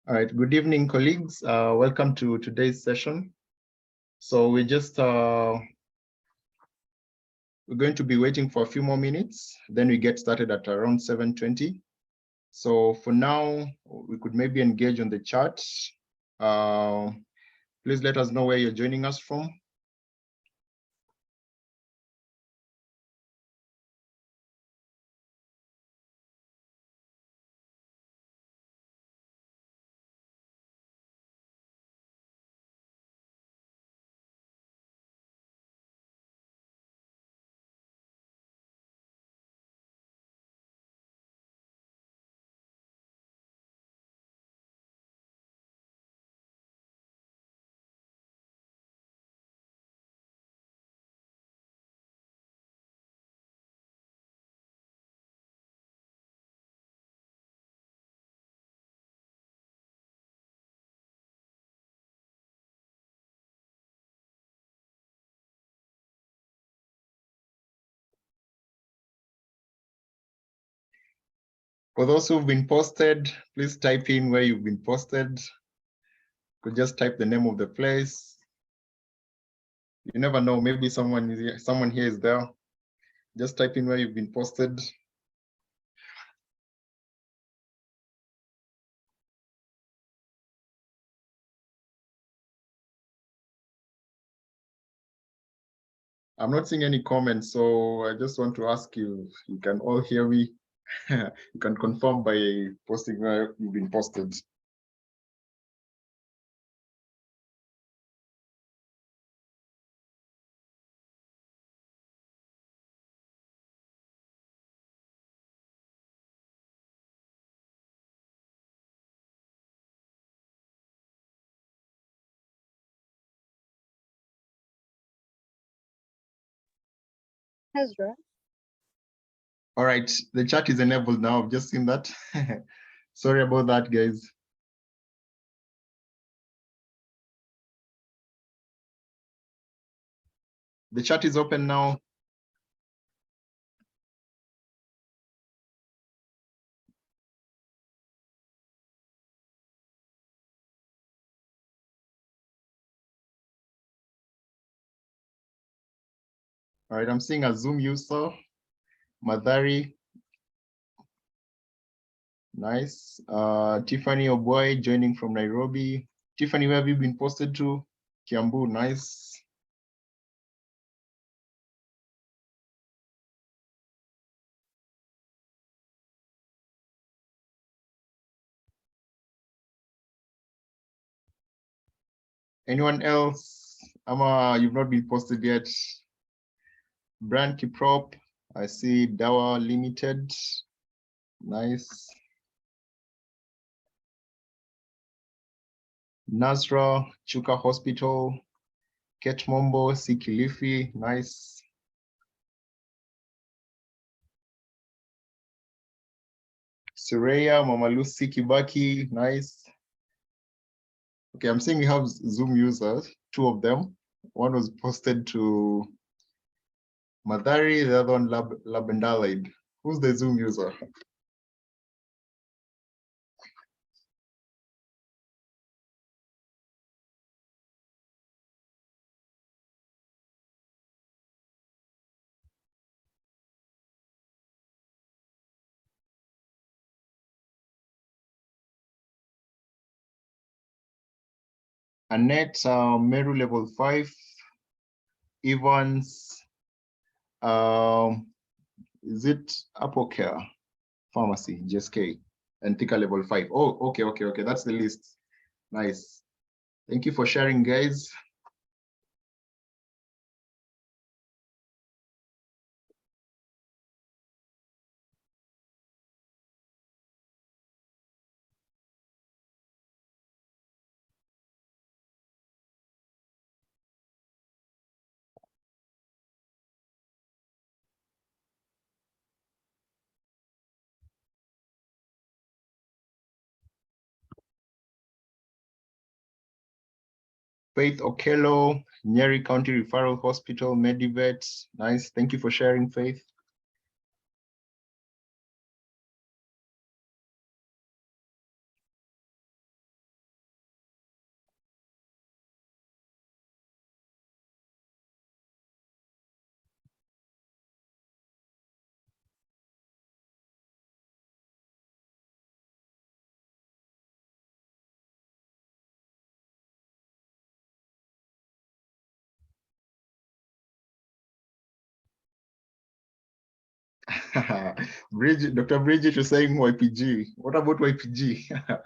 All right, good evening, colleagues. Welcome to today's session. So we're going to be waiting for a few more minutes, then we get started at around 7:20. So for now, we could maybe engage on the chat. Please let us know where you're joining us from. For those who've been posted, please type in where you've been posted. You could just type the name of the place. You never know, maybe someone here is there. Just type in where you've been posted. I'm not seeing any comments, so I just want to ask you if you can all hear me. You can confirm by posting where you've been posted. Ezra. All right, the chat is enabled now. I've just seen that. Sorry about that, guys. The chat is open now. All right, I'm seeing a Zoom user, Madhari. Nice. Tiffany Oboy joining from Nairobi. Tiffany, where have you been posted to? Kiambu, nice. Anyone else? You've not been posted yet. Brand Kiprop, I see Dawa Limited. Nice. Nasra, Chuka Hospital, Ketmombo, Sikilifi, nice. Sureya, Mama Lucy Kibaki, nice. Okay, I'm seeing we have Zoom users, 2 of them. One was posted to Madhari, the other one Labendalide. Who's the Zoom user? Annette, Meru level 5, Evans, is it Apocare Pharmacy, GSK, and Tika level 5. Oh, okay. That's the list. Nice. Thank you for sharing, guys. Faith Okello, Nyeri County Referral Hospital, Medivet. Nice. Thank you for sharing, Faith. Bridget, Dr. Bridget is saying YPG. What about YPG?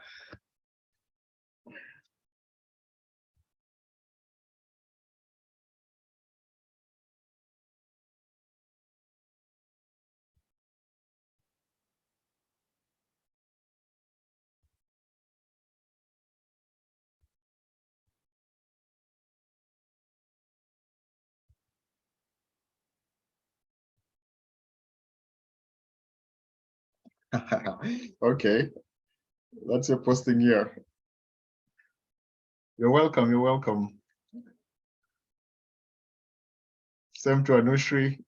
Okay, that's your posting here. You're welcome, you're welcome. Same to Anushree.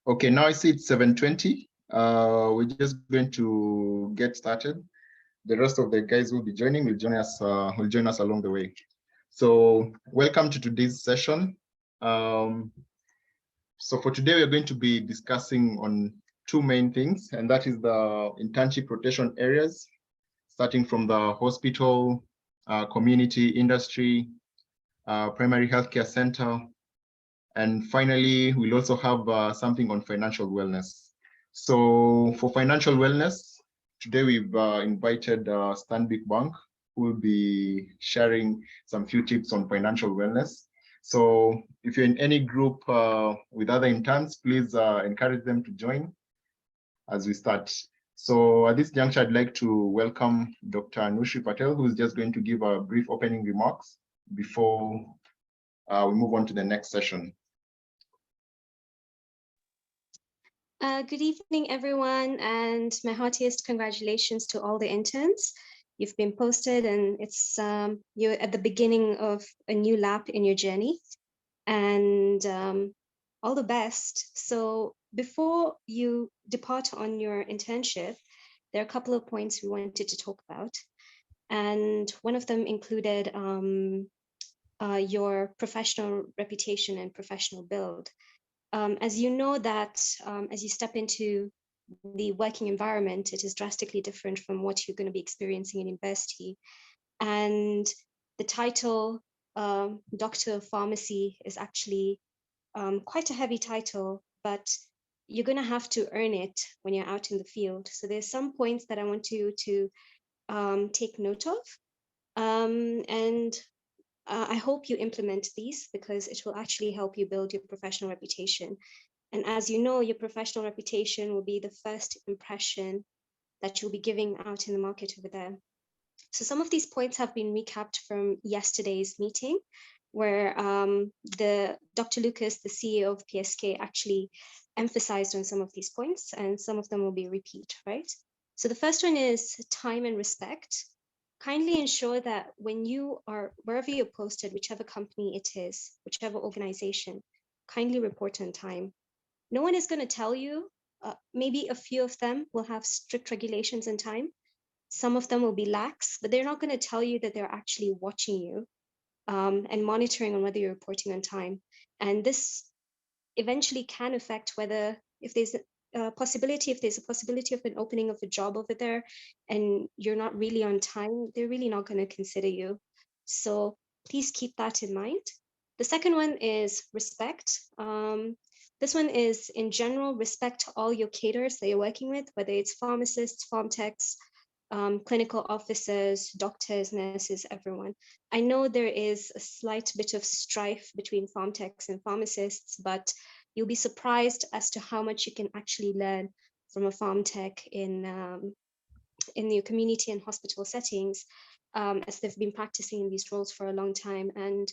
Okay, now I see it's 7:20. We're just going to get started. The rest of the guys who will be joining will join us along the way. So welcome to today's session. So for today, we're going to be discussing on two main things, and that is the internship rotation areas, starting from the hospital, community, industry, primary healthcare center, and finally, we'll also have something on financial wellness. So for financial wellness, today we've invited Stanbic Bank, who will be sharing some few tips on financial wellness. So if you're in any group with other interns, please encourage them to join as we start. So at this juncture, I'd like to welcome Dr. Anushree Patel, who's just going to give a brief opening remarks before we move on to the next session. Good evening, everyone, and my heartiest congratulations to all the interns. You've been posted, and it's you're at the beginning of a new lap in your journey, and all the best. So before you depart on your internship, there are a couple of points we wanted to talk about, and one of them included your professional reputation and professional build. As you know that as you step into the working environment, it is drastically different from what you're going to be experiencing in university. And the title Doctor of Pharmacy is actually quite a heavy title, but you're going to have to earn it when you're out in the field. So there's some points that I want you to take note of. And I hope you implement these because it will actually help you build your professional reputation. And as you know, your professional reputation will be the first impression that you'll be giving out in the market over there. So some of these points have been recapped from yesterday's meeting, where the Dr. Lucas, the CEO of PSK, actually emphasized on some of these points, and some of them will be repeat, right? So the first one is time and respect. Kindly ensure that when you are, wherever you're posted, whichever company it is, whichever organization, kindly report on time. No one is going to tell you. Maybe a few of them will have strict regulations and time. Some of them will be lax, but they're not going to tell you that they're actually watching you and monitoring on whether you're reporting on time. And this eventually can affect whether, if there's a possibility of an opening of a job over there and you're not really on time, they're really not going to consider you. So please keep that in mind. The second one is respect. This one is, in general, respect all your caterers that you're working with, whether it's pharmacists, pharm techs, clinical officers, doctors, nurses, everyone. I know there is a slight bit of strife between pharm techs and pharmacists, but you'll be surprised as to how much you can actually learn from a pharm tech in your community and hospital settings, as they've been practicing in these roles for a long time. And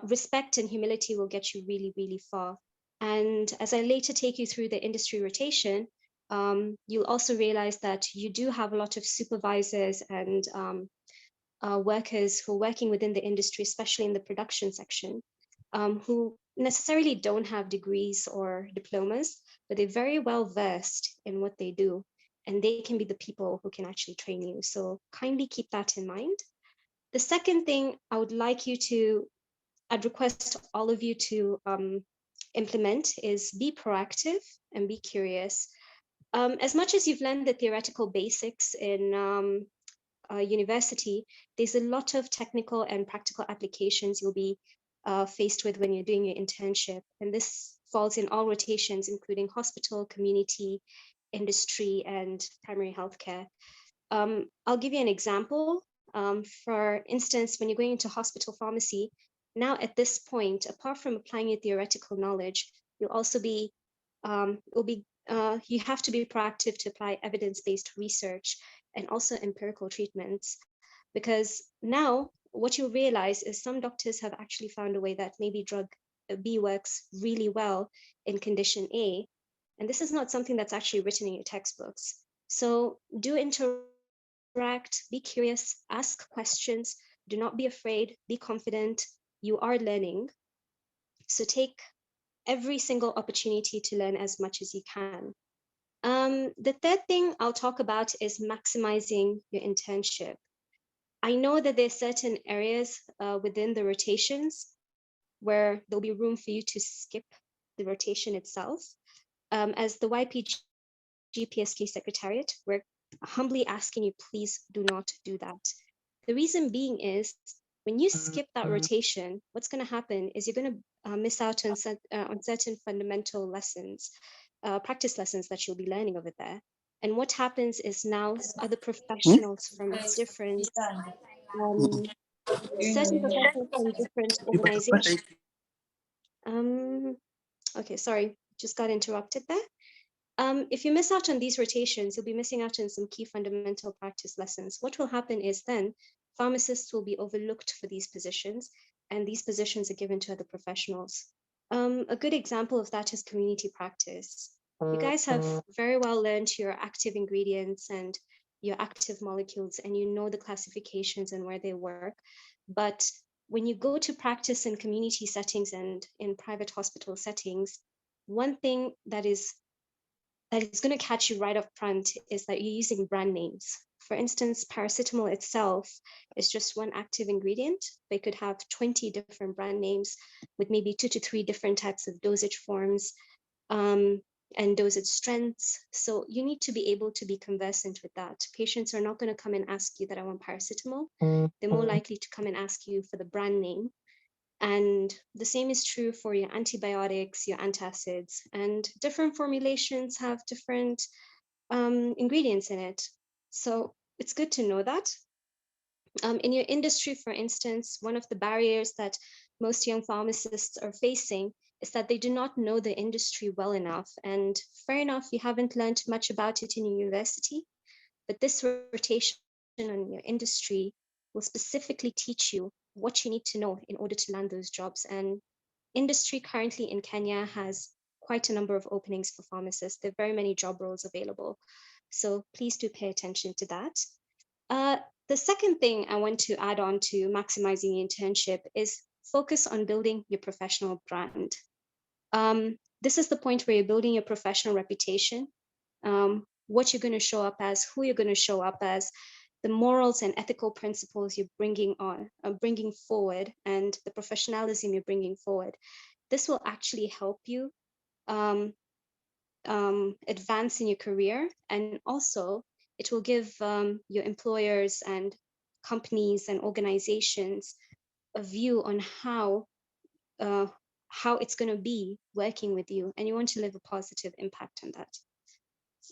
respect and humility will get you really, really far. And as I later take you through the industry rotation, you'll also realize that you do have a lot of supervisors and workers who are working within the industry, especially in the production section, who necessarily don't have degrees or diplomas, but they're very well versed in what they do. And they can be the people who can actually train you. So kindly keep that in mind. The second thing I would like you to, I'd request all of you to implement is be proactive and be curious. As much as you've learned the theoretical basics in university, there's a lot of technical and practical applications you'll be faced with when you're doing your internship. And this falls in all rotations, including hospital, community, industry, and primary healthcare. I'll give you an example. For instance, when you're going into hospital pharmacy, now at this point, apart from applying your theoretical knowledge, you'll also be, you have to be proactive to apply evidence-based research and also empirical treatments. Because now what you'll realize is some doctors have actually found a way that maybe drug B works really well in condition A. And this is not something that's actually written in your textbooks. So do interact, be curious, ask questions, do not be afraid, be confident, you are learning. So take every single opportunity to learn as much as you can. The third thing I'll talk about is maximizing your internship. I know that there's certain areas within the rotations where there'll be room for you to skip the rotation itself. As the YPGPSK Secretariat, we're humbly asking you, please do not do that. The reason being is when you skip that rotation, what's going to happen is you're going to miss out on certain fundamental lessons, practice lessons that you'll be learning over there. And what happens is now other professionals from different, certain professionals from different organizations. Okay, sorry, just got interrupted there. If you miss out on these rotations, you'll be missing out on some key fundamental practice lessons. What will happen is then pharmacists will be overlooked for these positions, and these positions are given to other professionals. A good example of that is community practice. You guys have very well learned your active ingredients and your active molecules, and you know the classifications and where they work. But when you go to practice in community settings and in private hospital settings, one thing that is going to catch you right up front is that you're using brand names. For instance, paracetamol itself is just one active ingredient. They could have 20 different brand names with maybe 2 to 3 different types of dosage forms and dosage strengths. So you need to be able to be conversant with that. Patients are not going to come and ask you that I want paracetamol. They're more likely to come and ask you for the brand name. And the same is true for your antibiotics, your antacids, and different formulations have different ingredients in it. So it's good to know that. In your industry, for instance, one of the barriers that most young pharmacists are facing is that they do not know the industry well enough. And fair enough, you haven't learned much about it in university, but this rotation on your industry will specifically teach you what you need to know in order to land those jobs. And industry currently in Kenya has quite a number of openings for pharmacists. There are very many job roles available. So please do pay attention to that. The second thing I want to add on to maximizing your internship is focus on building your professional brand. This is the point where you're building your professional reputation, what you're going to show up as, who you're going to show up as, the morals and ethical principles you're bringing forward, and the professionalism you're bringing forward. This will actually help you advance in your career, and also it will give your employers and companies and organizations a view on how it's going to be working with you, and you want to leave a positive impact on that.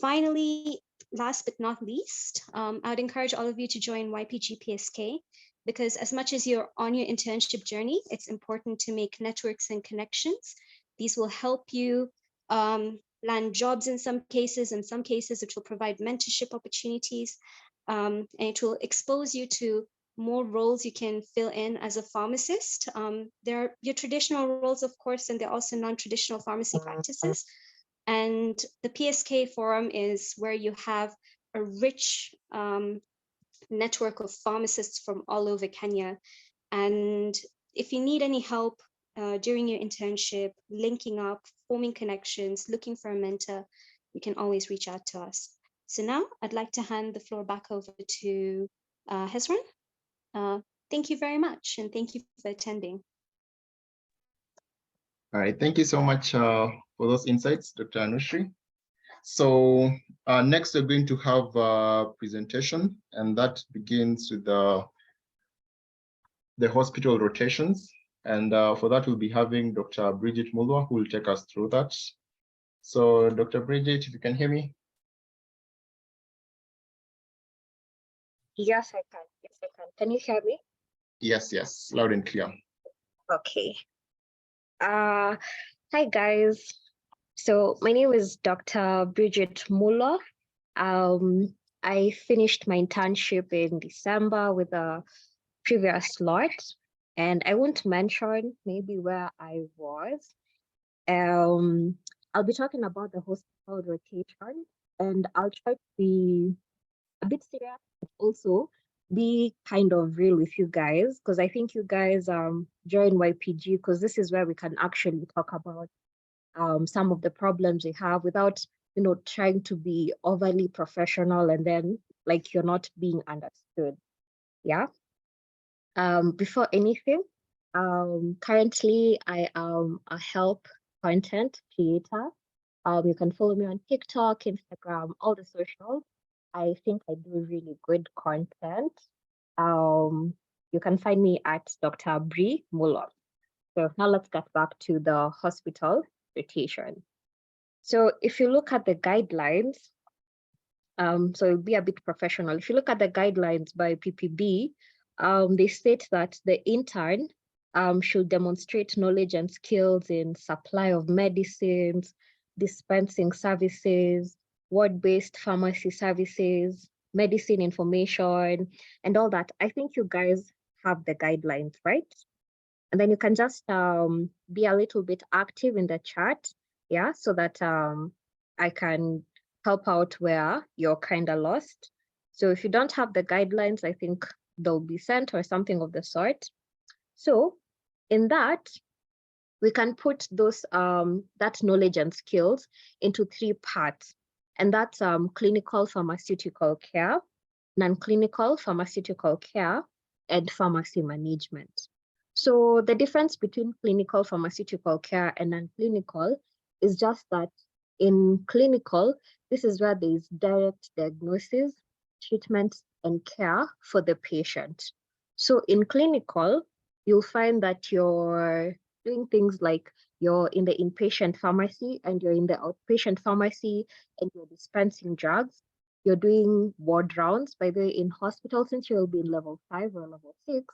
Finally, last but not least, I would encourage all of you to join YPGPSK, because as much as you're on your internship journey, it's important to make networks and connections. These will help you land jobs in some cases. In some cases, it will provide mentorship opportunities, and it will expose you to more roles you can fill in as a pharmacist. There are your traditional roles, of course, and there are also non-traditional pharmacy practices. And the PSK forum is where you have a rich network of pharmacists from all over Kenya. And if you need any help during your internship, linking up, forming connections, looking for a mentor, you can always reach out to us. So now I'd like to hand the floor back over to Hezron. Thank you very much, and thank you for attending. All right, thank you so much for those insights, Dr. Anushree. So next we're going to have a presentation, and that begins with the hospital rotations. And for that, we'll be having Dr. Bridgit Mulwa, who will take us through that. So Dr. Bridgit, if you can hear me. Yes, I can. Yes, I can. Can you hear me? Yes, yes, loud and clear. Okay. Hi guys. So my name is Dr. Bridgit Mulwa. I finished my internship in December with a previous lot, and I won't mention maybe where I was. I'll be talking about the hospital rotation, and I'll try to be a bit serious, but also be kind of real with you guys, because I think you guys join YPG because this is where we can actually talk about some of the problems we have without, you know, trying to be overly professional and then like you're not being understood. Yeah. Before anything, currently I am a help content creator. You can follow me on TikTok, Instagram, all the socials. I think I do really good content. You can find me at Dr. Bree Mulwa. So now let's get back to the hospital rotation. So if you look at the guidelines, so it'll be a bit professional. If you look at the guidelines by PPB, they state that the intern should demonstrate knowledge and skills in supply of medicines, dispensing services, ward-based pharmacy services, medicine information, and all that. I think you guys have the guidelines, right? And then you can just be a little bit active in the chat, yeah, so that I can help out where you're kind of lost. So if you don't have the guidelines, I think they'll be sent or something of the sort. So in that, we can put those that knowledge and skills into 3 parts, and that's clinical pharmaceutical care, non-clinical pharmaceutical care, and pharmacy management. So the difference between clinical pharmaceutical care and non-clinical is just that in clinical, this is where there is direct diagnosis, treatment, and care for the patient. So in clinical, you'll find that you're doing things like you're in the inpatient pharmacy and you're in the outpatient pharmacy and you're dispensing drugs. You're doing ward rounds. By the way, in hospital, since you'll be in level 5 or level 6,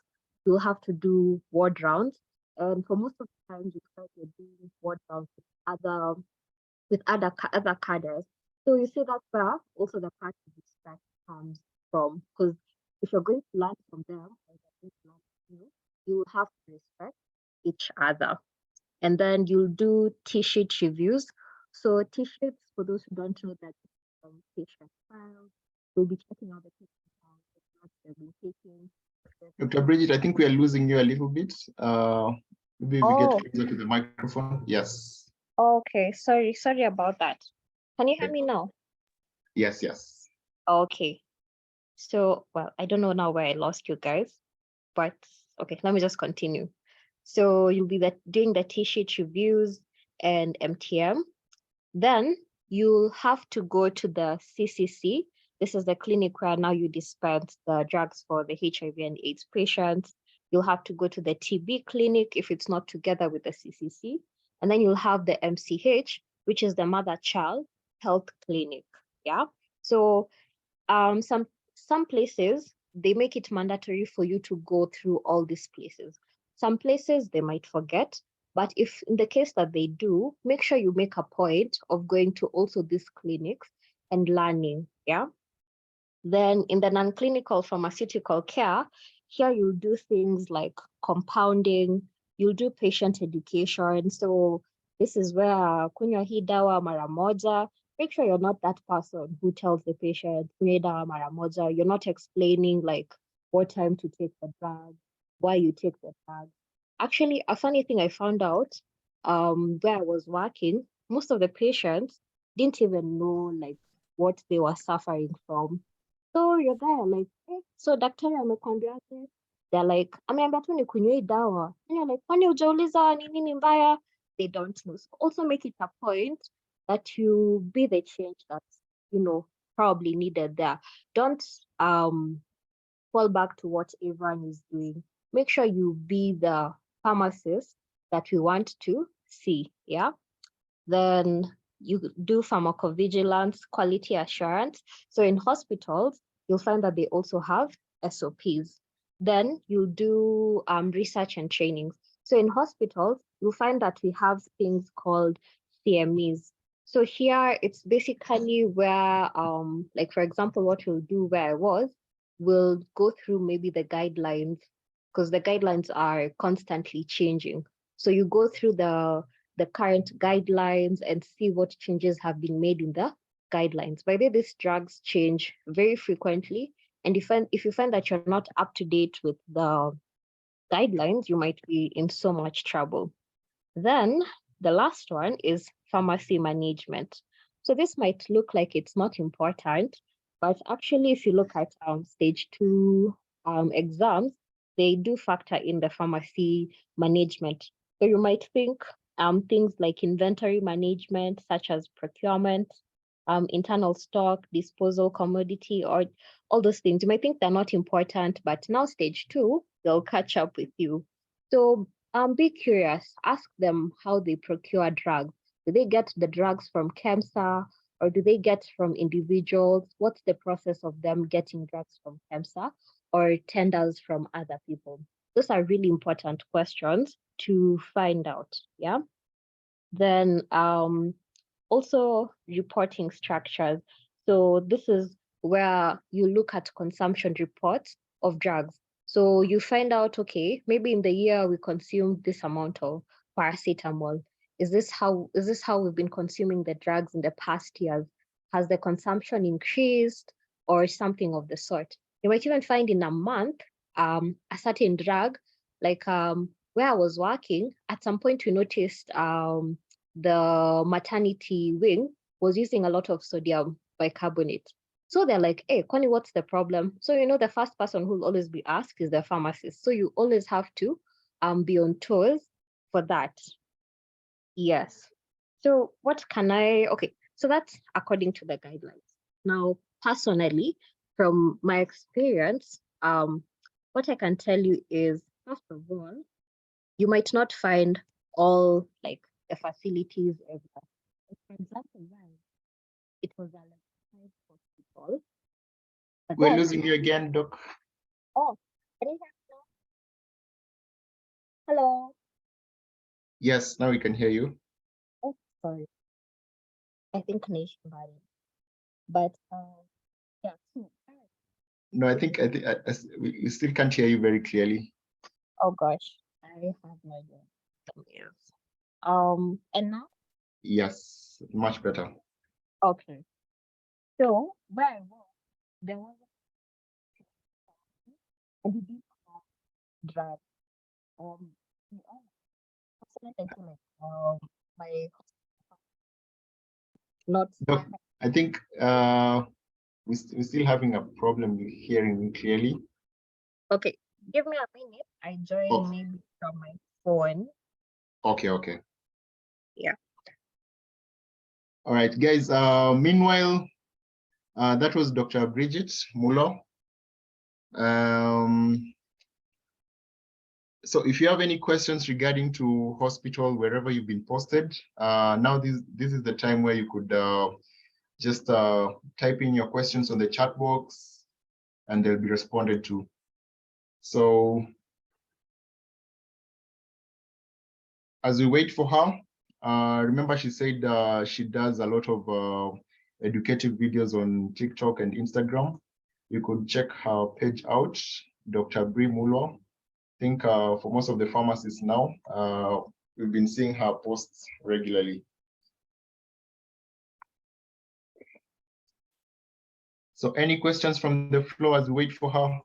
you'll have to do ward rounds. And for most of the time, you find you're doing ward rounds with other cadres. So you see that's where also the part of respect comes from. Because if you're going to learn from them or they're going to learn from you, you will have to respect each other. And then you'll do T-sheet reviews. So T-sheets, for those who don't know, that patient files, we'll be checking out the patient files, the drugs they've been taking. Dr. Bridgit, I think we are losing you a little bit. Maybe we get Oh. closer to the microphone. Yes. Okay, sorry about that. Can you hear me now? Yes, yes. Okay. So, well, I don't know now where I lost you guys, but okay, let me just continue. So you'll be doing the T-sheet reviews and MTM. Then you'll have to go to the CCC. This is the clinic where now you dispense the drugs for the HIV and AIDS patients. You'll have to go to the TB clinic if it's not together with the CCC. And then you'll have the MCH, which is the mother-child health clinic. Yeah. So some places, they make it mandatory for you to go through all these places. Some places they might forget, but if in the case that they do, make sure you make a point of going to also these clinics and learning, yeah? Then in the non-clinical pharmaceutical care, here you'll do things like compounding, you'll do patient education. So this is where kunywa hii dawa mara moja. Make sure you're not that person who tells the patient, kunywa dawa mara moja. You're not explaining like what time to take the drug, why you take the drug. Actually, a funny thing I found out where I was working, most of the patients didn't even know like what they were suffering from. So you're there like, hey, so daktari amekwambiaje? they're like, ameambia tu nikunywe hii dawa. And you're like, kwani hujauliza ni nini mbaya? They don't know. So also make it a point that you be the change that, probably needed there. Don't fall back to what everyone is doing. Make sure you be the pharmacist that we want to see. Yeah. Then you do pharmacovigilance, quality assurance. So in hospitals, you'll find that they also have SOPs. Then you do research and trainings. So in hospitals, you'll find that we have things called CMEs. So here it's basically where, like for example, what we'll do where I was, we'll go through maybe the guidelines, because the guidelines are constantly changing. So you go through the current guidelines and see what changes have been made in the guidelines. By the way, these drugs change very frequently. And if you find that you're not up to date with the guidelines, you might be in so much trouble. Then the last one is pharmacy management. So this might look like it's not important, but actually if you look at stage 2 exams, they do factor in the pharmacy management. So you might think things like inventory management, such as procurement, internal stock, disposal, commodity, or all those things. You might think they're not important, but now stage 2, they'll catch up with you. So be curious, ask them how they procure drugs. Do they get the drugs from KEMSA, or do they get from individuals? What's the process of them getting drugs from KEMSA or tenders from other people? Those are really important questions to find out, yeah? Then also reporting structures. So this is where you look at consumption reports of drugs. So you find out, okay, maybe in the year we consumed this amount of paracetamol. Is this how we've been consuming the drugs in the past years? Has the consumption increased or something of the sort? You might even find in a month a certain drug, like where I was working, at some point we noticed the maternity wing was using a lot of sodium bicarbonate. So they're like, hey, Connie, what's the problem? So, the first person who'll always be asked is the pharmacist. So you always have to be on toes for that. Yes. So so that's according to the guidelines. Now, personally, from my experience, what I can tell you is, first of all, you might not find all like the facilities everywhere. For example, it was a left hospital. We're losing you again, Doc. Oh, can you hear me now? Hello. Yes, now we can hear you. Oh, sorry. I think nationwide. But yeah. No, I think we still can't hear you very clearly. Oh gosh, I have no idea. And now? Yes, much better. Okay. So where I was, there was and he did have drugs. We all like my not Doc, I think we're still having a problem with hearing you clearly. okay. Give me a minute. I join maybe from my phone. Okay. Yeah. All right, guys. Meanwhile, that was Dr. Bridgit Mulwa. So if you have any questions regarding to hospital, wherever you've been posted, now this is the time where you could just type in your questions on the chat box and they'll be responded to. So as we wait for her, remember she said she does a lot of educative videos on TikTok and Instagram. You could check her page out, Dr. Bri Mulwa. I think for most of the pharmacists now, we've been seeing her posts regularly. So any questions from the floor as we wait for her?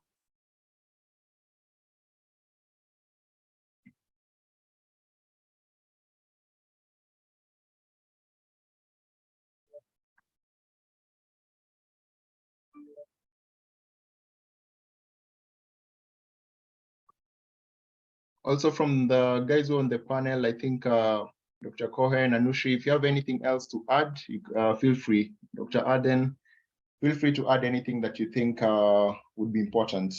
Also from the guys who are on the panel, I think Dr. Cohen, Anushree, if you have anything else to add, feel free. Dr. Aden, feel free to add anything that you think would be important.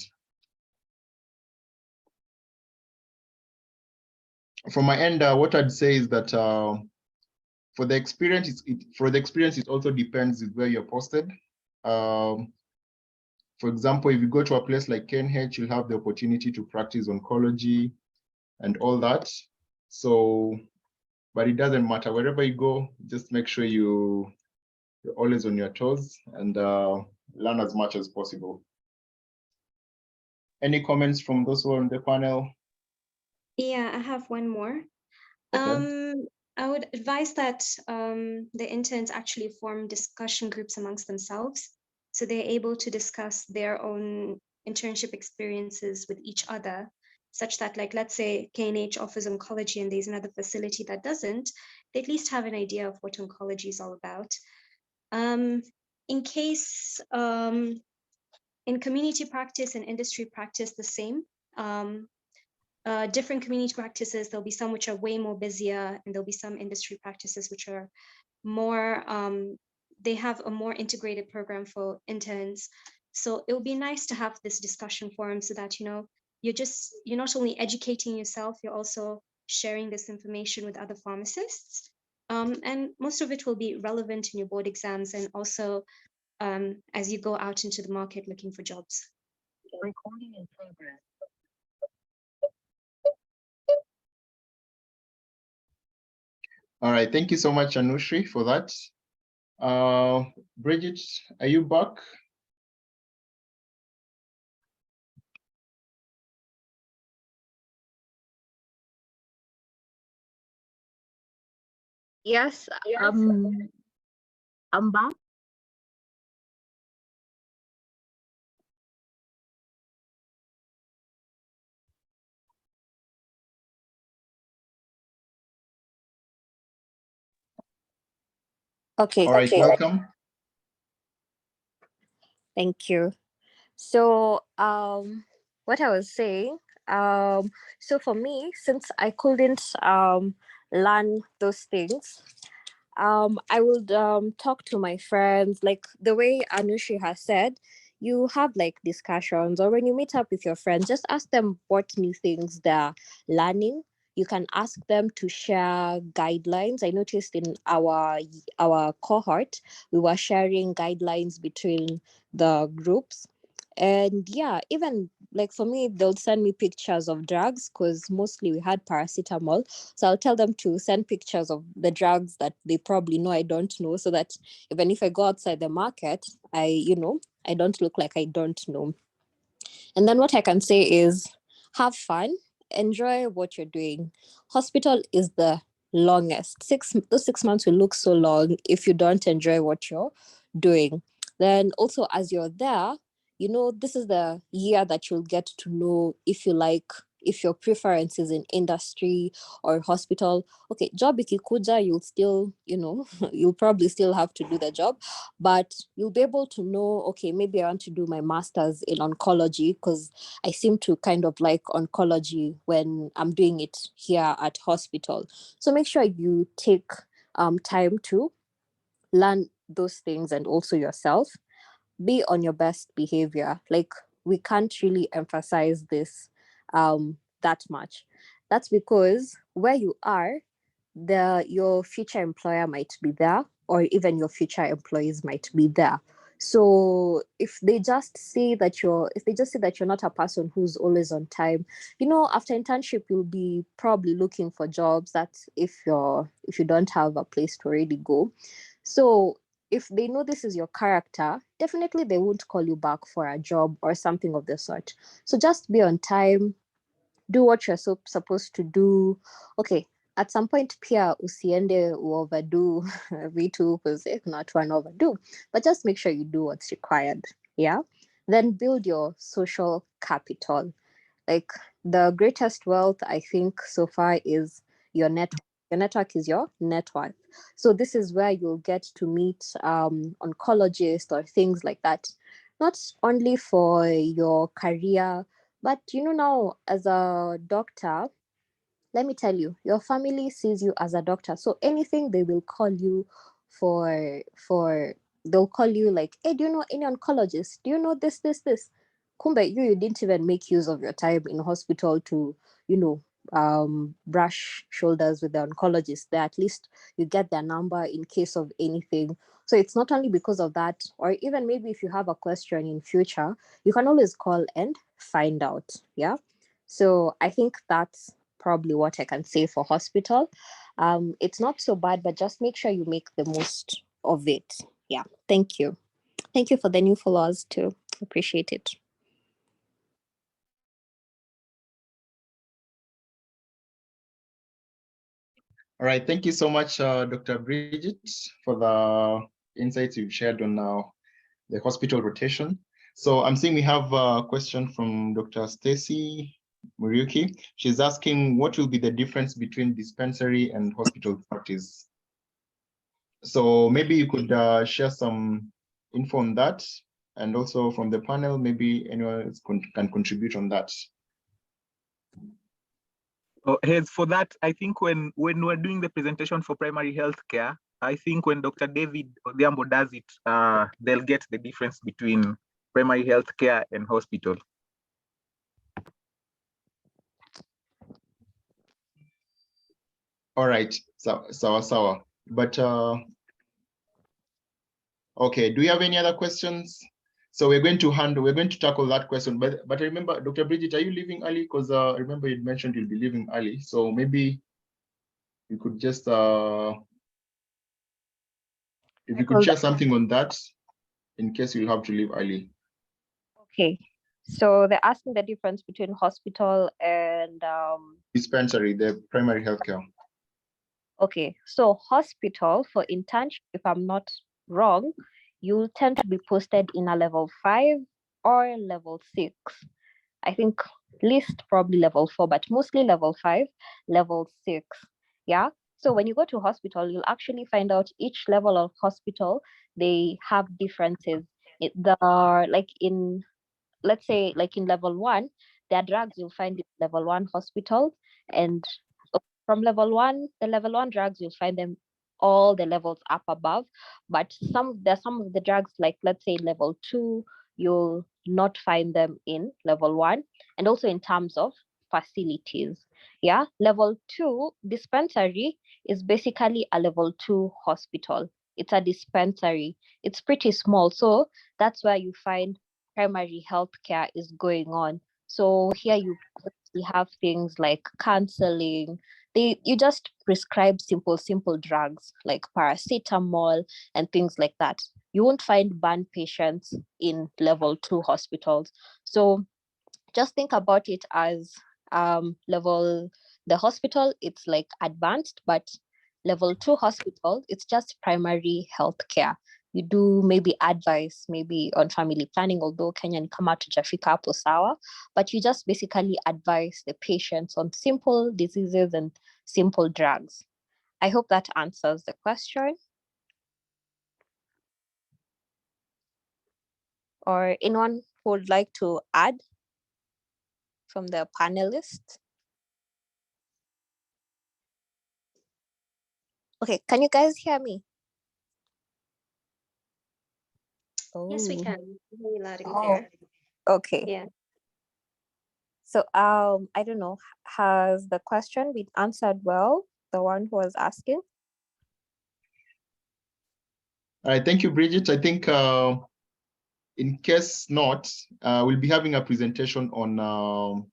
From my end, what I'd say is that for the experience, it also depends with where you're posted. For example, if you go to a place like KNH, you'll have the opportunity to practice oncology and all that. So, but it doesn't matter. Wherever you go, just make sure you're always on your toes and learn as much as possible. Any comments from those who are on the panel? Yeah, I have one more. Okay. I would advise that the interns actually form discussion groups amongst themselves, so they're able to discuss their own internship experiences with each other, such that, like, let's say KNH offers oncology and there's another facility that doesn't, they at least have an idea of what oncology is all about. In case in community practice and industry practice, the same. Different community practices, there'll be some which are way more busier, and there'll be some industry practices which are more, they have a more integrated program for interns. So it would be nice to have this discussion forum so that, you know, you're not only educating yourself, you're also sharing this information with other pharmacists. And most of it will be relevant in your board exams and also as you go out into the market looking for jobs. Recording in progress. All right, thank you so much, Anushree, for that. Bridgit, are you back? Yes, I'm back. Okay. All right, welcome. Thank you. So, what I was saying, so for me, since I couldn't learn those things, I would talk to my friends, like the way Anushree has said. You have like discussions, or when you meet up with your friends, just ask them what new things they're learning. You can ask them to share guidelines. I noticed in our cohort, we were sharing guidelines between the groups. And yeah, even like for me, they'll send me pictures of drugs because mostly we had paracetamol. So I'll tell them to send pictures of the drugs that they probably know I don't know, so that even if I go outside the market, I don't look like I don't know. And then what I can say is have fun, enjoy what you're doing. Hospital is the longest. Those 6 months will look so long if you don't enjoy what you're doing. Then also as you're there, this is the year that you'll get to know if your preference is in industry or hospital. Okay, job ikikuja, you'll still, you'll probably still have to do the job, but you'll be able to know, okay, maybe I want to do my master's in oncology because I seem to kind of like oncology when I'm doing it here at hospital. So make sure you take time to learn those things, and also yourself be on your best behavior. Like, we can't really emphasize this that much. That's because where you are, your future employer might be there, or even your future employees might be there. So if they just see that you're not a person who's always on time, after internship you'll be probably looking for jobs. That's if you don't have a place to already go. So if they know this is your character, definitely they won't call you back for a job or something of the sort. So just be on time, do what you're supposed to do. Okay, at some point pia usiende overdo vitu because not one overdo, but just make sure you do what's required. Yeah. Then build your social capital. Like, the greatest wealth I think so far is your network. Your network is your net worth. So this is where you'll get to meet oncologists or things like that, not only for your career, but now as a doctor, let me tell you, your family sees you as a doctor. So anything they will call you they'll call you like, hey, do you know any oncologist? Do you know this? Kumbe, you didn't even make use of your time in hospital to, brush shoulders with the oncologist. There, at least you get their number in case of anything. So it's not only because of that, or even maybe if you have a question in future, you can always call and find out. Yeah. So I think that's probably what I can say for hospital. It's not so bad, but just make sure you make the most of it. Yeah. Thank you. Thank you for the new followers too. Appreciate it. All right, thank you so much, Dr. Bridgit, for the insights you've shared on the hospital rotation. So I'm seeing we have a question from Dr. Stacy Muriuki. She's asking, what will be the difference between dispensary and hospital practice? So maybe you could share some info on that, and also from the panel, maybe anyone else can contribute on that. Heads for that, I think when we're doing the presentation for primary health care, I think when Dr. David Odhiambo does it, they'll get the difference between primary health care and hospital. All right, so. But okay, do you have any other questions? So we're going to tackle that question. But remember, Dr. Bridgit, are you leaving early? Because remember you mentioned you'll be leaving early. So maybe you could just if you could share something on that in case you'll have to leave early. Okay. So they're asking the difference between hospital and dispensary, the primary healthcare. Okay, so hospital for internship, if I'm not wrong, you'll tend to be posted in a level 5 or level 6. I think least probably level 4, but mostly level 5, level 6. Yeah. So when you go to hospital, you'll actually find out each level of hospital, they have differences. There are like in, let's say like in level 1, there are drugs you'll find in level 1 hospitals, and from level 1, the level 1 drugs, you'll find them all the levels up above. But there's some of the drugs, like let's say level 2, you'll not find them in level 1. And also in terms of facilities. Yeah. Level 2 dispensary is basically a level 2 hospital. It's a dispensary. It's pretty small. So that's where you find primary health care is going on. So here you have things like counseling. You just prescribe simple drugs like paracetamol and things like that. You won't find burn patients in level 2 hospitals. So just think about it as the hospital, it's like advanced, but level 2 hospital, it's just primary health care. You do maybe advice, maybe on family planning, although Kenya ni kama tujafika hapo sawa, but you just basically advise the patients on simple diseases and simple drugs. I hope that answers the question. Or anyone who would like to add from the panelists? Okay, can you guys hear me? Yes, we Oh. can. Very loud and clear. Okay. Yeah. So I don't know, has the question been answered well, the one who was asking? All right, thank you, Bridget. I think in case not, we'll be having a presentation on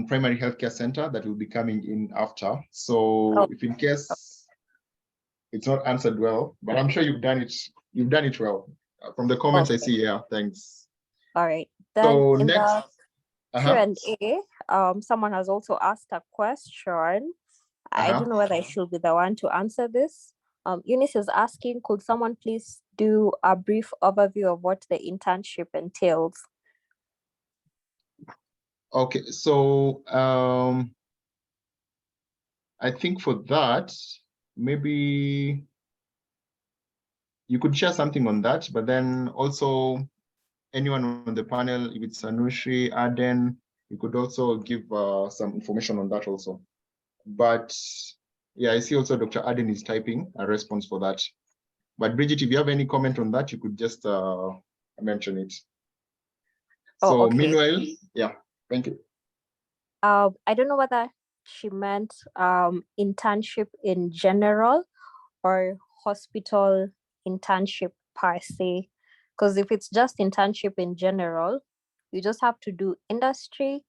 primary healthcare center that will be coming in after. So if in case it's not answered well, but I'm sure you've done it well. From the comments I see, yeah, thanks. All right. Then so in next, the Q&A, someone has also asked a question. I don't know whether I should be the one to answer this. Eunice is asking, could someone please do a brief overview of what the internship entails? Okay, so I think for that, maybe you could share something on that, but then also anyone on the panel, if it's Anushree, Aden, you could also give some information on that also. But yeah, I see also Dr. Aden is typing a response for that. But Bridget, if you have any comment on that, you could just mention it. So okay. meanwhile, yeah, thank you. I don't know whether she meant internship in general or hospital internship per se. Because if it's just internship in general, you just have to do industry,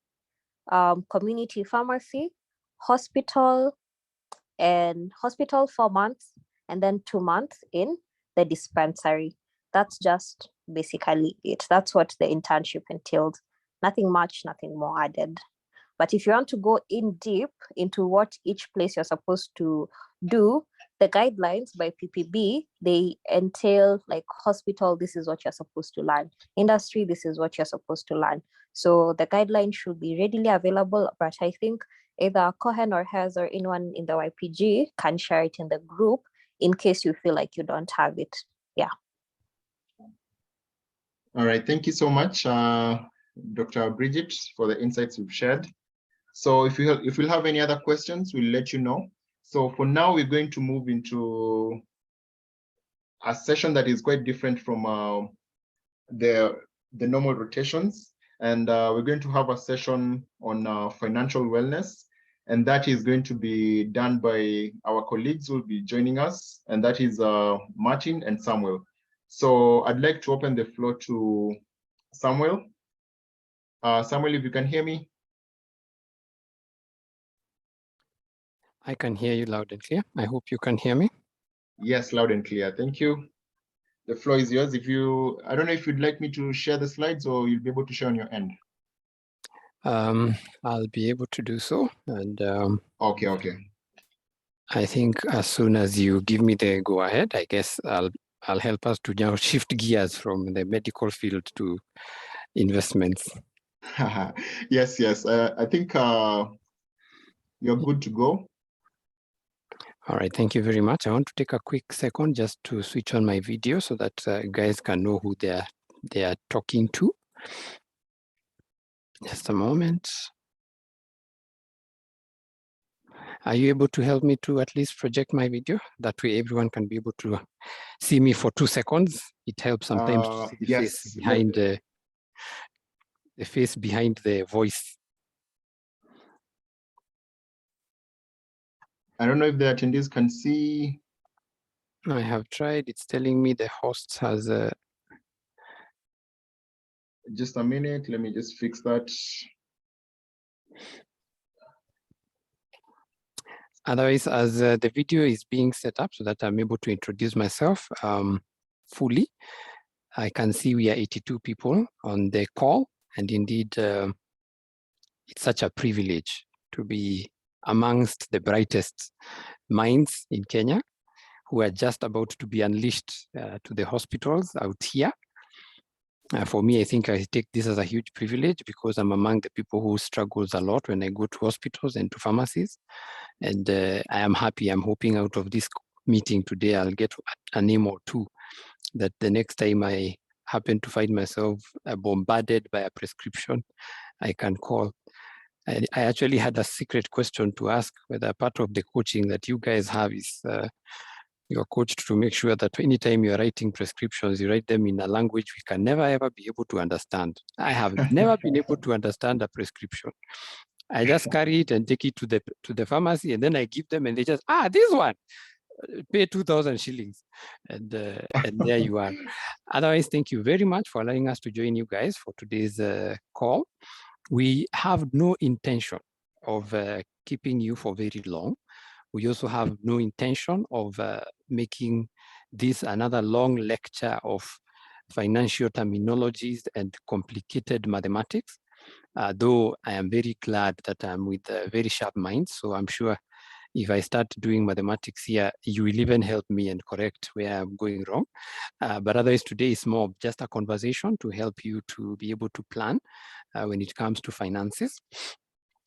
community pharmacy, hospital, and hospital 4 months, and then 2 months in the dispensary. That's just basically it. That's what the internship entailed. Nothing much, nothing more added. But if you want to go in deep into what each place you're supposed to do, the guidelines by PPB, they entail like hospital, this is what you're supposed to learn. Industry, this is what you're supposed to learn. So the guidelines should be readily available, but I think either Cohen or Hez or anyone in the YPG can share it in the group in case you feel like you don't have it. Yeah. All right, thank you so much, Dr. Bridget, for the insights you've shared. So if we'll have any other questions, we'll let you know. So for now, we're going to move into a session that is quite different from the normal rotations. And we're going to have a session on financial wellness. And that is going to be done by our colleagues who will be joining us. And that is Martin and Samuel. So I'd like to open the floor to Samuel. Samuel, if you can hear me. I can hear you loud and clear. I hope you can hear me. Yes, loud and clear. Thank you. The floor is yours. I don't know if you'd like me to share the slides or you'll be able to share on your end. I'll be able to do so. And Okay. I think as soon as you give me the go ahead, I guess I'll help us to now shift gears from the medical field to investments. Yes. I think you're good to go. All right, thank you very much. I want to take a quick second just to switch on my video so that guys can know who they are talking to. Just a moment. Are you able to help me to at least project my video? That way everyone can be able to see me for 2 seconds. It helps sometimes to see the face behind the face behind the voice. I don't know if the attendees can see. I have tried. It's telling me the host has a... Just a minute. Let me just fix that. Otherwise, as the video is being set up so that I'm able to introduce myself fully, I can see we are 82 people on the call. And indeed, it's such a privilege to be amongst the brightest minds in Kenya who are just about to be unleashed to the hospitals out here. For me, I think I take this as a huge privilege because I'm among the people who struggles a lot when I go to hospitals and to pharmacies. And I am happy. I'm hoping out of this meeting today, I'll get a name or two that the next time I happen to find myself bombarded by a prescription, I can call. I actually had a secret question to ask whether part of the coaching that you guys have is you're coached to make sure that anytime you're writing prescriptions, you write them in a language we can never ever be able to understand. I have never been able to understand a prescription. I just carry it and take it to the pharmacy, and then I give them, and they just this one, pay 2,000 shillings, and there you are. Otherwise, thank you very much for allowing us to join you guys for today's call. We have no intention of keeping you for very long. We also have no intention of making this another long lecture of financial terminologies and complicated mathematics, though I am very glad that I'm with very sharp minds. So I'm sure if I start doing mathematics here, you will even help me and correct where I'm going wrong. But otherwise, today is more just a conversation to help you to be able to plan when it comes to finances.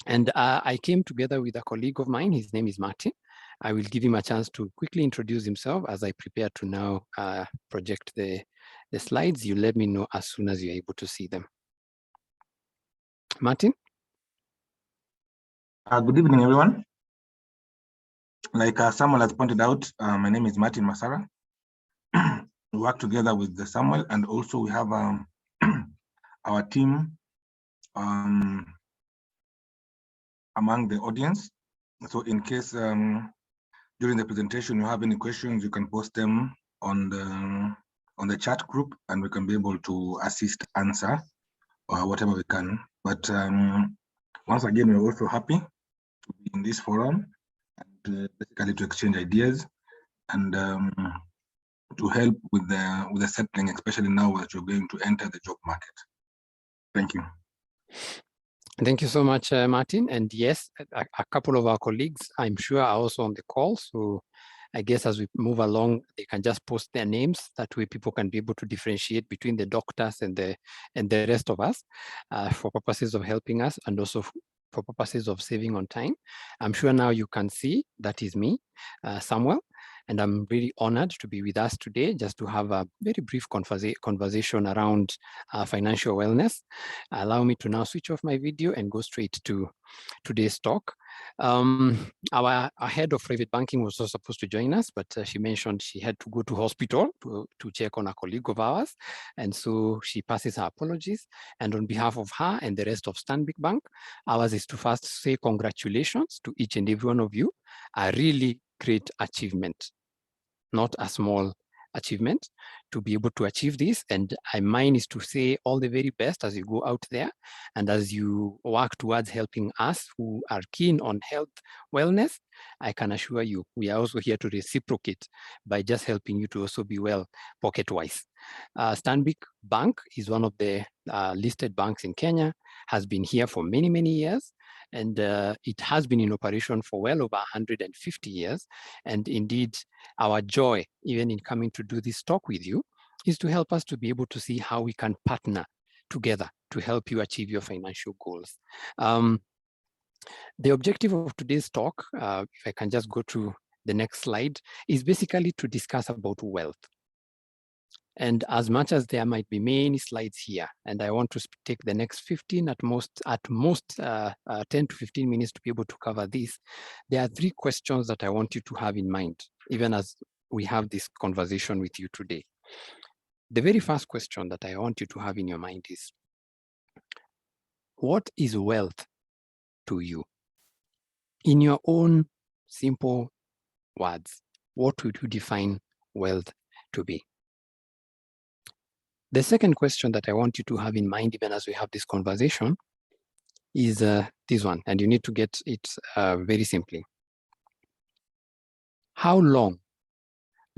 And I came together with a colleague of mine. His name is Martin. I will give him a chance to quickly introduce himself as I prepare to now project the slides. You let me know as soon as you're able to see them. Martin? Good evening, everyone. Like Samuel has pointed out, my name is Martin Masara. We work together with the Samuel, and also we have our team among the audience. So in case during the presentation you have any questions, you can post them on the chat group, and we can be able to assist, answer, or whatever we can. But once again, we're also happy to be in this forum and basically to exchange ideas and to help with the settling, especially now that you're going to enter the job market. Thank you. Thank you so much, Martin. And yes, a couple of our colleagues, I'm sure, are also on the call. So I guess as we move along, they can just post their names. That way people can be able to differentiate between the doctors and the rest of us for purposes of helping us, and also for purposes of saving on time. I'm sure now you can see that is me, Samuel. And I'm really honored to be with us today, just to have a very brief conversation around financial wellness. Allow me to now switch off my video and go straight to today's talk. Our head of private banking was also supposed to join us, but she mentioned she had to go to hospital to check on a colleague of ours. And so she passes her apologies. And on behalf of her and the rest of Stanbic Bank, ours is to first say congratulations to each and every one of you. A really great achievement, not a small achievement, to be able to achieve this. And mine is to say all the very best as you go out there and as you work towards helping us who are keen on health wellness. I can assure you, we are also here to reciprocate by just helping you to also be well pocket-wise. Stanbic Bank is one of the listed banks in Kenya, has been here for many, many years. And it has been in operation for well over 150 years. And indeed, our joy, even in coming to do this talk with you, is to help us to be able to see how we can partner together to help you achieve your financial goals. The objective of today's talk, if I can just go to the next slide, is basically to discuss about wealth. And as much as there might be many slides here, and I want to take the next 15, at most 10 to 15 minutes to be able to cover this, there are 3 questions that I want you to have in mind, even as we have this conversation with you today. The very first question that I want you to have in your mind is, what is wealth to you? In your own simple words, what would you define wealth to be? The second question that I want you to have in mind, even as we have this conversation, is this one, and you need to get it very simply. How long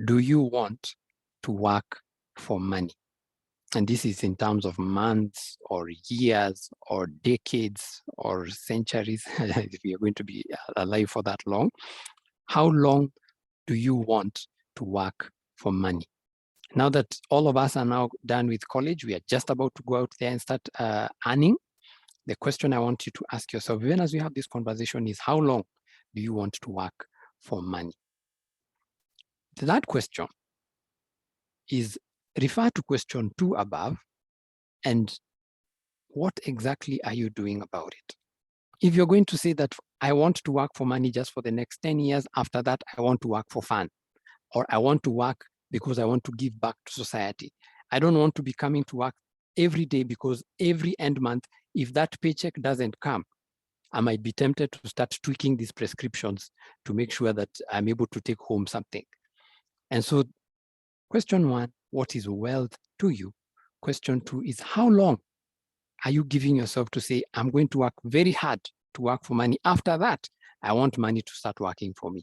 do you want to work for money? And this is in terms of months or years or decades or centuries, if we are going to be alive for that long. How long do you want to work for money? Now that all of us are now done with college, we are just about to go out there and start earning. The question I want you to ask yourself, even as we have this conversation, is how long do you want to work for money? That question is referred to question 2 above, and what exactly are you doing about it? If you're going to say that I want to work for money just for the next 10 years, after that I want to work for fun, or I want to work because I want to give back to society. I don't want to be coming to work every day because every end month, if that paycheck doesn't come, I might be tempted to start tweaking these prescriptions to make sure that I'm able to take home something. And so question 1, what is wealth to you? Question 2 is, how long are you giving yourself to say, I'm going to work very hard to work for money. After that, I want money to start working for me.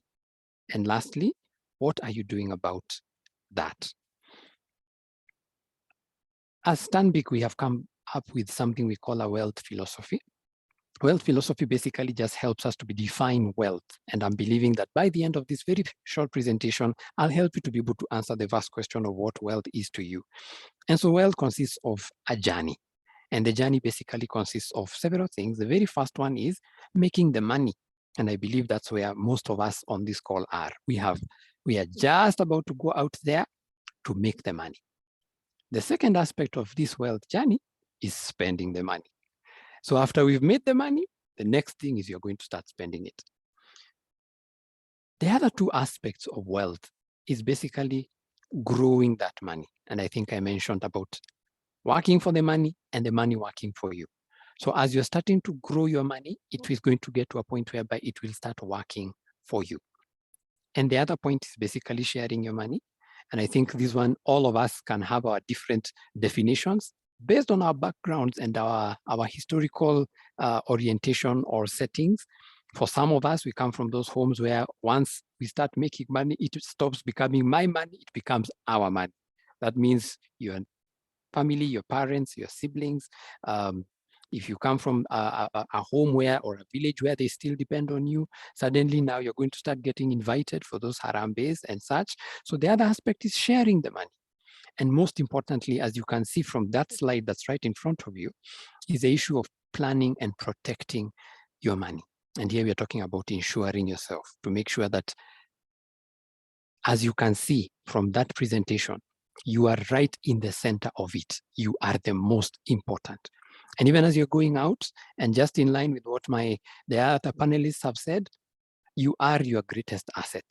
And lastly, what are you doing about that? As Stanbic, we have come up with something we call a wealth philosophy. Wealth philosophy basically just helps us to define wealth. And I'm believing that by the end of this very short presentation, I'll help you to be able to answer the first question of what wealth is to you. And so wealth consists of a journey. And the journey basically consists of several things. The very first one is making the money. And I believe that's where most of us on this call are. We are just about to go out there to make the money. The second aspect of this wealth journey is spending the money. So after we've made the money, The next thing is you're going to start spending it. The other two aspects of wealth is basically growing that money. And I think I mentioned about working for the money and the money working for you. So as you're starting to grow your money, it is going to get to a point whereby it will start working for you. And the other point is basically sharing your money. And I think this one, all of us can have our different definitions based on our backgrounds and our historical orientation or settings. For some of us, we come from those homes where once we start making money, it stops becoming my money, it becomes our money. That means your family, your parents, your siblings. If you come from a home where, or a village where they still depend on you, suddenly now you're going to start getting invited for those harambes and such. So the other aspect is sharing the money. And most importantly, as you can see from that slide that's right in front of you, is the issue of planning and protecting your money. And here we are talking about insuring yourself to make sure that, as you can see from that presentation, you are right in the center of it. You are the most important. And even as you're going out, and just in line with what the other panelists have said, you are your greatest asset.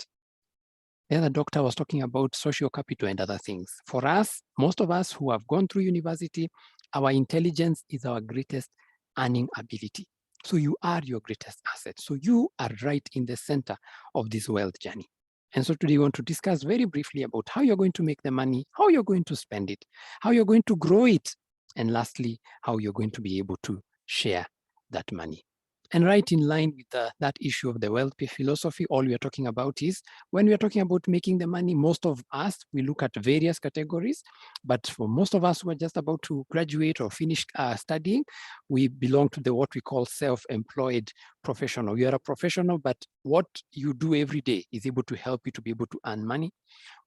The other doctor was talking about social capital and other things. For us, most of us who have gone through university, our intelligence is our greatest earning ability. So you are your greatest asset. So you are right in the center of this wealth journey. And so today we want to discuss very briefly about how you're going to make the money, how you're going to spend it, how you're going to grow it, and lastly, how you're going to be able to share that money. And right in line with that issue of the wealth philosophy, all we are talking about is, when we are talking about making the money, most of us, we look at various categories, but for most of us who are just about to graduate or finish studying, we belong to what we call self-employed professional. You are a professional, but what you do every day is able to help you to be able to earn money.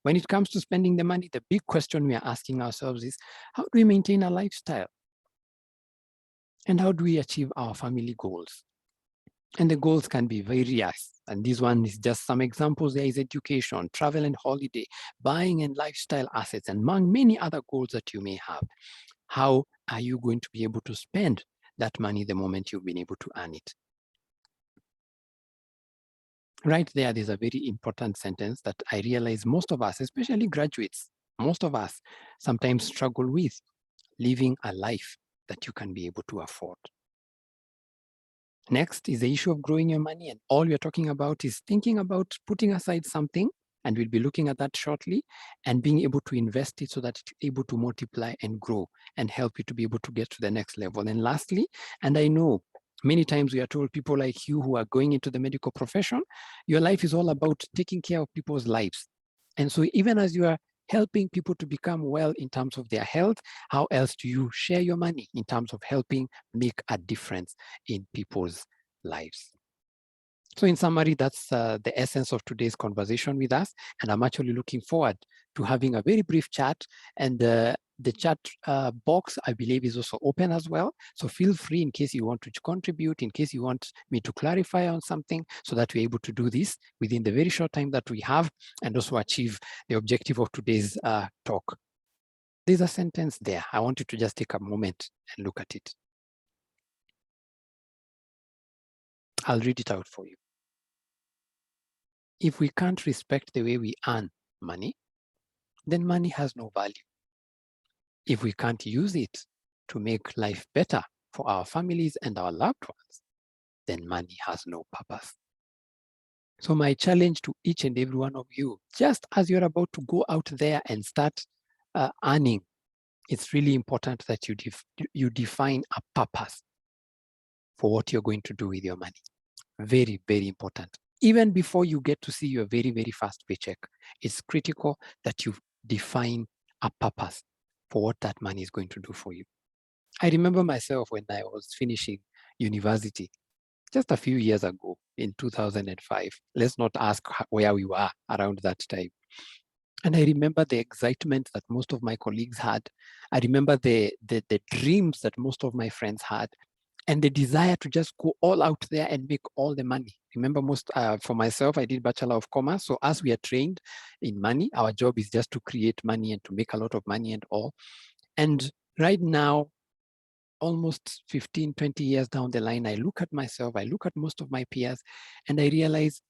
When it comes to spending the money, the big question we are asking ourselves is, how do we maintain a lifestyle? And how do we achieve our family goals? And the goals can be various. And this one is just some examples. There is education, travel and holiday, buying and lifestyle assets, and among many other goals that you may have. How are you going to be able to spend that money the moment you've been able to earn it? Right there's a very important sentence that I realize most of us, especially graduates, most of us sometimes struggle with: living a life that you can be able to afford. Next is the issue of growing your money. And all we're talking about is thinking about putting aside something, and we'll be looking at that shortly, and being able to invest it so that it's able to multiply and grow and help you to be able to get to the next level. And lastly, and I know many times we are told, people like you who are going into the medical profession, your life is all about taking care of people's lives. And so even as you are helping people to become well in terms of their health, how else do you share your money in terms of helping make a difference in people's lives? So in summary, that's the essence of today's conversation with us. And I'm actually looking forward to having a very brief chat. And the chat box, I believe, is also open as well. So feel free in case you want to contribute, in case you want me to clarify on something, so that we're able to do this within the very short time that we have, and also achieve the objective of today's talk. There's a sentence there. I want you to just take a moment and look at it. I'll read it out for you. If we can't respect the way we earn money, then money has no value. If we can't use it to make life better for our families and our loved ones, then money has no purpose. So my challenge to each and every one of you, just as you're about to go out there and start earning, it's really important that you define a purpose for what you're going to do with your money. Very, very important. Even before you get to see your very, very first paycheck, it's critical that you define a purpose for what that money is going to do for you. I remember myself when I was finishing university just a few years ago in 2005. Let's not ask where we were around that time. And I remember the excitement that most of my colleagues had. I remember the dreams that most of my friends had, and the desire to just go all out there and make all the money. Remember, for myself, I did Bachelor of Commerce. So as we are trained in money, our job is just to create money and to make a lot of money and all. And right now, almost 15, 20 years down the line, I look at myself, I look at most of my peers, and I realize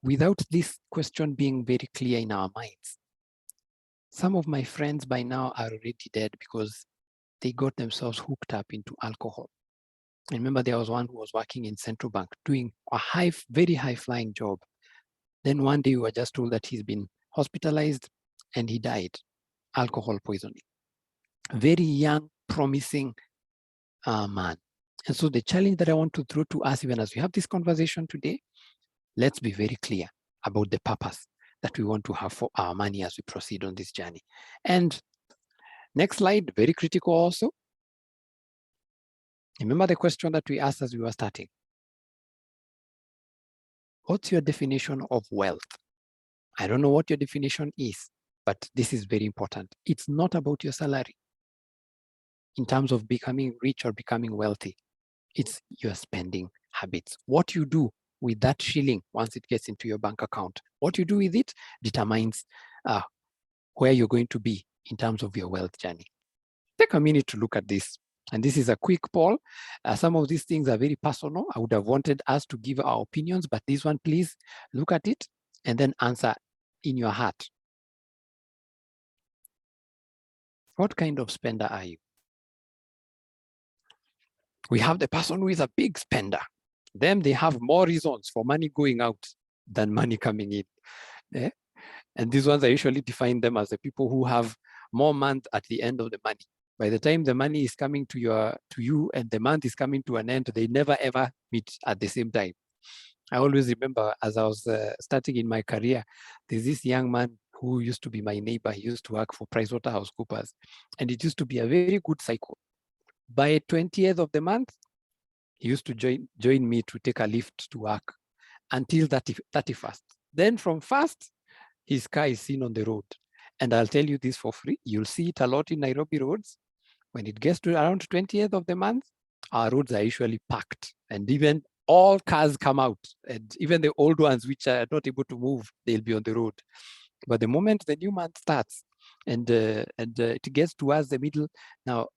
without this question being very clear in our minds, some of my friends by now are already dead because they got themselves hooked up into alcohol. I remember there was one who was working in central bank doing a very high flying job. Then one day we were just told that he's been hospitalized and he died, alcohol poisoning. Very young, promising man. And so the challenge that I want to throw to us, even as we have this conversation today, let's be very clear about the purpose that we want to have for our money as we proceed on this journey. And next slide, very critical also. Remember the question that we asked as we were starting. What's your definition of wealth? I don't know what your definition is, but this is very important. It's not about your salary in terms of becoming rich or becoming wealthy. It's your spending habits. What you do with that shilling once it gets into your bank account, what you do with it determines where you're going to be in terms of your wealth journey. Take a minute to look at this. And this is a quick poll. Some of these things are very personal. I would have wanted us to give our opinions, but this one, please look at it and then answer in your heart. What kind of spender are you? We have the person who is a big spender. Them, they have more reasons for money going out than money coming in. Yeah? And these ones, I usually define them as the people who have more month at the end of the money. By the time the money is coming to you and the month is coming to an end, they never ever meet at the same time. I always remember as I was starting in my career, there's this young man who used to be my neighbor. He used to work for PricewaterhouseCoopers, and it used to be a very good cycle. By 20th of the month, he used to join me to take a lift to work until 31st. Then from 1st, his car is seen on the road. And I'll tell you this for free. You'll see it a lot in Nairobi roads. When it gets to around 20th of the month, our roads are usually packed. And even all cars come out. And even the old ones, which are not able to move, they'll be on the road. But the moment the new month starts and it gets towards the middle, now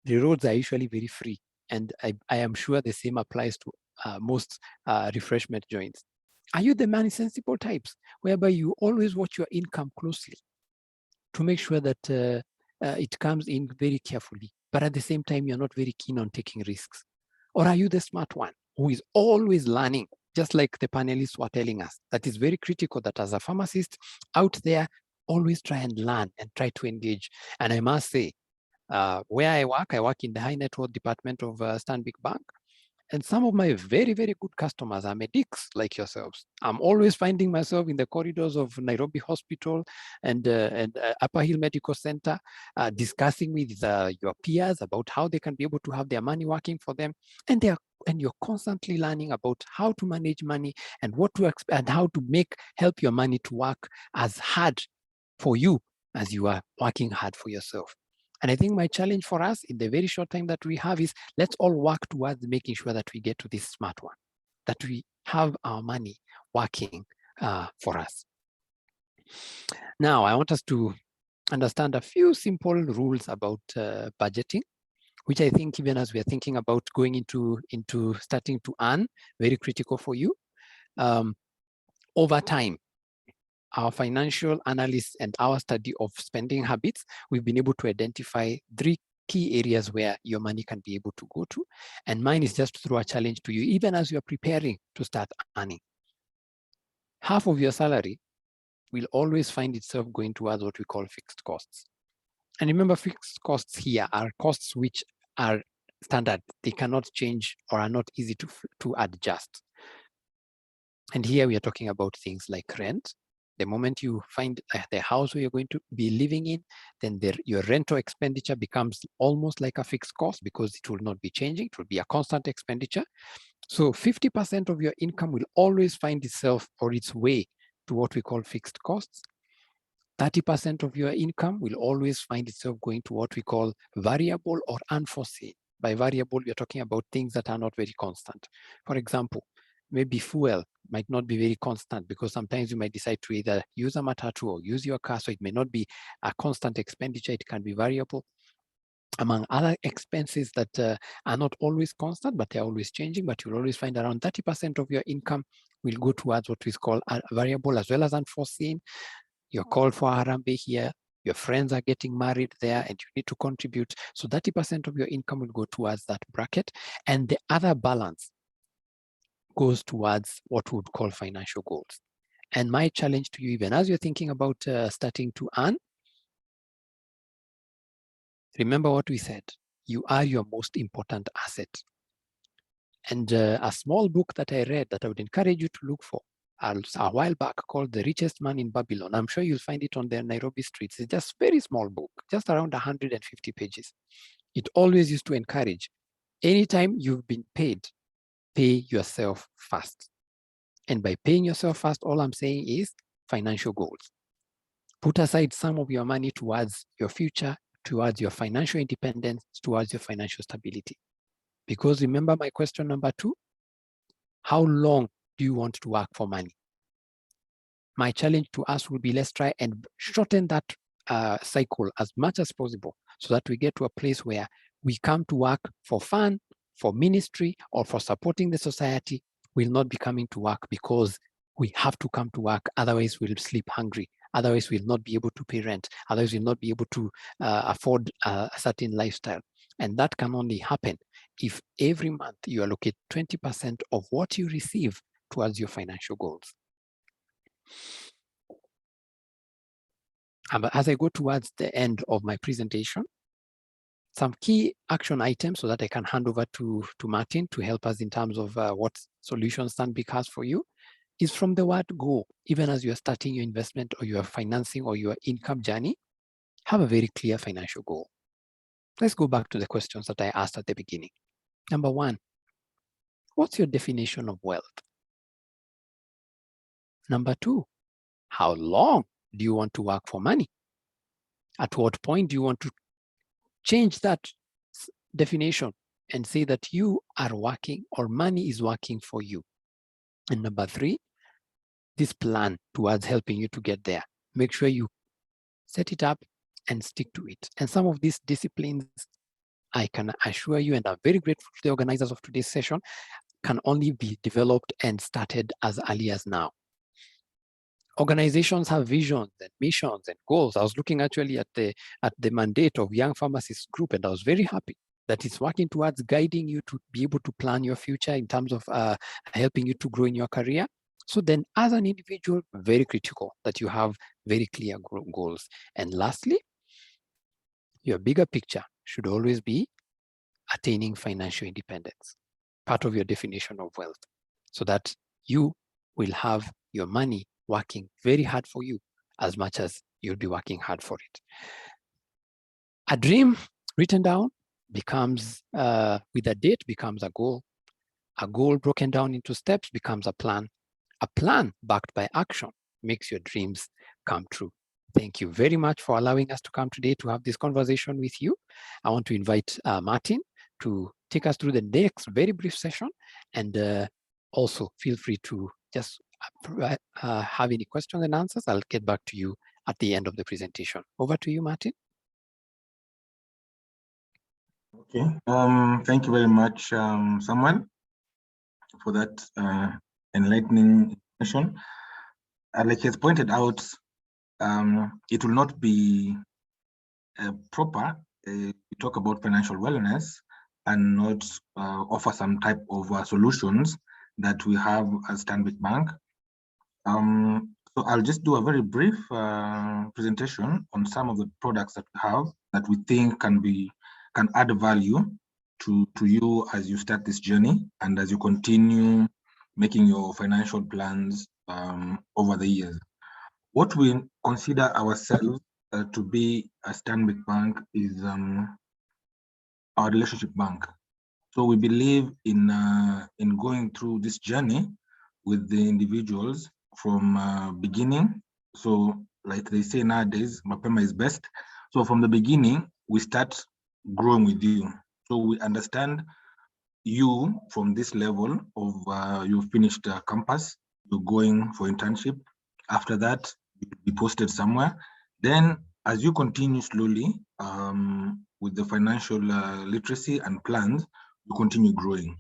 the roads are usually very free. And I am sure the same applies to most refreshment joints. Are you the money sensible types, whereby you always watch your income closely to make sure that it comes in very carefully, but at the same time, you're not very keen on taking risks? Or are you the smart one who is always learning, just like the panelists were telling us? That is very critical that as a pharmacist out there, always try and learn and try to engage. And I must say, where I work in the high net worth department of Stanbic Bank. And some of my very, very good customers are medics like yourselves. I'm always finding myself in the corridors of Nairobi Hospital and Upper Hill Medical Center, discussing with your peers about how they can be able to have their money working for them. And you're constantly learning about how to manage money and what to expect and how to help your money to work as hard for you as you are working hard for yourself. And I think my challenge for us in the very short time that we have is let's all work towards making sure that we get to this smart one, that we have our money working for us. Now, I want us to understand a few simple rules about budgeting, which I think even as we are thinking about going into starting to earn, very critical for you. Over time, our financial analysts and our study of spending habits, we've been able to identify 3 key areas where your money can be able to go to. And mine is just through a challenge to you, even as you're preparing to start earning. Half of your salary will always find itself going towards what we call fixed costs. And remember, fixed costs here are costs which are standard. They cannot change or are not easy to adjust. And here we are talking about things like rent. The moment you find the house where you're going to be living in, then your rental expenditure becomes almost like a fixed cost because it will not be changing. It will be a constant expenditure. So 50% of your income will always find itself or its way to what we call fixed costs. 30% of your income will always find itself going to what we call variable or unforeseen. By variable, you're talking about things that are not very constant. For example, maybe fuel might not be very constant because sometimes you might decide to either use a matatu or use your car, so it may not be a constant expenditure, it can be variable. among other expenses that are not always constant, but they're always changing, but you'll always find around 30% of your income will go towards what we call a variable as well as unforeseen. You're called for Harambee here, your friends are getting married there, and you need to contribute. So 30% of your income will go towards that bracket, and the other balance goes towards what we would call financial goals. And my challenge to you, even as you're thinking about starting to earn, remember what we said, you are your most important asset. And a small book that I read that I would encourage you to look for a while back called The Richest Man in Babylon. I'm sure you'll find it on the Nairobi streets. It's just a very small book, just around 150 pages. It always used to encourage, anytime you've been paid, pay yourself first. And by paying yourself first, all I'm saying is financial goals. Put aside some of your money towards your future, towards your financial independence, towards your financial stability. Because remember my question number 2, how long do you want to work for money? My challenge to us will be, let's try and shorten that cycle as much as possible so that we get to a place where we come to work for fun, for ministry, or for supporting the society. We'll not be coming to work because we have to come to work, otherwise we'll sleep hungry. Otherwise, we'll not be able to pay rent. Otherwise, we'll not be able to afford a certain lifestyle. And that can only happen if every month you allocate 20% of what you receive towards your financial goals. But as I go towards the end of my presentation, some key action items so that I can hand over to Martin to help us in terms of what solutions Stanbic has for you, is from the word go. Even as you're starting your investment or your financing or your income journey, have a very clear financial goal. Let's go back to the questions that I asked at the beginning. Number 1, what's your definition of wealth? Number 2, how long do you want to work for money? At what point do you want to change that definition and say that you are working or money is working for you? And number 3, this plan towards helping you to get there. Make sure you set it up and stick to it. And some of these disciplines, I can assure you, and I'm very grateful to the organizers of today's session, can only be developed and started as early as now. Organizations have visions and missions and goals. I was looking actually at the mandate of Young Pharmacists Group, and I was very happy that it's working towards guiding you to be able to plan your future in terms of helping you to grow in your career. So then as an individual, very critical that you have very clear goals. And lastly, your bigger picture should always be attaining financial independence, part of your definition of wealth, so that you will have your money working very hard for you as much as you'll be working hard for it. A dream written down becomes, with a date, becomes a goal. A goal broken down into steps becomes a plan. A plan backed by action makes your dreams come true. Thank you very much for allowing us to come today to have this conversation with you. I want to invite Martin to take us through the next very brief session, and also feel free to just have any questions and answers. I'll get back to you at the end of the presentation. Over to you, Martin. Okay, thank you very much, Samuel, for that enlightening information. Like he has pointed out, it will not be proper to talk about financial wellness and not offer some type of solutions that we have as Stanbic Bank. So I'll just do a very brief presentation on some of the products that we have that we think can add value to you as you start this journey and as you continue making your financial plans over the years. What we consider ourselves to be a Stanbic Bank is our relationship bank. So we believe in going through this journey with the individuals from beginning. So like they say nowadays, mapema is best. So from the beginning, we start growing with you. So we understand you from this level of you finished campus, you're going for internship. After that, you'll be posted somewhere. Then as you continue slowly with the financial literacy and plans to continue growing.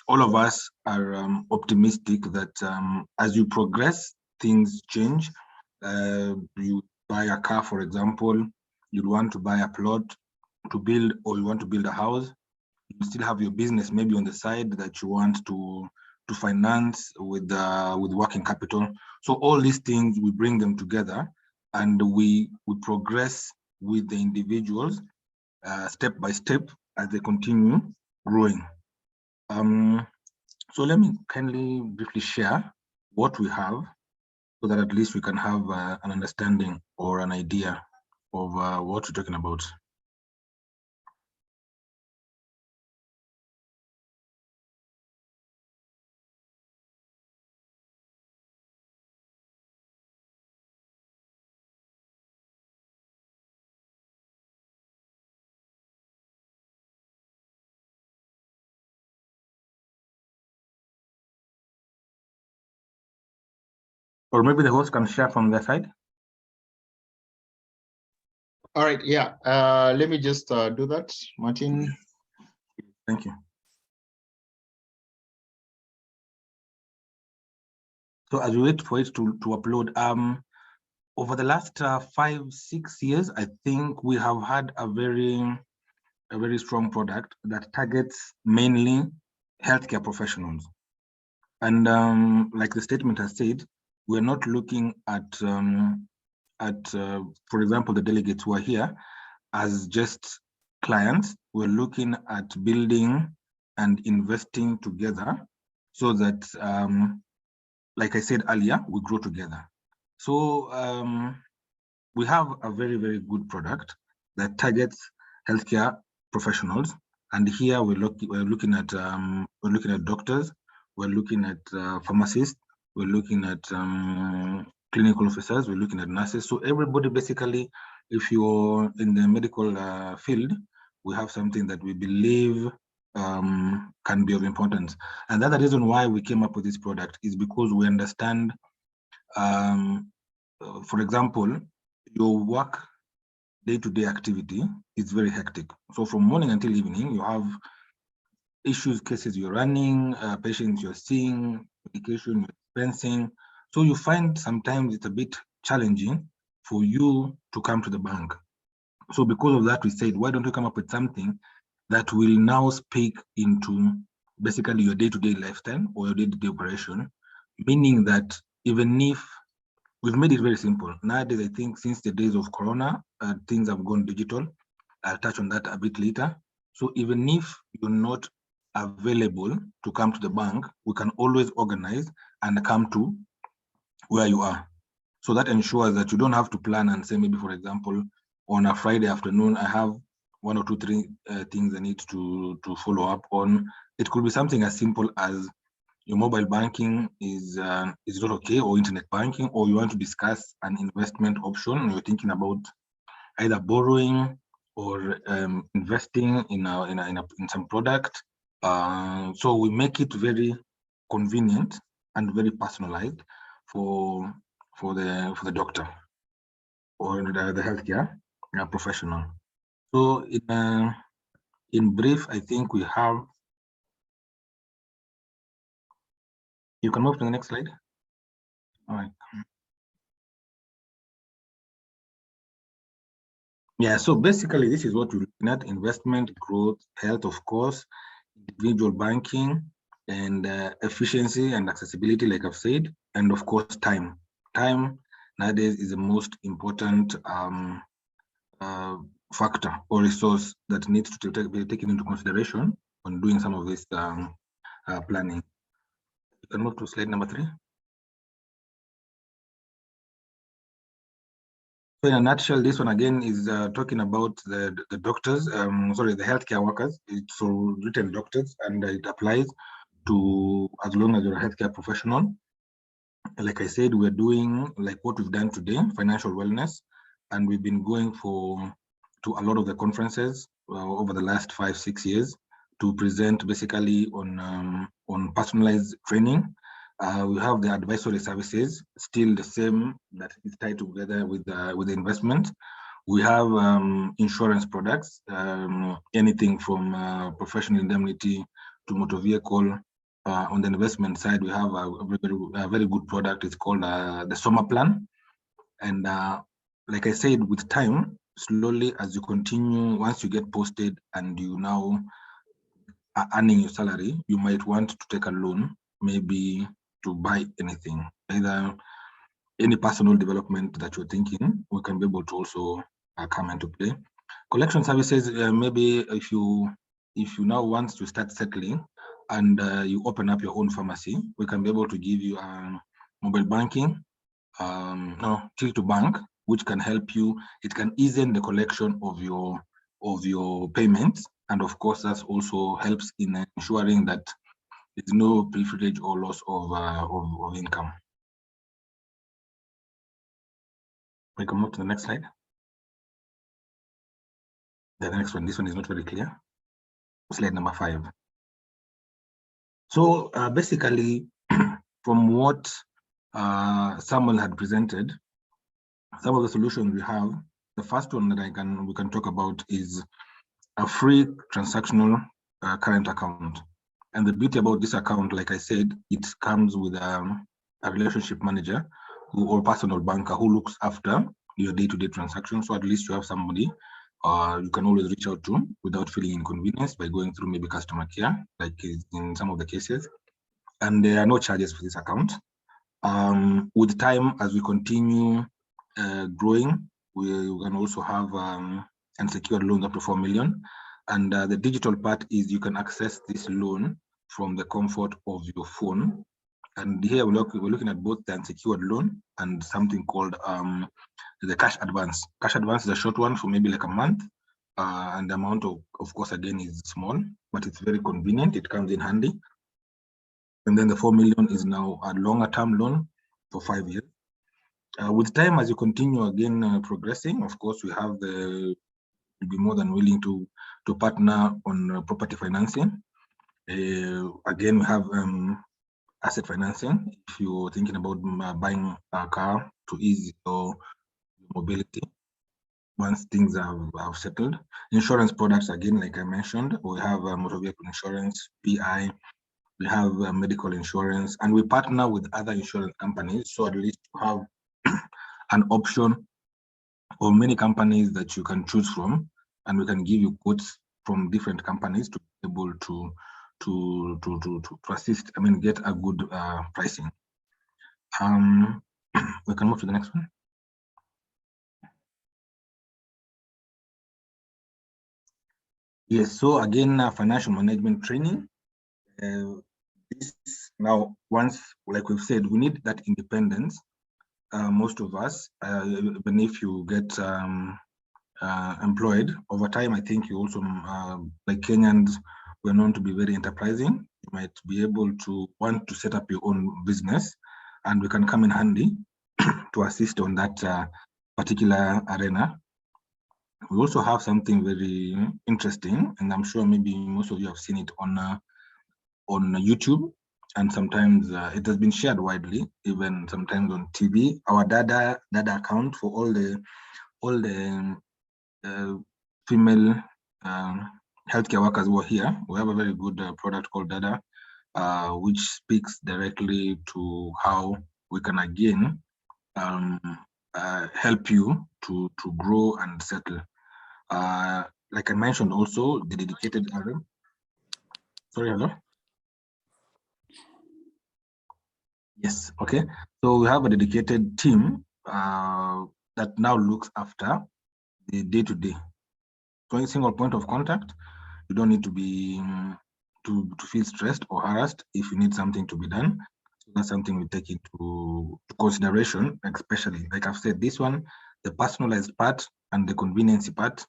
All of us are optimistic that as you progress, things change. You buy a car, for example, you'd want to buy a plot to build, or you want to build a house. You still have your business maybe on the side that you want to finance with working capital. So all these things, we bring them together and we progress with the individuals step by step as they continue growing. So let me kindly briefly share what we have so that at least we can have an understanding or an idea of what we're talking about. Or maybe the host can share from their side. All right, yeah. Let me just do that, Martin. Thank you. So as we wait for it to upload, over the last 5-6 years, I think we have had a very strong product that targets mainly healthcare professionals. And like the statement has said, we're not looking at for example, the delegates who are here as just clients. We're looking at building and investing together so that, like I said earlier, we grow together. So we have a very good product that targets healthcare professionals, and here we're looking at doctors, we're looking at pharmacists, we're looking at clinical officers, we're looking at nurses. So everybody, basically, if you're in the medical field, we have something that we believe can be of importance. And the other reason why we came up with this product is because we understand, for example, your work day-to-day activity is very hectic. So from morning until evening, you have issues, cases you're running, patients you're seeing, medication you're dispensing. So you find sometimes it's a bit challenging for you to come to the bank. So because of that, we said, why don't we come up with something that will now speak into basically your day-to-day lifestyle or your day-to-day operation, meaning that even if we've made it very simple. Nowadays, I think since the days of Corona, things have gone digital. I'll touch on that a bit later. So even if you're not available to come to the bank, we can always organize and come to where you are. So that ensures that you don't have to plan and say, maybe, for example, on a Friday afternoon, I have 1 or 2, 3 things I need to follow up on. It could be something as simple as your mobile banking is not okay, or internet banking, or you want to discuss an investment option. You're thinking about either borrowing or investing in some product. So we make it very convenient and very personalized for the doctor or the healthcare professional. So in brief, I think we have. You can move to the next slide. All right. Yeah, so basically this is what we're looking at: investment, growth, health, of course, individual banking, and efficiency and accessibility, like I've said, and of course, time. Time nowadays is the most important factor or resource that needs to be taken into consideration when doing some of this planning. You can move to slide number 3. So in a nutshell, this one again is talking about the doctors, the healthcare workers. It's for written doctors, and it applies to as long as you're a healthcare professional. Like I said, we're doing like what we've done today, financial wellness, and we've been going to a lot of the conferences over the last 5-6 years to present basically on personalized training. We have the advisory services, still the same, that is tied together with the investment. We have insurance products, anything from professional indemnity to motor vehicle. On the investment side, we have a very good product. It's called the Summer Plan. And like I said, with time, slowly as you continue, once you get posted and you now are earning your salary, you might want to take a loan, maybe to buy anything, either any personal development that you're thinking, we can be able to also come into play. Collection services, maybe if you now want to start settling and you open up your own pharmacy, we can be able to give you mobile banking, till to bank, which can help you. It can ease in the collection of your payments, and of course that also helps in ensuring that there's no privilege or loss of income. We can move to the next slide. The next one, this one is not very clear. Slide number 5. So basically, from what Samuel had presented, some of the solutions we have, the first one that we can talk about is a free transactional current account. And the beauty about this account, like I said, it comes with a relationship manager or personal banker who looks after your day-to-day transactions. So at least you have somebody you can always reach out to without feeling inconvenienced by going through maybe customer care, like in some of the cases. And there are no charges for this account. With time, as we continue growing, we can also have unsecured loans up to 4 million. And the digital part is you can access this loan from the comfort of your phone. And here we're looking at both the unsecured loan and something called the cash advance. Cash advance is a short one for maybe like a month. And the amount of course, again, is small, but it's very convenient. It comes in handy. And then the 4 million is now a longer term loan for 5 years. With time, as you continue again progressing, of course, we'll be more than willing to partner on property financing. Again, we have asset financing if you're thinking about buying a car to ease your mobility once things have settled. Insurance products, again, like I mentioned, we have motor vehicle insurance, PI, we have medical insurance, and we partner with other insurance companies. So at least you have an option of many companies that you can choose from, and we can give you quotes from different companies to be able to assist, get a good pricing. We can move to the next one. Yes, so again, financial management training. This now, once, like we've said, we need that independence. Most of us, even if you get employed over time, I think you also, like Kenyans, we're known to be very enterprising. You might be able to want to set up your own business, and we can come in handy to assist on that particular arena. We also have something very interesting, and I'm sure maybe most of you have seen it on YouTube, and sometimes it has been shared widely, even sometimes on TV. Our Dada account for all the female healthcare workers who are here. We have a very good product called Dada, which speaks directly to how we can again help you to grow and settle. Like I mentioned, also the dedicated RM. Sorry, hello. Yes, okay. So we have a dedicated team that now looks after the day-to-day. So a single point of contact. You don't need to be to feel stressed or harassed if you need something to be done. So that's something we take into consideration, especially like I've said, this one, the personalized part and the convenience part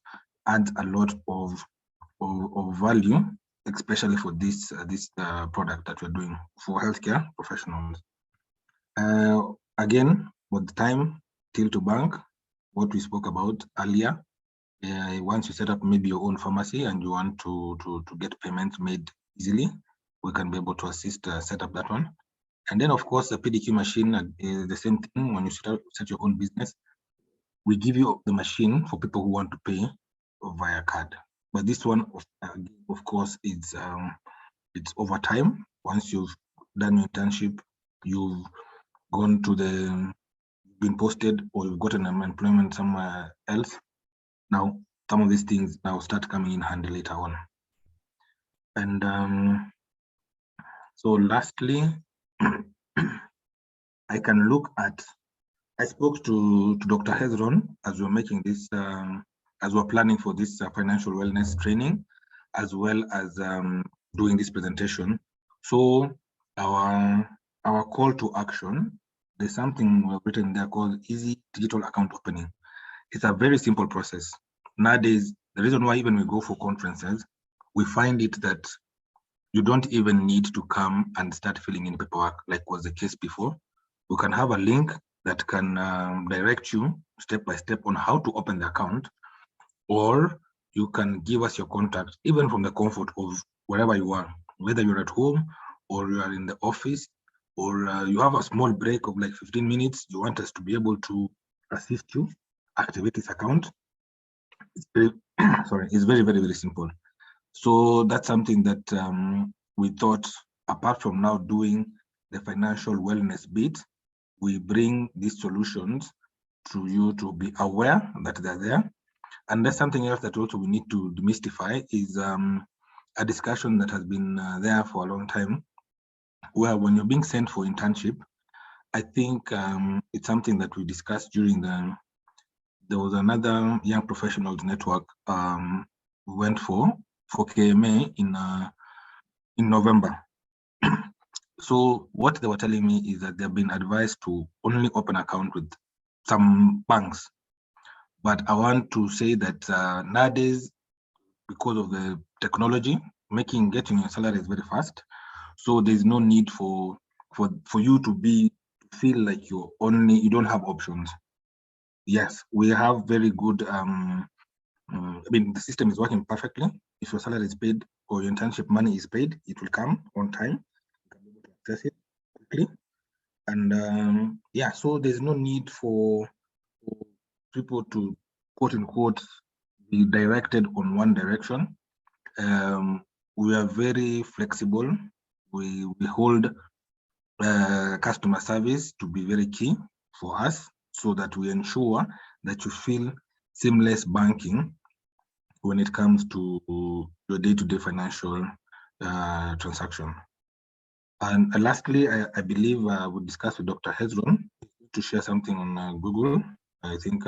adds a lot of value, especially for this product that we're doing for healthcare professionals. Again, with the time, till to bank, what we spoke about earlier. Once you set up maybe your own pharmacy and you want to get payments made easily, we can be able to assist set up that one. And then, of course, the PDQ machine is the same thing when you set your own business. we give you the machine for people who want to pay via card. But this one, of course, it's over time. Once you've done your internship, you've gone to been posted, or you've gotten an employment somewhere else. Now, some of these things now start coming in handy later on. And so lastly, I can look at, I spoke to Dr. Hezron as we're making this, as we're planning for this financial wellness training, as well as doing this presentation. So our call to action, there's something we've written there called Easy Digital Account Opening. It's a very simple process. Nowadays, the reason why even we go for conferences, we find it that you don't even need to come and start filling in paperwork like was the case before. We can have a link that can direct you step by step on how to open the account, or you can give us your contact even from the comfort of wherever you are, whether you're at home or you are in the office, or you have a small break of like 15 minutes, you want us to be able to assist you activate this account. It's very, sorry, it's very, very, very simple. So that's something that we thought, apart from now doing the financial wellness bit, we bring these solutions to you to be aware that they're there. And that's something else that also we need to demystify is a discussion that has been there for a long time, where when you're being sent for internship, I think it's something that we discussed during there was another young professionals network we went for KMA in November. So what they were telling me is that they've been advised to only open account with some banks. But I want to say that nowadays, because of the technology, getting your salary is very fast. So there's no need for you to feel like you don't have options. Yes, we have very good, I mean, the system is working perfectly. If your salary is paid or your internship money is paid, it will come on time. You can be able to access it quickly. And yeah, so there's no need for people to, quote unquote, be directed on one direction. We are very flexible. We hold customer service to be very key for us, so that we ensure that you feel seamless banking when it comes to your day-to-day financial transaction. And lastly, I believe we discussed with Dr. Hezron to share something on Google. I think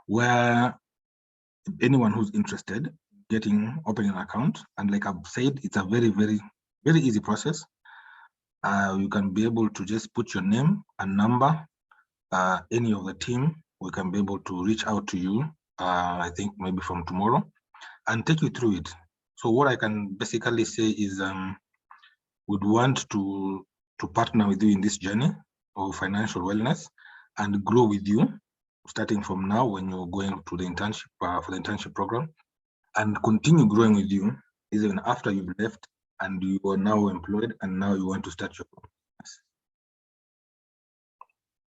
where anyone who's interested opening an account, and like I've said, it's a very, very, very easy process. You can be able to just put your name and number, any of the team, we can be able to reach out to you, I think maybe from tomorrow, and take you through it. So what I can basically say is would want to partner with you in this journey of financial wellness and grow with you, starting from now when you're going to the internship for the internship program, and continue growing with you even after you've left and you are now employed and now you want to start your own business.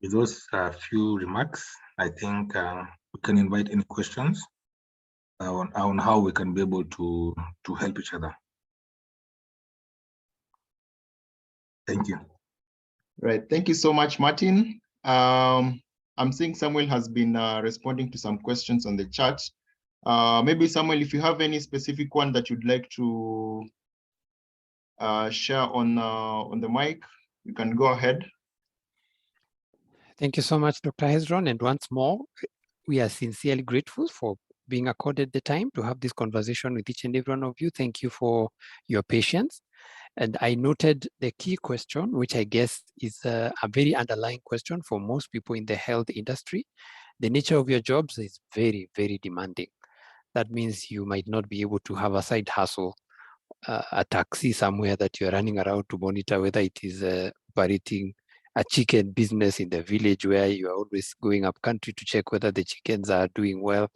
With those few remarks, I think we can invite any questions on how we can be able to help each other. Thank you. Right. Thank you so much, Martin. I'm seeing Samuel has been responding to some questions on the chat. Maybe Samuel, if you have any specific one that you'd like to share on the mic, you can go ahead. Thank you so much, Dr. Hezron. And once more, we are sincerely grateful for being accorded the time to have this conversation with each and every one of you. Thank you for your patience. And I noted the key question, which I guess is a very underlying question for most people in the health industry. The nature of your jobs is very, very demanding. That means you might not be able to have a side hustle, a taxi somewhere that you're running around to monitor, whether it is operating a chicken business in the village where you are always going up country to check whether the chickens are doing well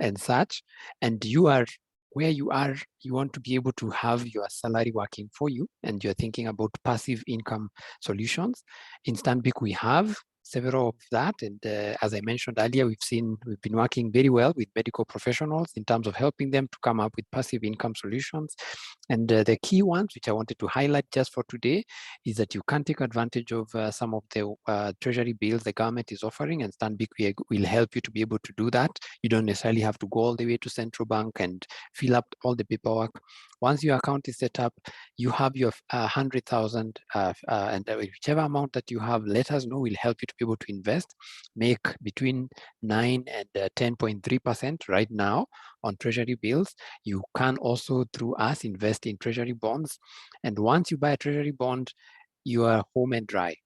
and such. And you are where you are, you want to be able to have your salary working for you, and you're thinking about passive income solutions. In Stanbic, we have several of that. And as I mentioned earlier, we've been working very well with medical professionals in terms of helping them to come up with passive income solutions. And the key ones, which I wanted to highlight just for today, is that you can take advantage of some of the treasury bills the government is offering, and Stanbic will help you to be able to do that. You don't necessarily have to go all the way to central bank and fill up all the paperwork. Once your account is set up, you have your 100,000, and whichever amount that you have, let us know. We'll help you to be able to invest, make between 9 and 10.3% right now on treasury bills. You can also, through us, invest in treasury bonds. And once you buy a treasury bond, you are home and dry.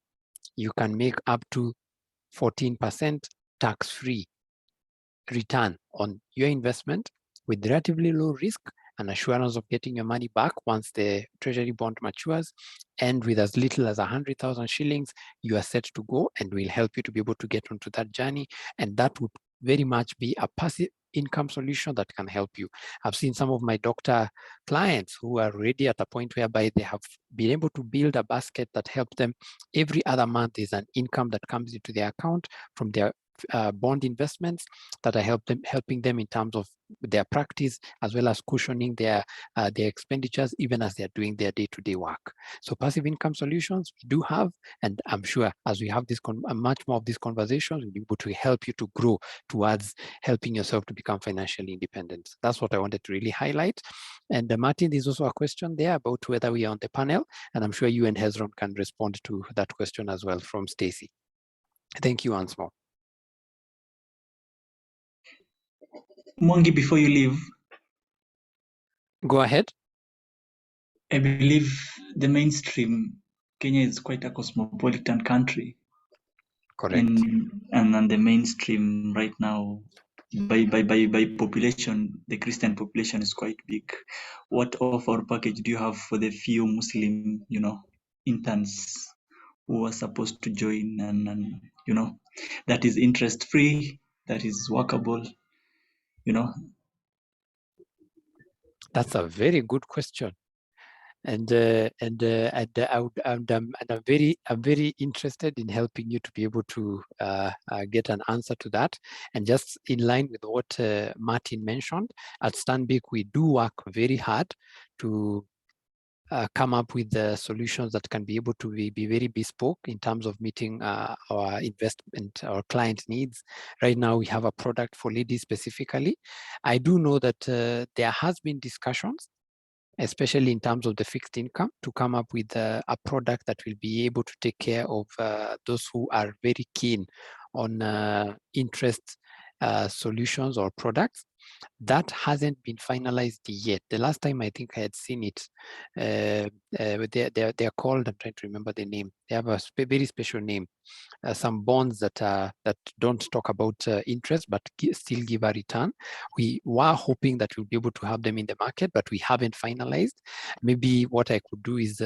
You can make up to 14% tax-free return on your investment with relatively low risk and assurance of getting your money back once the treasury bond matures. And with as little as 100,000 shillings, you are set to go, and we'll help you to be able to get onto that journey. And that would very much be a passive income solution that can help you. I've seen some of my doctor clients who are already at a point whereby they have been able to build a basket that helps them every other month. Is an income that comes into their account from their bond investments that are helping them in terms of their practice, as well as cushioning their expenditures, even as they're doing their day-to-day work. So passive income solutions we do have, and I'm sure as we have this much more of these conversations, we'll be able to help you to grow towards helping yourself to become financially independent. That's what I wanted to really highlight. And Martin, there's also a question there about whether we are on the panel, and I'm sure you and Hezron can respond to that question as well from Stacy. Thank you once more. Mwangi, before you leave, go ahead. I believe the mainstream, Kenya is quite a cosmopolitan country. Correct. And the mainstream right now, by population, the Christian population is quite big. What offer package do you have for the few Muslim, interns who are supposed to join, and that is interest free, that is workable, That's a very good question, and I'm very interested in helping you to be able to get an answer to that. And just in line with what Martin mentioned, at Stanbic we do work very hard to come up with the solutions that can be able to be very bespoke in terms of meeting our investment, our client needs. Right now, we have a product for ladies specifically. I do know that there has been discussions, especially in terms of the fixed income, to come up with a product that will be able to take care of those who are very keen on interest solutions or products. That hasn't been finalized yet. The last time I think I had seen it, they're called, I'm trying to remember the name. They have a very special name. Some bonds that don't talk about interest, but still give a return. We were hoping that we'll be able to have them in the market, but we haven't finalized. Maybe what I could do is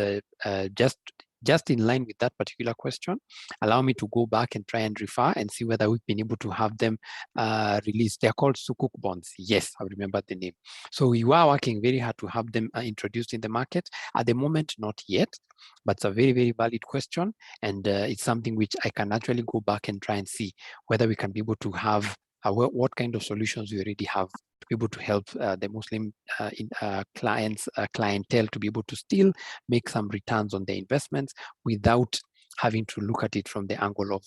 just in line with that particular question, allow me to go back and try and refer and see whether we've been able to have them released. They're called Sukuk bonds. Yes, I remember the name. So we were working very hard to have them introduced in the market. At the moment, not yet, but it's a very, very valid question. And it's something which I can actually go back and try and see whether we can be able to have what kind of solutions we already have to be able to help the Muslim clientele to be able to still make some returns on their investments without having to look at it from the angle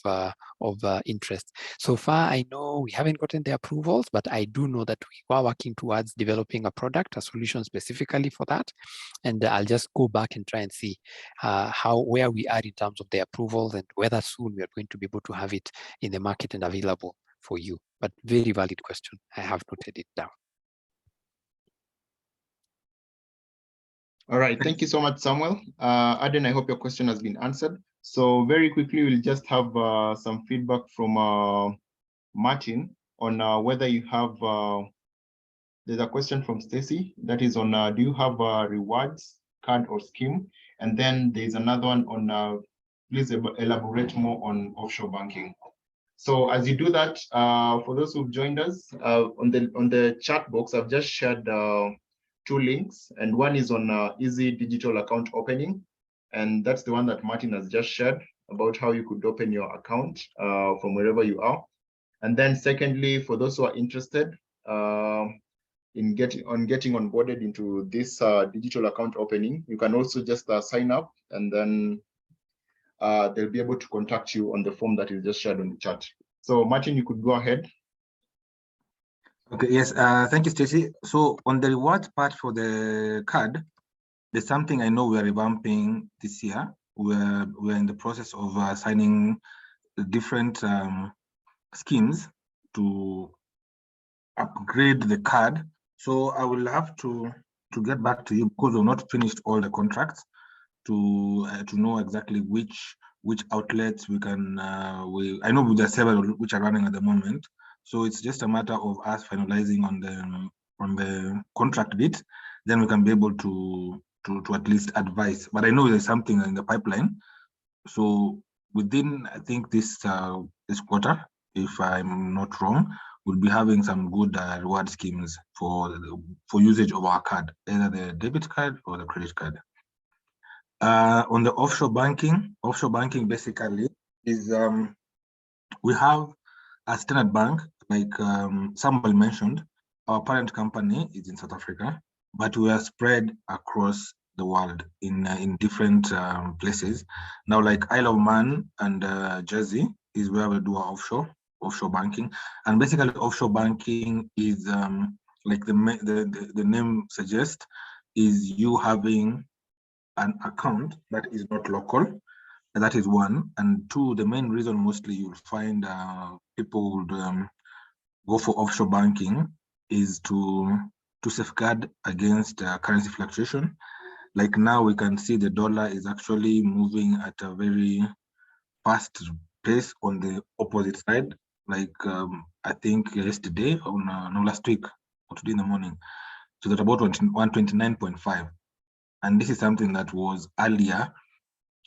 of interest. So far, I know we haven't gotten the approvals, but I do know that we are working towards developing a product, a solution specifically for that. And I'll just go back and try and see where we are in terms of the approvals and whether soon we are going to be able to have it in the market and available for you. But very valid question. I have noted it down. All right, thank you so much, Samuel. Aden, I hope your question has been answered. So very quickly, we'll just have some feedback from Martin on whether you have, there's a question from Stacy that is on, do you have a rewards card or scheme? And then there's another one on, please elaborate more on offshore banking. So as you do that, for those who've joined us, on the chat box, I've just shared 2 links, and one is on easy digital account opening, and that's the one that Martin has just shared. about how you could open your account from wherever you are. And then secondly, for those who are interested in getting onboarded into this digital account opening, you can also just sign up, and then they'll be able to contact you on the form that is just shared on the chat. So Martin, you could go ahead. Okay, yes, thank you, Stacey. So on the rewards part for the card, there's something I know we're revamping this year. We're in the process of signing different schemes to upgrade the card. So I will have to get back to you because we've not finished all the contracts to know exactly which outlets we can. I know there are several which are running at the moment. So it's just a matter of us finalizing on the contract bit. Then we can be able to at least advise. But I know there's something in the pipeline. So within, I think this quarter, if I'm not wrong, we'll be having some good reward schemes for usage of our card, either the debit card or the credit card. On the offshore banking basically is we have a Standard Bank, like Samuel mentioned. Our parent company is in South Africa, but we are spread across the world in different places. Now, like Isle of Man and Jersey is where we do our offshore banking, and basically offshore banking is like the name suggests, is you having an account that is not local. And that is one. And two, the main reason mostly you'll find people would go for offshore banking is to safeguard against currency fluctuation. Like now we can see the dollar is actually moving at a very fast pace on the opposite side. Like I think yesterday or no, last week or today in the morning, so at about 129.5. And this is something that was earlier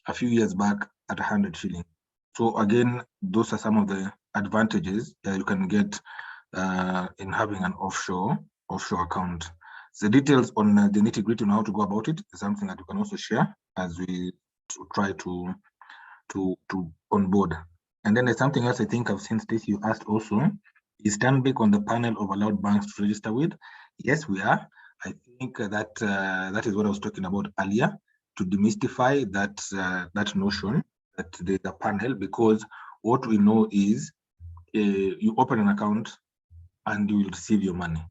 a few years back at 100 shillings. So again, those are some of the advantages that you can get in having an offshore account. The details on the nitty-gritty on how to go about it is something that you can also share as we try to onboard. And then there's something else I think I've seen, Stacey, you asked also, is Stanbic on the panel of allowed banks to register with? Yes, we are. I think that is what I was talking about earlier, to demystify that notion that there's a panel, because what we know is you open an account and you will receive your money.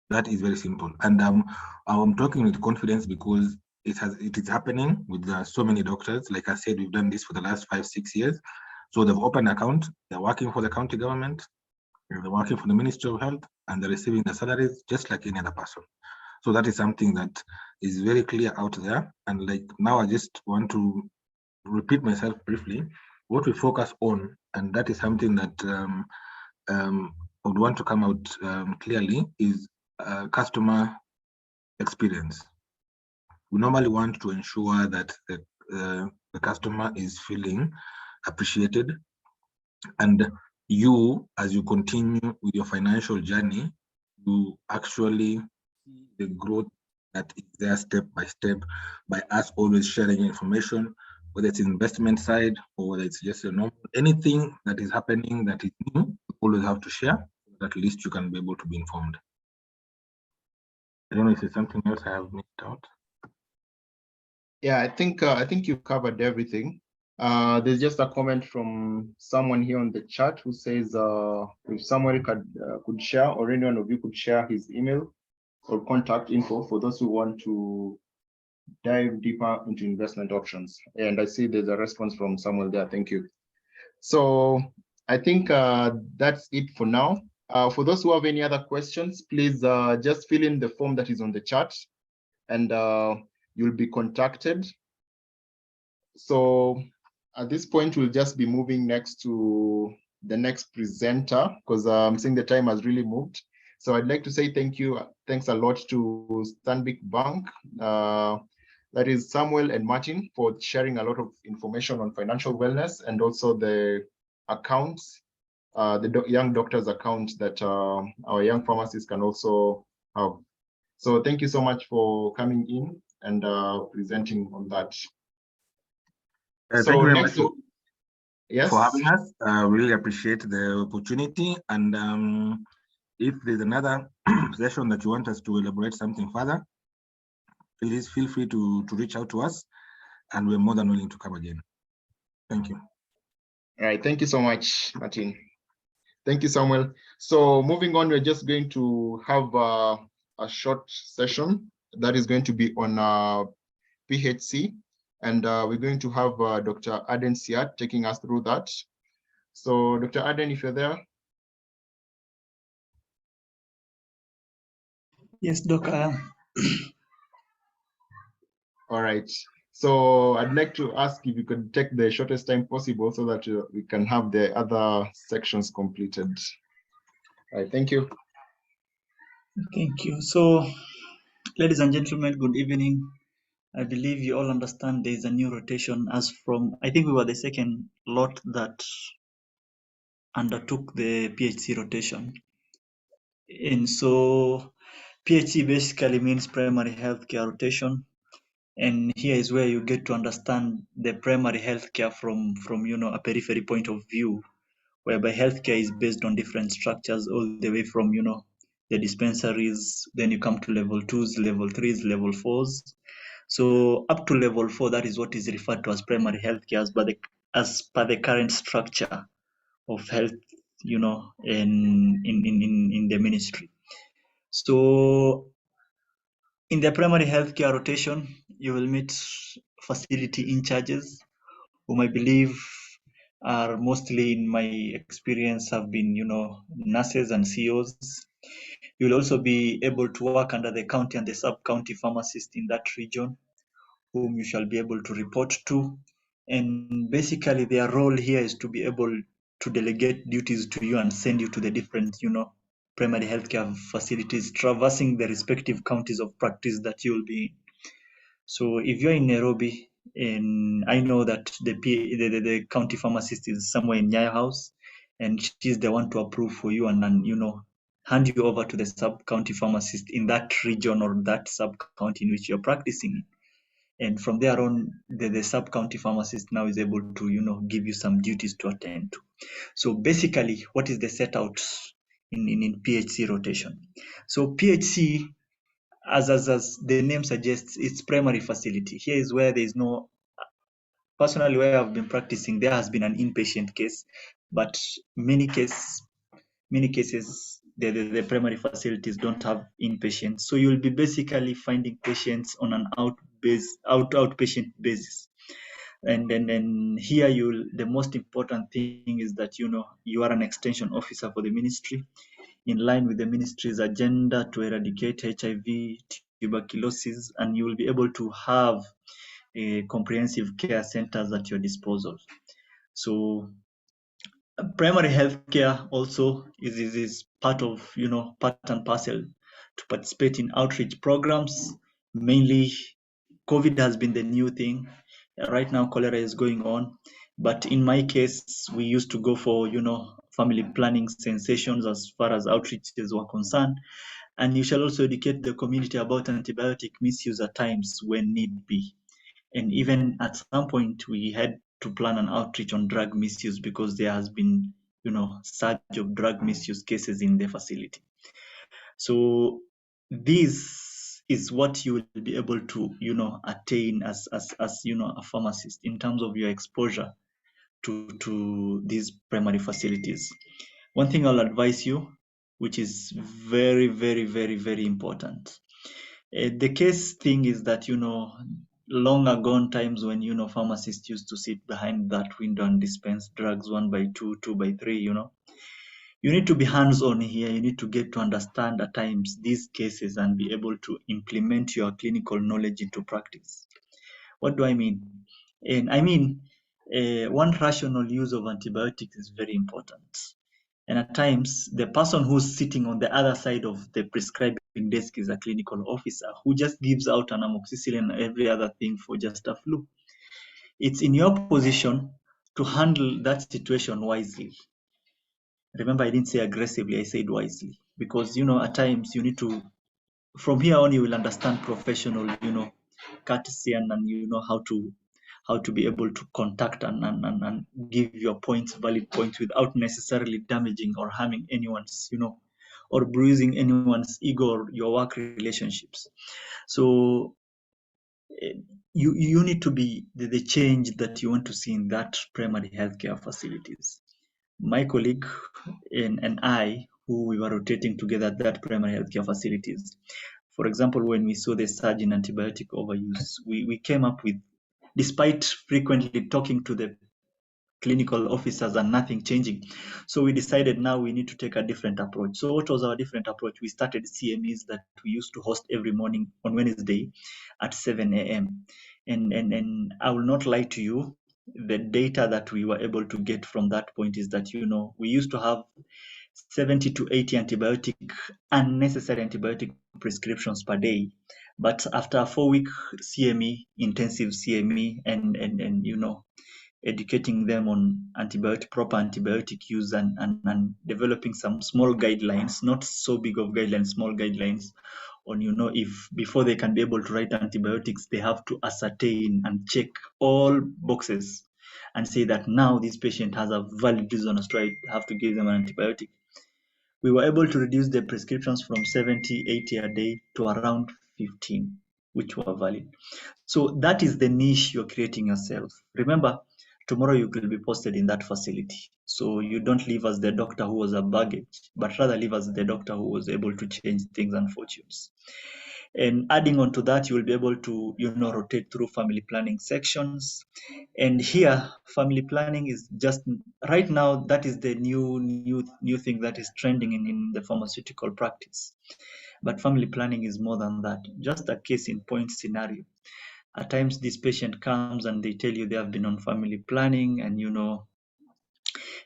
That is very simple. And I'm talking with confidence because it is happening with so many doctors. Like I said, we've done this for the last 5-6 years. So they've opened an account, they're working for the county government, they're working for the Ministry of Health, and they're receiving the salaries just like any other person. So that is something that is very clear out there. And like now I just want to repeat myself briefly, what we focus on, and that is something that I would want to come out clearly, is customer experience. We normally want to ensure that the customer is feeling appreciated, and you, as you continue with your financial journey, you actually see the growth that is there step by step by us always sharing information, whether it's investment side or whether it's just anything that is happening that is new, you always have to share, so that at least you can be able to be informed. I don't know if there's something else I have missed out. Yeah, I think you've covered everything. There's just a comment from someone here on the chat who says if someone could share, or any one of you could share his email or contact info for those who want to dive deeper into investment options. And I see there's a response from Samuel there. Thank you. So I think that's it for now. For those who have any other questions, please just fill in the form that is on the chat, and you'll be contacted. So at this point, we'll just be moving next to the next presenter, because I'm seeing the time has really moved. So I'd like to say thanks a lot to Stanbic Bank, that is Samuel and Martin, for sharing a lot of information on financial wellness, and also the accounts, the young doctors account that our young pharmacists can also have. So thank you so much for coming in and presenting on that. Thank So you very next, much yes. for having us. We really appreciate the opportunity. And if there's another session that you want us to elaborate something further, please feel free to reach out to us, and we're more than willing to come again. Thank you. All right, thank you so much, Martin. Thank you, Samuel. So moving on, we're just going to have a short session that is going to be on PHC, and we're going to have Dr. Aden Siyat taking us through that. So Dr. Aden, if you're there. Yes, Doc. All right. So I'd like to ask if you could take the shortest time possible so that we can have the other sections completed. All right, thank you. Thank you. So, ladies and gentlemen, good evening. I believe you all understand there is a new rotation as from, I think we were the second lot that undertook the PHC rotation. And so PHC basically means primary healthcare rotation. And here is where you get to understand the primary healthcare from a periphery point of view, whereby healthcare is based on different structures all the way from the dispensaries, then you come to level 2s, level 3s, level 4s. So up to level 4, that is what is referred to as primary healthcare, as per the current structure of health, in the ministry. So in the primary healthcare rotation, you will meet facility in charges, whom I believe are mostly, in my experience, have been, nurses and CEOs. You will also be able to work under the county and the sub-county pharmacist in that region, whom you shall be able to report to. And basically their role here is to be able to delegate duties to you and send you to the different, primary healthcare facilities, traversing the respective counties of practice that you'll be in. So if you're in Nairobi, and I know that the county pharmacist is somewhere in Nyayo House, and she's the one to approve for you and hand you over to the sub-county pharmacist in that region or that sub-county in which you're practicing. And from there on, the sub-county pharmacist now is able to, give you some duties to attend to. So basically, what is the set out in PHC rotation? So PHC, as the name suggests, it's primary facility. Here is where there is no, personally where I've been practicing, there has been an inpatient case, but many cases, the primary facilities don't have inpatients. So you'll be basically finding patients on an outpatient basis. And then here the most important thing is that you are an extension officer for the ministry, in line with the ministry's agenda to eradicate HIV, tuberculosis, and you will be able to have comprehensive care centers at your disposal. So primary healthcare also is part of, part and parcel to participate in outreach programs. Mainly COVID has been the new thing. Right now cholera is going on, but in my case we used to go for family planning sensations as far as outreaches were concerned. And you shall also educate the community about antibiotic misuse at times when need be. And even at some point we had to plan an outreach on drug misuse because there has been surge of drug misuse cases in the facility. So this is what you will be able to attain as a pharmacist in terms of your exposure to these primary facilities. One thing I'll advise you, which is very, very, very, very important. The case thing is that long ago times when pharmacists used to sit behind that window and dispense drugs 1 by 2, 2 by 3, you need to be hands-on here. You need to get to understand at times these cases and be able to implement your clinical knowledge into practice. What do I mean? And I mean, one rational use of antibiotics is very important. And at times, the person who's sitting on the other side of the prescribing desk is a clinical officer who just gives out an amoxicillin and every other thing for just a flu. It's in your position to handle that situation wisely. Remember, I didn't say aggressively, I said wisely. Because, at times you need to, from here on, you will understand professional, courtesy and you know how to how to be able to contact and give your points, valid points, without necessarily damaging or harming anyone's, or bruising anyone's ego or your work relationships. So you need to be the change that you want to see in that primary healthcare facilities. My colleague and I, who we were rotating together at that primary healthcare facilities, for example, when we saw the surge in antibiotic overuse, we came up with, despite frequently talking to the clinical officers and nothing changing. So we decided now we need to take a different approach. So what was our different approach? We started CMEs that we used to host every morning on Wednesday at 7 a.m. And I will not lie to you, the data that we were able to get from that point is that, we used to have 70 to 80 unnecessary antibiotic prescriptions per day. But after a 4-week CME, intensive CME, and educating them on proper antibiotic use and developing some small guidelines, not so big of guidelines, small guidelines on, if before they can be able to write antibiotics, they have to ascertain and check all boxes and say that now this patient has a valid reason as to why I have to give them an antibiotic. We were able to reduce the prescriptions from 70, 80 a day to around 15, which were valid. So that is the niche you're creating yourself. Remember, tomorrow you will be posted in that facility. So you don't live as the doctor who was a baggage, but rather live as the doctor who was able to change things and fortunes. And adding on to that, you will be able to, rotate through family planning sections. And here, family planning is just right now, that is the new thing that is trending in the pharmaceutical practice. But family planning is more than that. Just a case in point scenario. At times, this patient comes and they tell you they have been on family planning, and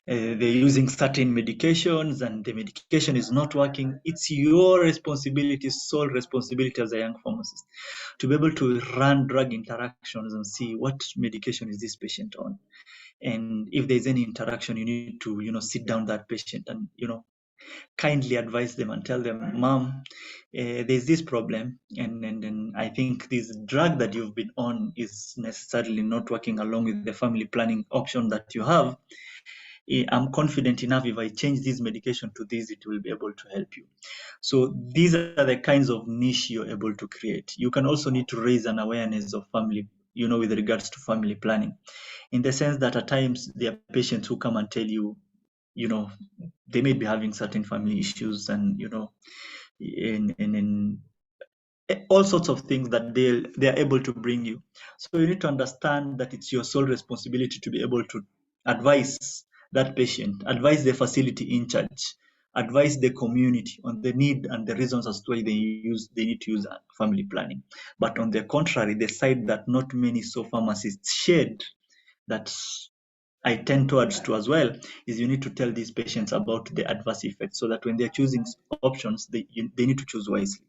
they're using certain medications and the medication is not working. It's your responsibility, sole responsibility as a young pharmacist, to be able to run drug interactions and see what medication is this patient on. And if there's any interaction, you need to, sit down that patient and, kindly advise them and tell them, Mom, there's this problem. And I think this drug that you've been on is necessarily not working along with the family planning option that you have. I'm confident enough if I change this medication to this, it will be able to help you. So these are the kinds of niche you're able to create. You can also need to raise an awareness of family, with regards to family planning, in the sense that at times there are patients who come and tell you, they may be having certain family issues and, in all sorts of things that they are able to bring you. So you need to understand that it's your sole responsibility to be able to advise that patient, advise the facility in charge, advise the community on the need and the reasons as to why they need to use family planning. But on the contrary, the side that not many pharmacists shared, that I tend towards to as well, is you need to tell these patients about the adverse effects, so that when they're choosing options, they need to choose wisely.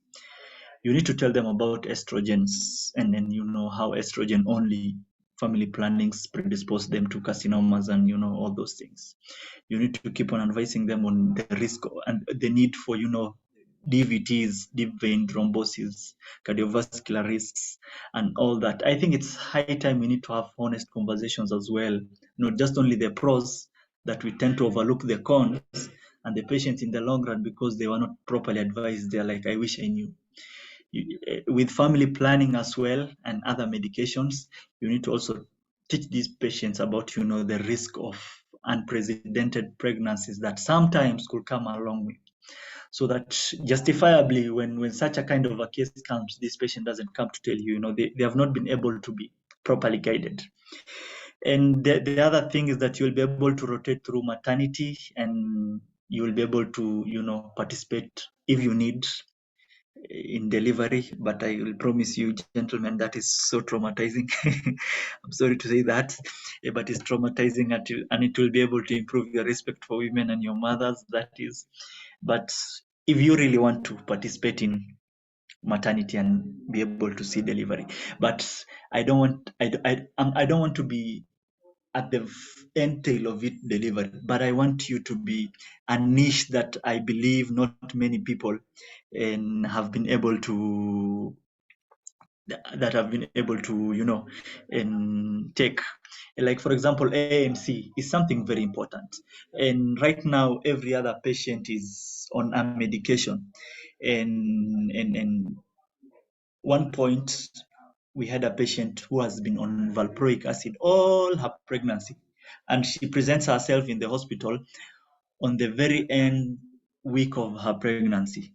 You need to tell them about estrogens, and then how estrogen only family plannings predispose them to carcinomas and all those things. You need to keep on advising them on the risk and the need for DVTs, deep vein thrombosis, cardiovascular risks, and all that. I think it's high time we need to have honest conversations as well, not just only the pros, that we tend to overlook the cons, and the patients in the long run, because they were not properly advised, they're like, I wish I knew. With family planning as well and other medications, you need to also teach these patients about the risk of unprecedented pregnancies that sometimes could come along with, so that justifiably when such a kind of a case comes, this patient doesn't come to tell you, they have not been able to be properly guided. And the other thing is that you'll be able to rotate through maternity, and you will be able to participate if you need in delivery. But I will promise you, gentlemen, that is so traumatizing. I'm sorry to say that, but it's traumatizing, and it will be able to improve your respect for women and your mothers, that is. But if you really want to participate in maternity and be able to see delivery, but I don't want to be at the end tail of it delivered, but I want you to be a niche that I believe not many people have been able to that I've been able to, you know, and take. Like, for example, ANC is something very important. And right now, every other patient is on a medication. And one point, we had a patient who has been on valproic acid all her pregnancy. And she presents herself in the hospital on the very end week of her pregnancy.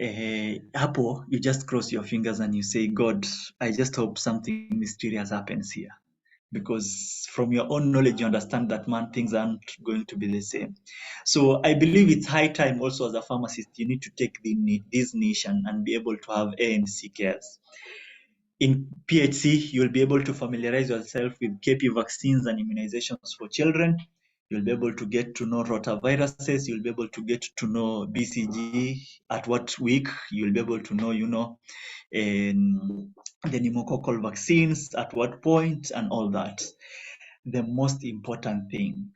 Hapo, you just cross your fingers and you say, God, I just hope something mysterious happens here. Because from your own knowledge, you understand that, man, things aren't going to be the same. So I believe it's high time also as a pharmacist, you need to take this niche and be able to have ANC cares. In PHC, you'll be able to familiarize yourself with KP vaccines and immunizations for children. You'll be able to get to know rotaviruses. You'll be able to get to know BCG at what week. You'll be able to know, you know, the pneumococcal vaccines at what point and all that. The most important thing,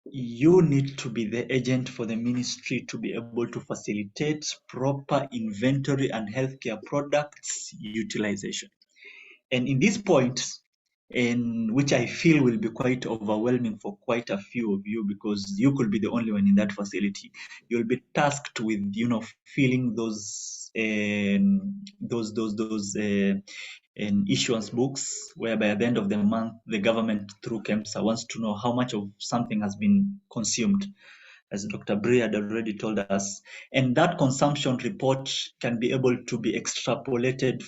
you need to be the agent for the ministry to be able to facilitate proper inventory and healthcare products utilization. And in this point, in which I feel will be quite overwhelming for quite a few of you, because you could be the only one in that facility. You'll be tasked with, you know, filling those issuance books, whereby at the end of the month, the government through KEMSA wants to know how much of something has been consumed, as Dr. Brie had already told us. And that consumption report can be able to be extrapolated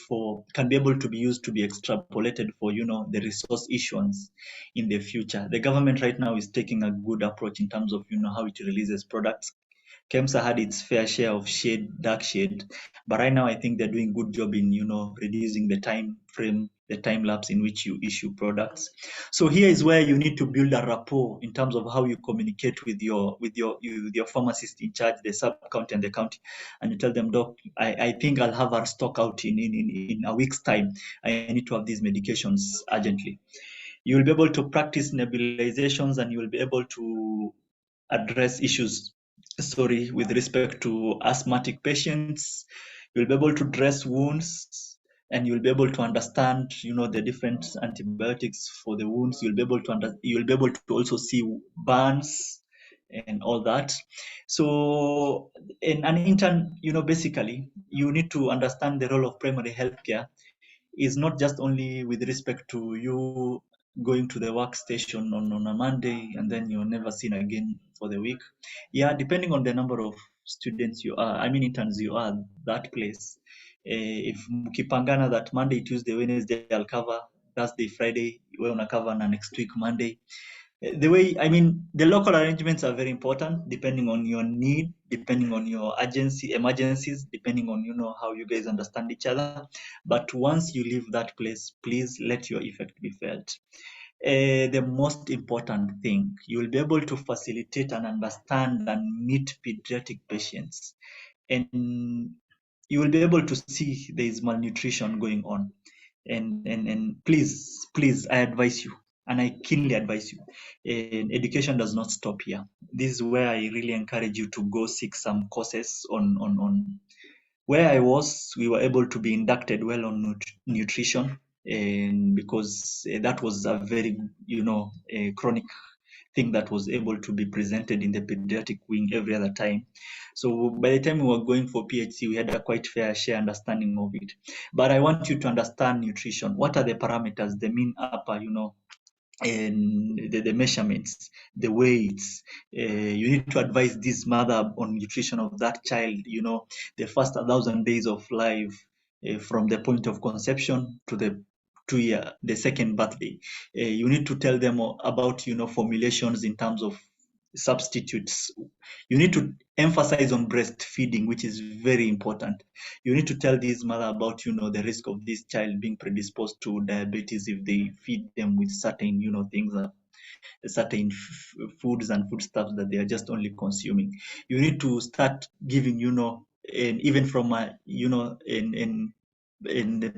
can be able to be used to be extrapolated for, you know, the resource issuance in the future. The government right now is taking a good approach in terms of, you know, how it releases products. KEMSA had its fair share of dark shade, but right now I think they're doing good job in, you know, reducing the time frame, the time lapse in which you issue products. So here is where you need to build a rapport in terms of how you communicate with your pharmacist in charge, the sub county and the county, and you tell them, Doc, I think I'll have our stock out in a week's time. I need to have these medications urgently. You will be able to practice nebulizations, and you will be able to address issues, with respect to asthmatic patients. You'll be able to dress wounds, and you'll be able to understand, you know, the different antibiotics for the wounds. You'll be able to also see burns and all that. So in an intern, you know, basically you need to understand the role of primary healthcare is not just only with respect to you going to the workstation on a Monday and then you're never seen again for the week. Yeah, depending on the number of students you are, interns you are, that place. If mkipangana that Monday, Tuesday, Wednesday, I'll cover, Thursday, Friday, we're on a cover, and next week, Monday. The way, the local arrangements are very important, depending on your need, depending on your emergencies, depending on, you know, how you guys understand each other. But once you leave that place, please let your effect be felt. The most important thing, you will be able to facilitate and understand and meet pediatric patients, and you will be able to see there is malnutrition going on. And please, I advise you, and I keenly advise you, education does not stop here. This is where I really encourage you to go seek some courses on where I was. We were able to be inducted well on nutrition, and because that was a very, you know, a chronic thing that was able to be presented in the pediatric wing every other time. So by the time we were going for PhD, we had a quite fair share understanding of it. But I want you to understand nutrition. What are the parameters, the mean, upper, you know, and the measurements, the weights. You need to advise this mother on nutrition of that child, you know, the first 1,000 days of life, from the point of conception to the second birthday. You need to tell them about, you know, formulations in terms of substitutes. You need to emphasize on breastfeeding, which is very important. You need to tell this mother about, you know, the risk of this child being predisposed to diabetes if they feed them with certain, you know, things, certain foods and foodstuffs that they are just only consuming. You need to start giving, you know, and even from a, you know, in the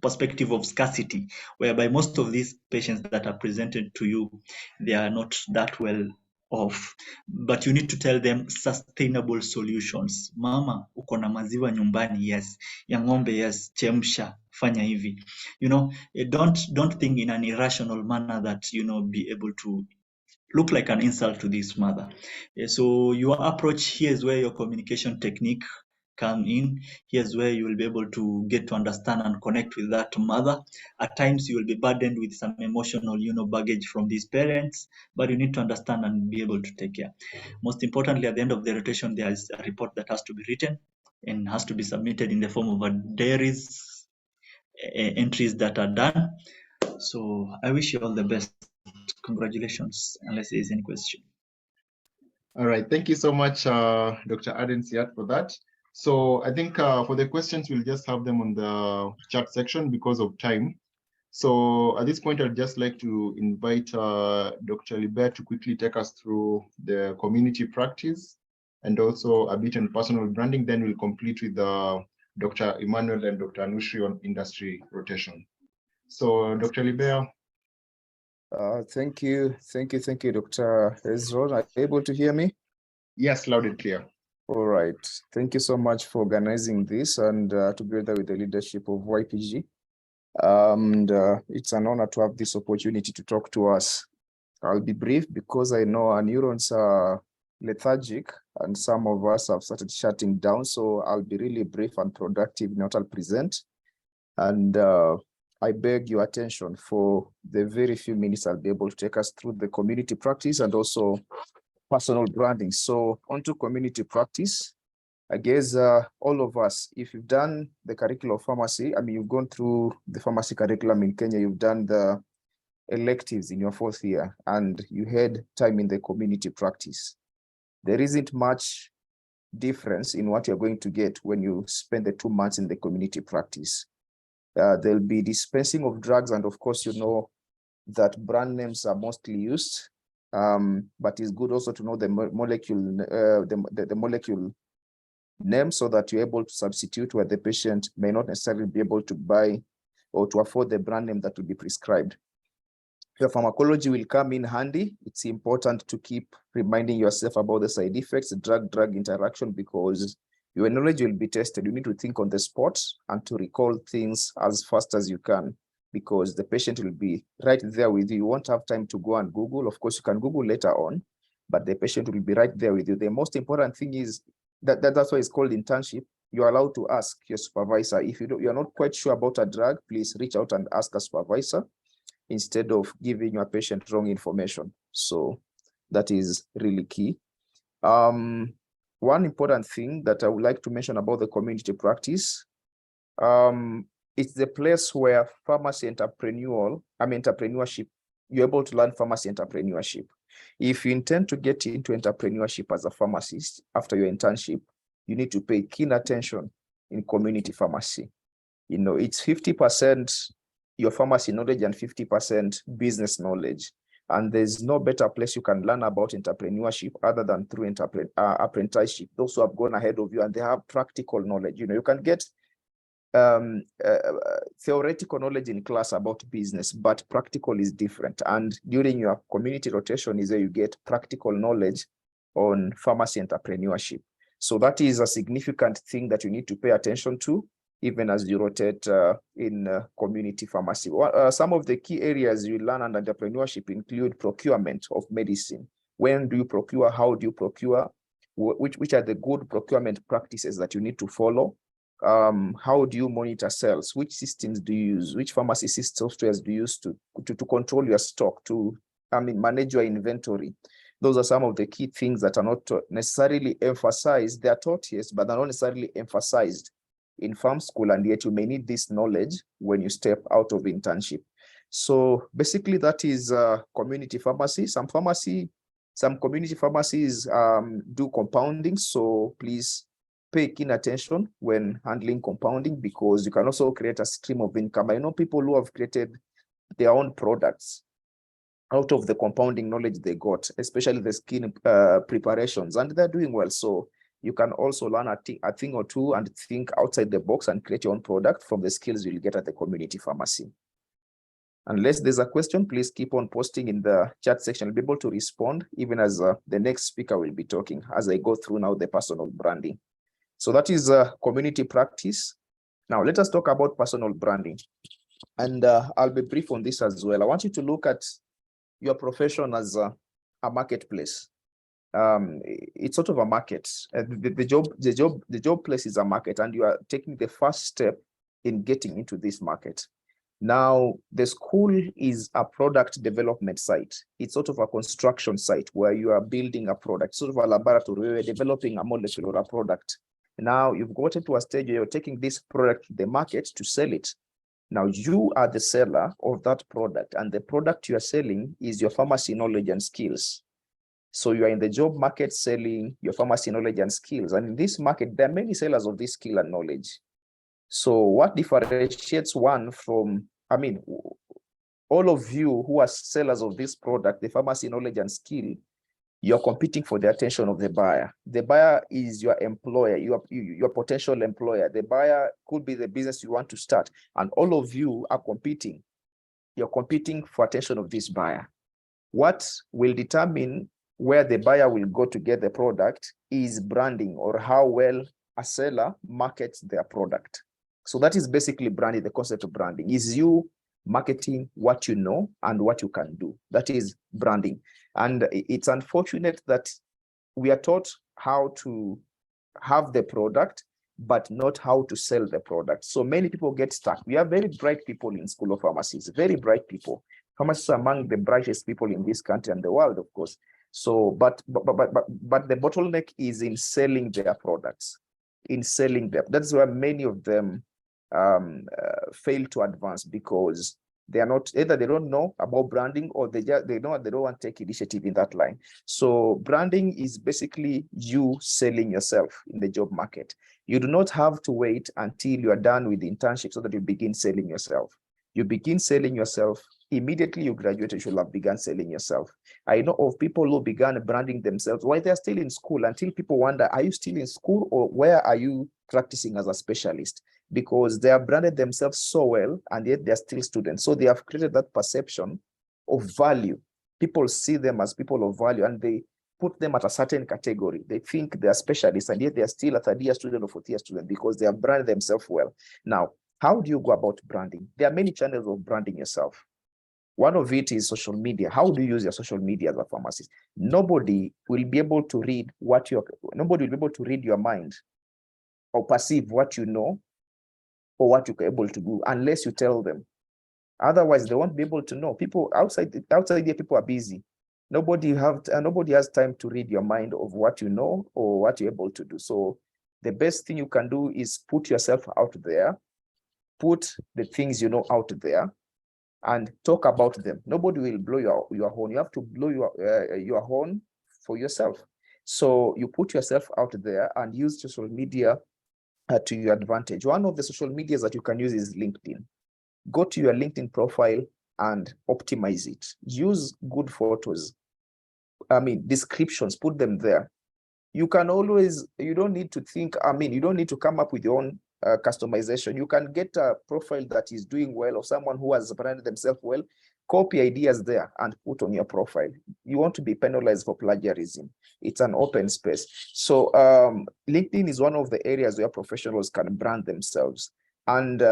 perspective of scarcity, whereby most of these patients that are presented to you, they are not that well of, but you need to tell them sustainable solutions. Mama, uko na maziwa nyumbani? Yes. Ya ng'ombe? Yes. Chemsha, fanya hivi. Don't think in an irrational manner that, be able to look like an insult to this mother. So your approach, here's where your communication technique come in. Here's where you will be able to get to understand and connect with that mother. At times you will be burdened with some emotional, baggage from these parents, but you need to understand and be able to take care. Most importantly, at the end of the rotation, there is a report that has to be written and has to be submitted in the form of a diaries, entries that are done. So I wish you all the best. Congratulations, unless there is any question. All right, thank you so much, Dr. Aden Siyat, for that. So I think for the questions, we'll just have them on the chat section because of time. So at this point, I'd just like to invite Dr. Libeya to quickly take us through the community practice and also a bit on personal branding. Then we'll complete with Dr. Emmanuel and Dr. Anushree on industry rotation. So Dr. Libeya. Thank you, Dr. Ezra. Are you able to hear me? Yes, loud and clear. All right. Thank you so much for organizing this and together with the leadership of YPG. And it's an honor to have this opportunity to talk to us. I'll be brief because I know our neurons are lethargic and some of us have started shutting down. So I'll be really brief and productive in what I'll present. And I beg your attention for the very few minutes I'll be able to take us through the community practice and also personal branding. So onto community practice. I guess all of us, if you've done the curriculum of pharmacy, you've gone through the pharmacy curriculum in Kenya, you've done the electives in your 4th year, and you had time in the community practice. There isn't much difference in what you're going to get when you spend the 2 months in the community practice. There'll be dispensing of drugs, and of course, you know that brand names are mostly used, but it's good also to know the molecule name so that you're able to substitute where the patient may not necessarily be able to buy or to afford the brand name that will be prescribed. Your pharmacology will come in handy. It's important to keep reminding yourself about the side effects, drug-drug interaction, because your knowledge will be tested. You need to think on the spot and to recall things as fast as you can, because the patient will be right there with you. You won't have time to go and Google. Of course, you can Google later on, but the patient will be right there with you. The most important thing is that's why it's called internship. You're allowed to ask your supervisor. If you're not quite sure about a drug, please reach out and ask a supervisor instead of giving your patient wrong information. So that is really key. One important thing that I would like to mention about the community practice, it's the place where pharmacy entrepreneurship, you're able to learn pharmacy entrepreneurship. If you intend to get into entrepreneurship as a pharmacist after your internship, you need to pay keen attention in community pharmacy. It's 50% your pharmacy knowledge and 50% business knowledge. And there's no better place you can learn about entrepreneurship other than through apprenticeship. Those who have gone ahead of you and they have practical knowledge. You can get theoretical knowledge in class about business, but practical is different. And during your community rotation is where you get practical knowledge on pharmacy entrepreneurship. So that is a significant thing that you need to pay attention to, even as you rotate in community pharmacy. Some of the key areas you learn under entrepreneurship include procurement of medicine. When do you procure? How do you procure? Which are the good procurement practices that you need to follow? How do you monitor sales? Which systems do you use? Which pharmacy softwares do you use to control your stock, to manage your inventory? Those are some of the key things that are not necessarily emphasized. They are taught, yes, but they're not necessarily emphasized in pharm school, and yet you may need this knowledge when you step out of internship. So basically that is community pharmacy. Some community pharmacies do compounding, so please pay keen attention when handling compounding, because you can also create a stream of income. I know people who have created their own products out of the compounding knowledge they got, especially the skin preparations, and they're doing well. So you can also learn a thing or two and think outside the box and create your own product from the skills you'll get at the community pharmacy. Unless there's a question, please keep on posting in the chat section. I'll be able to respond even as the next speaker will be talking as I go through now the personal branding. So that is a community practice. Now let us talk about personal branding. And I'll be brief on this as well. I want you to look at your profession as a marketplace. It's sort of a market. The job place is a market, and you are taking the first step in getting into this market. Now, the school is a product development site. It's sort of a construction site where you are building a product, sort of a laboratory where you're developing a molecule or a product. Now, you've gotten to a stage where you're taking this product to the market to sell it. Now, you are the seller of that product, and the product you are selling is your pharmacy knowledge and skills. So you are in the job market selling your pharmacy knowledge and skills. And in this market, there are many sellers of this skill and knowledge. So what differentiates one from, all of you who are sellers of this product, the pharmacy knowledge and skill, you're competing for the attention of the buyer. The buyer is your employer, your potential employer. The buyer could be the business you want to start. And all of you are competing. You're competing for attention of this buyer. What will determine where the buyer will go to get the product is branding, or how well a seller markets their product. So that is basically branding. The concept of branding is you marketing what you know and what you can do. That is branding. And it's unfortunate that we are taught how to have the product, but not how to sell the product. So many people get stuck. We have very bright people in School of Pharmacies, very bright people. Pharmacists are among the brightest people in this country and the world, of course. So, but the bottleneck is in selling their products, in selling them. That's where many of them fail to advance, because they are not, either they don't know about branding, or they don't want to take initiative in that line. So branding is basically you selling yourself in the job market. You do not have to wait until you are done with the internship so that you begin selling yourself. You begin selling yourself immediately you graduate. You should have begun selling yourself. I know of people who began branding themselves while they're still in school, until people wonder, are you still in school, or where are you practicing as a specialist? Because they have branded themselves so well, and yet they're still students. So they have created that perception of value. People see them as people of value, and they put them at a certain category. They think they're specialists, and yet they're still a third-year student or fourth-year student, because they have branded themselves well. Now, how do you go about branding? There are many channels of branding yourself. One of it is social media. How do you use your social media as a pharmacist? Nobody will be able to read nobody will be able to read your mind or perceive what you know or what you're able to do unless you tell them. Otherwise, they won't be able to know. People outside here, people are busy. Nobody has time to read your mind of what you know or what you're able to do. So the best thing you can do is put yourself out there, put the things you know out there, and talk about them. Nobody will blow your horn. You have to blow your horn for yourself. So you put yourself out there and use social media to your advantage. One of the social medias that you can use is LinkedIn. Go to your LinkedIn profile and optimize it. Use good photos. Descriptions, put them there. You can always, you don't need to think, you don't need to come up with your own customization. You can get a profile that is doing well, or someone who has branded themselves well, copy ideas there and put on your profile. You want to be penalized for plagiarism. It's an open space. So LinkedIn is one of the areas where professionals can brand themselves. And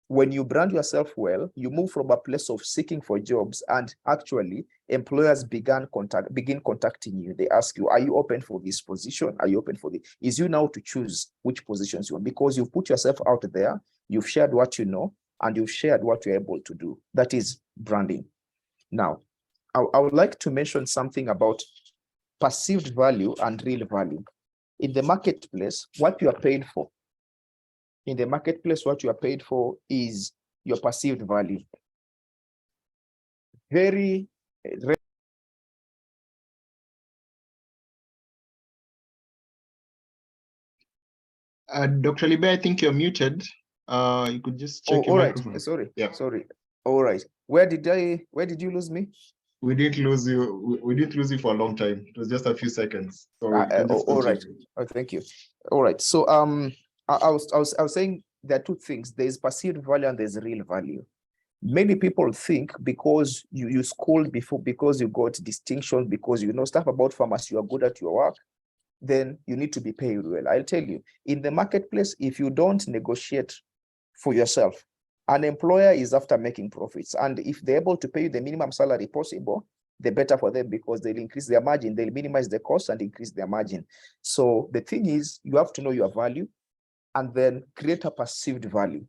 when you brand yourself well, you move from a place of seeking for jobs, and actually employers begin contacting you. They ask you, are you open for this position? Are you open for this? It's you now to choose which positions you want, because you've put yourself out there, you've shared what you know, and you've shared what you're able to do. That is branding. Now, I would like to mention something about perceived value and real value. In the marketplace, what you are paid for. In the marketplace, what you are paid for is your perceived value. Very Dr. Libeya, I think you're muted. You could just check your microphone. Right. Sorry. Yeah. Sorry. All right. Where did you lose me? We didn't lose you. We didn't lose you for a long time. It was just a few seconds. So all right. Oh, thank you. All right. So I was saying there are two things. There's perceived value and there's real value. Many people think because you schooled before, because you got distinctions, because you know stuff about pharmacy, you are good at your work, then you need to be paid well. I'll tell you, in the marketplace, if you don't negotiate for yourself, an employer is after making profits. And if they're able to pay you the minimum salary possible, the better for them, because they'll increase their margin, they'll minimize the cost and increase their margin. So the thing is, you have to know your value and then create a perceived value.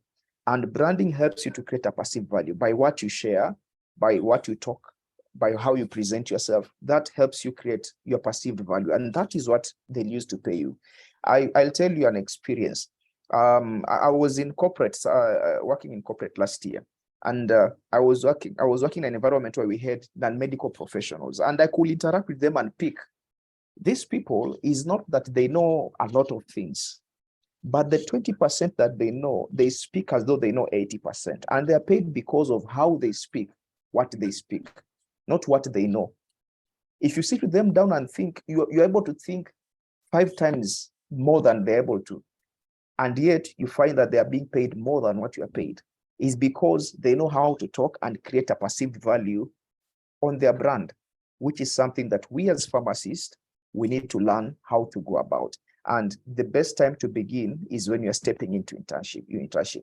And branding helps you to create a perceived value by what you share, by what you talk, by how you present yourself. That helps you create your perceived value. And that is what they'll use to pay you. I'll tell you an experience. I was in corporate, working in corporate last year. And I was working in an environment where we had non-medical professionals, and I could interact with them and pick. These people is not that they know a lot of things, but the 20% that they know, they speak as though they know 80%, and they're paid because of how they speak, what they speak, not what they know. If you sit with them down and think, you're able to think 5 times more than they're able to, and yet you find that they are being paid more than what you are paid, is because they know how to talk and create a perceived value on their brand, which is something that we as pharmacists, we need to learn how to go about. And the best time to begin is when you're stepping into your internship.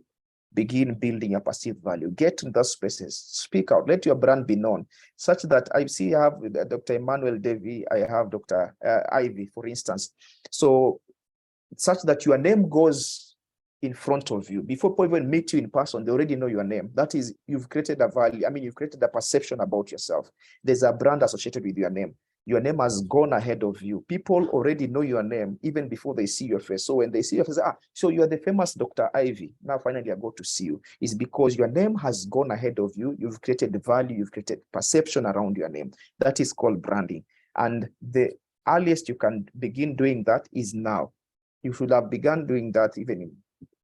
Begin building a perceived value. Get in those spaces, speak out, let your brand be known, such that I have Dr. Emmanuel, Davy, I have Dr. Ivy, for instance. So such that your name goes in front of you. Before people even meet you in person, they already know your name. That is, you've created a value. I mean, you've created a perception about yourself. There's a brand associated with your name. Your name has gone ahead of you. People already know your name even before they see your face. So when they see your face, so you're the famous Dr. Ivy. Now finally I go to see you. It's because your name has gone ahead of you. You've created value. You've created perception around your name. That is called branding. And the earliest you can begin doing that is now. You should have begun doing that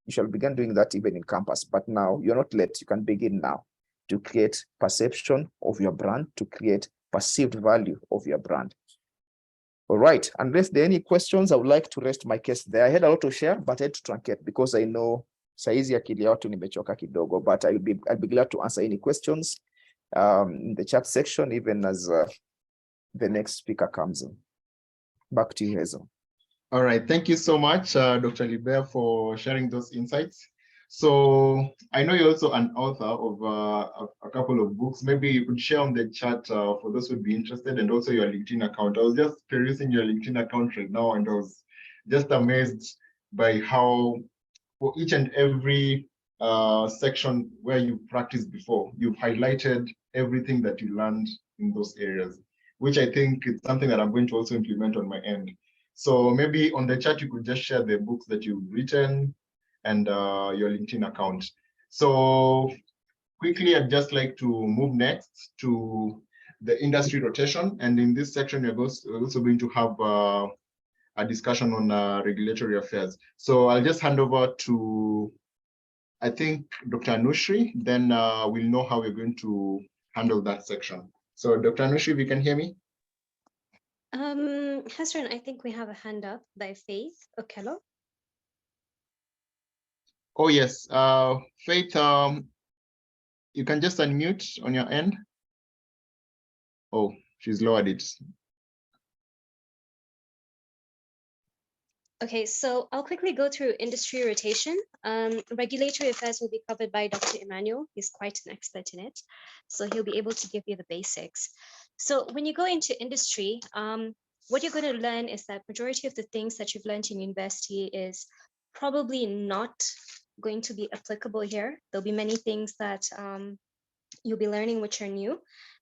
you shall begin doing that even in campus, but now you're not late. You can begin now to create perception of your brand, to create perceived value of your brand. All right, unless there are any questions, I would like to rest my case there. I had a lot to share, but I had to truncate because I know saizi akili ya watu nimechoka kidogo, but I'll be glad to answer any questions in the chat section, even as the next speaker comes in. Back to you, Hazel. All right, thank you so much, Dr. Libeya, for sharing those insights. So I know you're also an author of a couple of books. Maybe you could share on the chat for those who would be interested, and also your LinkedIn account. I was just perusing your LinkedIn account right now, and I was just amazed by how for each and every section where you practiced before, you've highlighted everything that you learned in those areas, which I think is something that I'm going to also implement on my end. So maybe on the chat, you could just share the books that you've written and your LinkedIn account. So quickly, I'd just like to move next to the industry rotation. And in this section, we're also going to have a discussion on regulatory affairs. So I'll just hand over to, I think, Dr. Anushree, then we'll know how we're going to handle that section. So Dr. Anushree, if you can hear me? Hezron, I think we have a hand up by Faith Okello. Oh, yes. Faith, you can just unmute on your end. Oh, she's lowered it. Okay, so I'll quickly go through industry rotation. Regulatory affairs will be covered by Dr. Emmanuel. He's quite an expert in it, so he'll be able to give you the basics. So when you go into industry, what you're going to learn is that majority of the things that you've learned in university is probably not going to be applicable here. There'll be many things that you'll be learning which are new,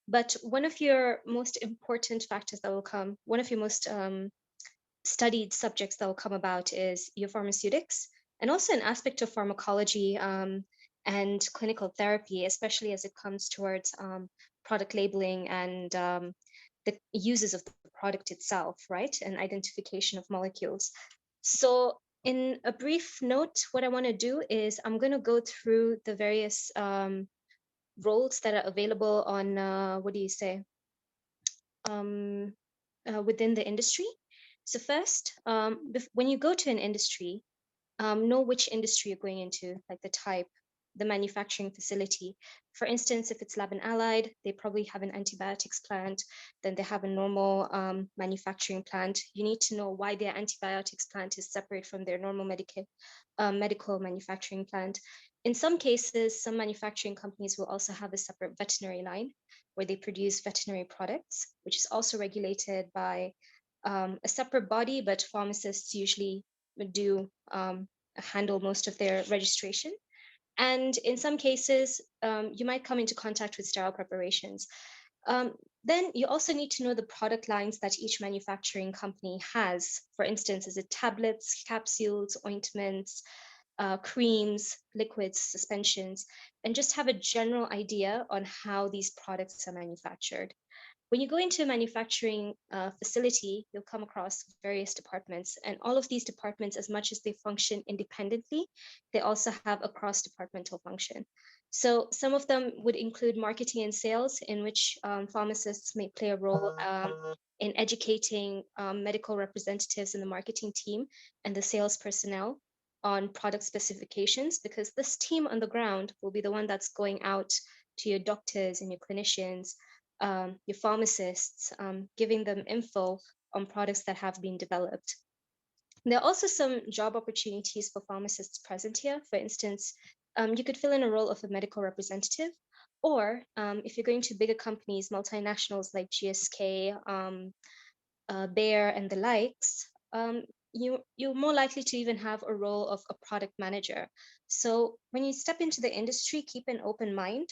but one of your most important factors that will come, one of your most studied subjects that will come about is your pharmaceutics, and also an aspect of pharmacology and clinical therapy, especially as it comes towards product labeling and the uses of the product itself, right? And identification of molecules. So in a brief note, what I want to do is I'm going to go through the various roles that are available on, within the industry. So first, when you go to an industry, know which industry you're going into, like the type. the manufacturing facility. For instance, if it's Lab and Allied, they probably have an antibiotics plant, then they have a normal manufacturing plant. You need to know why their antibiotics plant is separate from their normal medical manufacturing plant. In some cases, some manufacturing companies will also have a separate veterinary line where they produce veterinary products, which is also regulated by a separate body, but pharmacists usually do handle most of their registration. And in some cases, you might come into contact with sterile preparations. Then you also need to know the product lines that each manufacturing company has. For instance, is it tablets, capsules, ointments, creams, liquids, suspensions, and just have a general idea on how these products are manufactured. When you go into a manufacturing facility, you'll come across various departments, and all of these departments, as much as they function independently, they also have a cross-departmental function. So some of them would include marketing and sales, in which pharmacists may play a role in educating medical representatives in the marketing team and the sales personnel on product specifications, because this team on the ground will be the one that's going out to your doctors and your clinicians, your pharmacists, giving them info on products that have been developed. There are also some job opportunities for pharmacists present here. For instance, you could fill in a role of a medical representative, or if you're going to bigger companies, multinationals like GSK, Bayer, and the likes, you're more likely to even have a role of a product manager. So when you step into the industry, keep an open mind.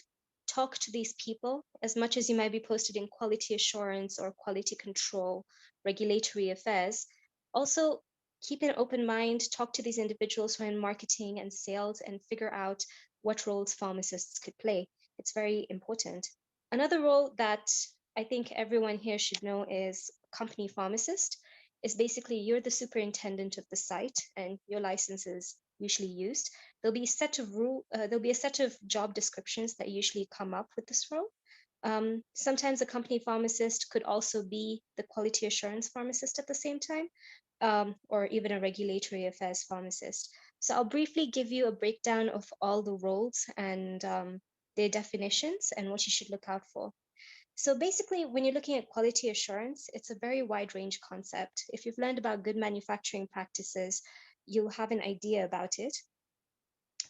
Talk to these people as much as you might be posted in quality assurance or quality control, regulatory affairs. Also, keep an open mind, talk to these individuals who are in marketing and sales and figure out what roles pharmacists could play. It's very important. Another role that I think everyone here should know is company pharmacist. Is basically you're the superintendent of the site and your license is usually used. There'll be a set of job descriptions that usually come up with this role. Sometimes a company pharmacist could also be the quality assurance pharmacist at the same time, or even a regulatory affairs pharmacist. So I'll briefly give you a breakdown of all the roles and their definitions and what you should look out for. So basically, when you're looking at quality assurance, it's a very wide range concept. If you've learned about good manufacturing practices, you'll have an idea about it.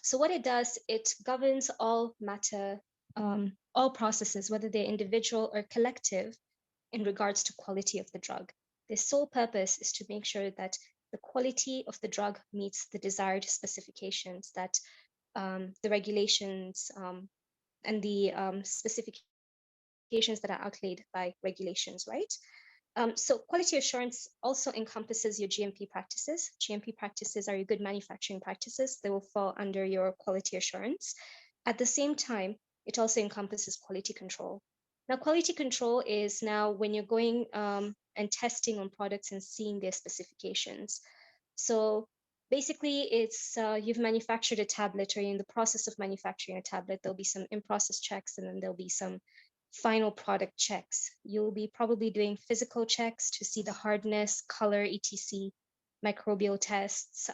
So what it does, it governs all matter, all processes, whether they're individual or collective, in regards to quality of the drug. Their sole purpose is to make sure that the quality of the drug meets the desired specifications that the regulations and the specifications that are outlaid by regulations, right? So quality assurance also encompasses your GMP practices. GMP practices are your good manufacturing practices. They will fall under your quality assurance. At the same time, it also encompasses quality control. Now, quality control is now when you're going and testing on products and seeing their specifications. So basically, it's you've manufactured a tablet or you're in the process of manufacturing a tablet. There'll be some in-process checks and then there'll be some final product checks. You'll be probably doing physical checks to see the hardness, color, etc., microbial tests,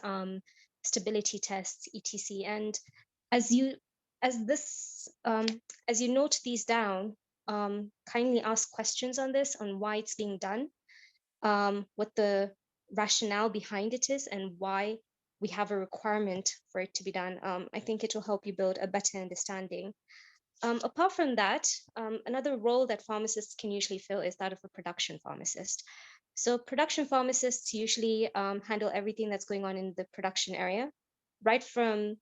stability tests, etc. And as you note these down, kindly ask questions on this, on why it's being done, what the rationale behind it is, and why we have a requirement for it to be done. I think it will help you build a better understanding. Apart from that, another role that pharmacists can usually fill is that of a production pharmacist. So production pharmacists usually handle everything that's going on in the production area, right from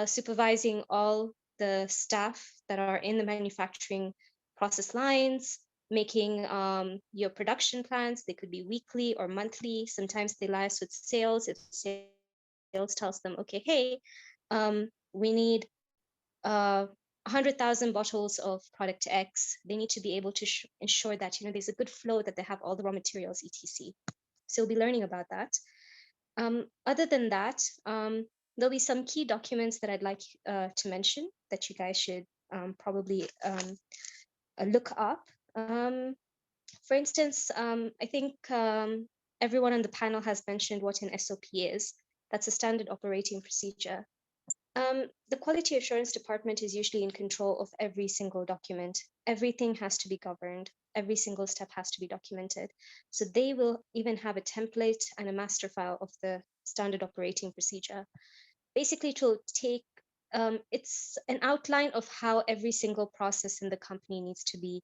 supervising all the staff that are in the manufacturing process lines, making your production plans. They could be weekly or monthly. Sometimes they liaise with sales. If sales tells them, okay, hey, we need 100,000 bottles of product X, they need to be able to ensure that there's a good flow, that they have all the raw materials, etc. So we'll be learning about that. Other than that, there'll be some key documents that I'd like to mention that you guys should probably look up. For instance, I think everyone on the panel has mentioned what an SOP is. That's a standard operating procedure. The quality assurance department is usually in control of every single document. Everything has to be governed. Every single step has to be documented. So they will even have a template and a master file of the standard operating procedure. Basically, to take, it's an outline of how every single process in the company needs to be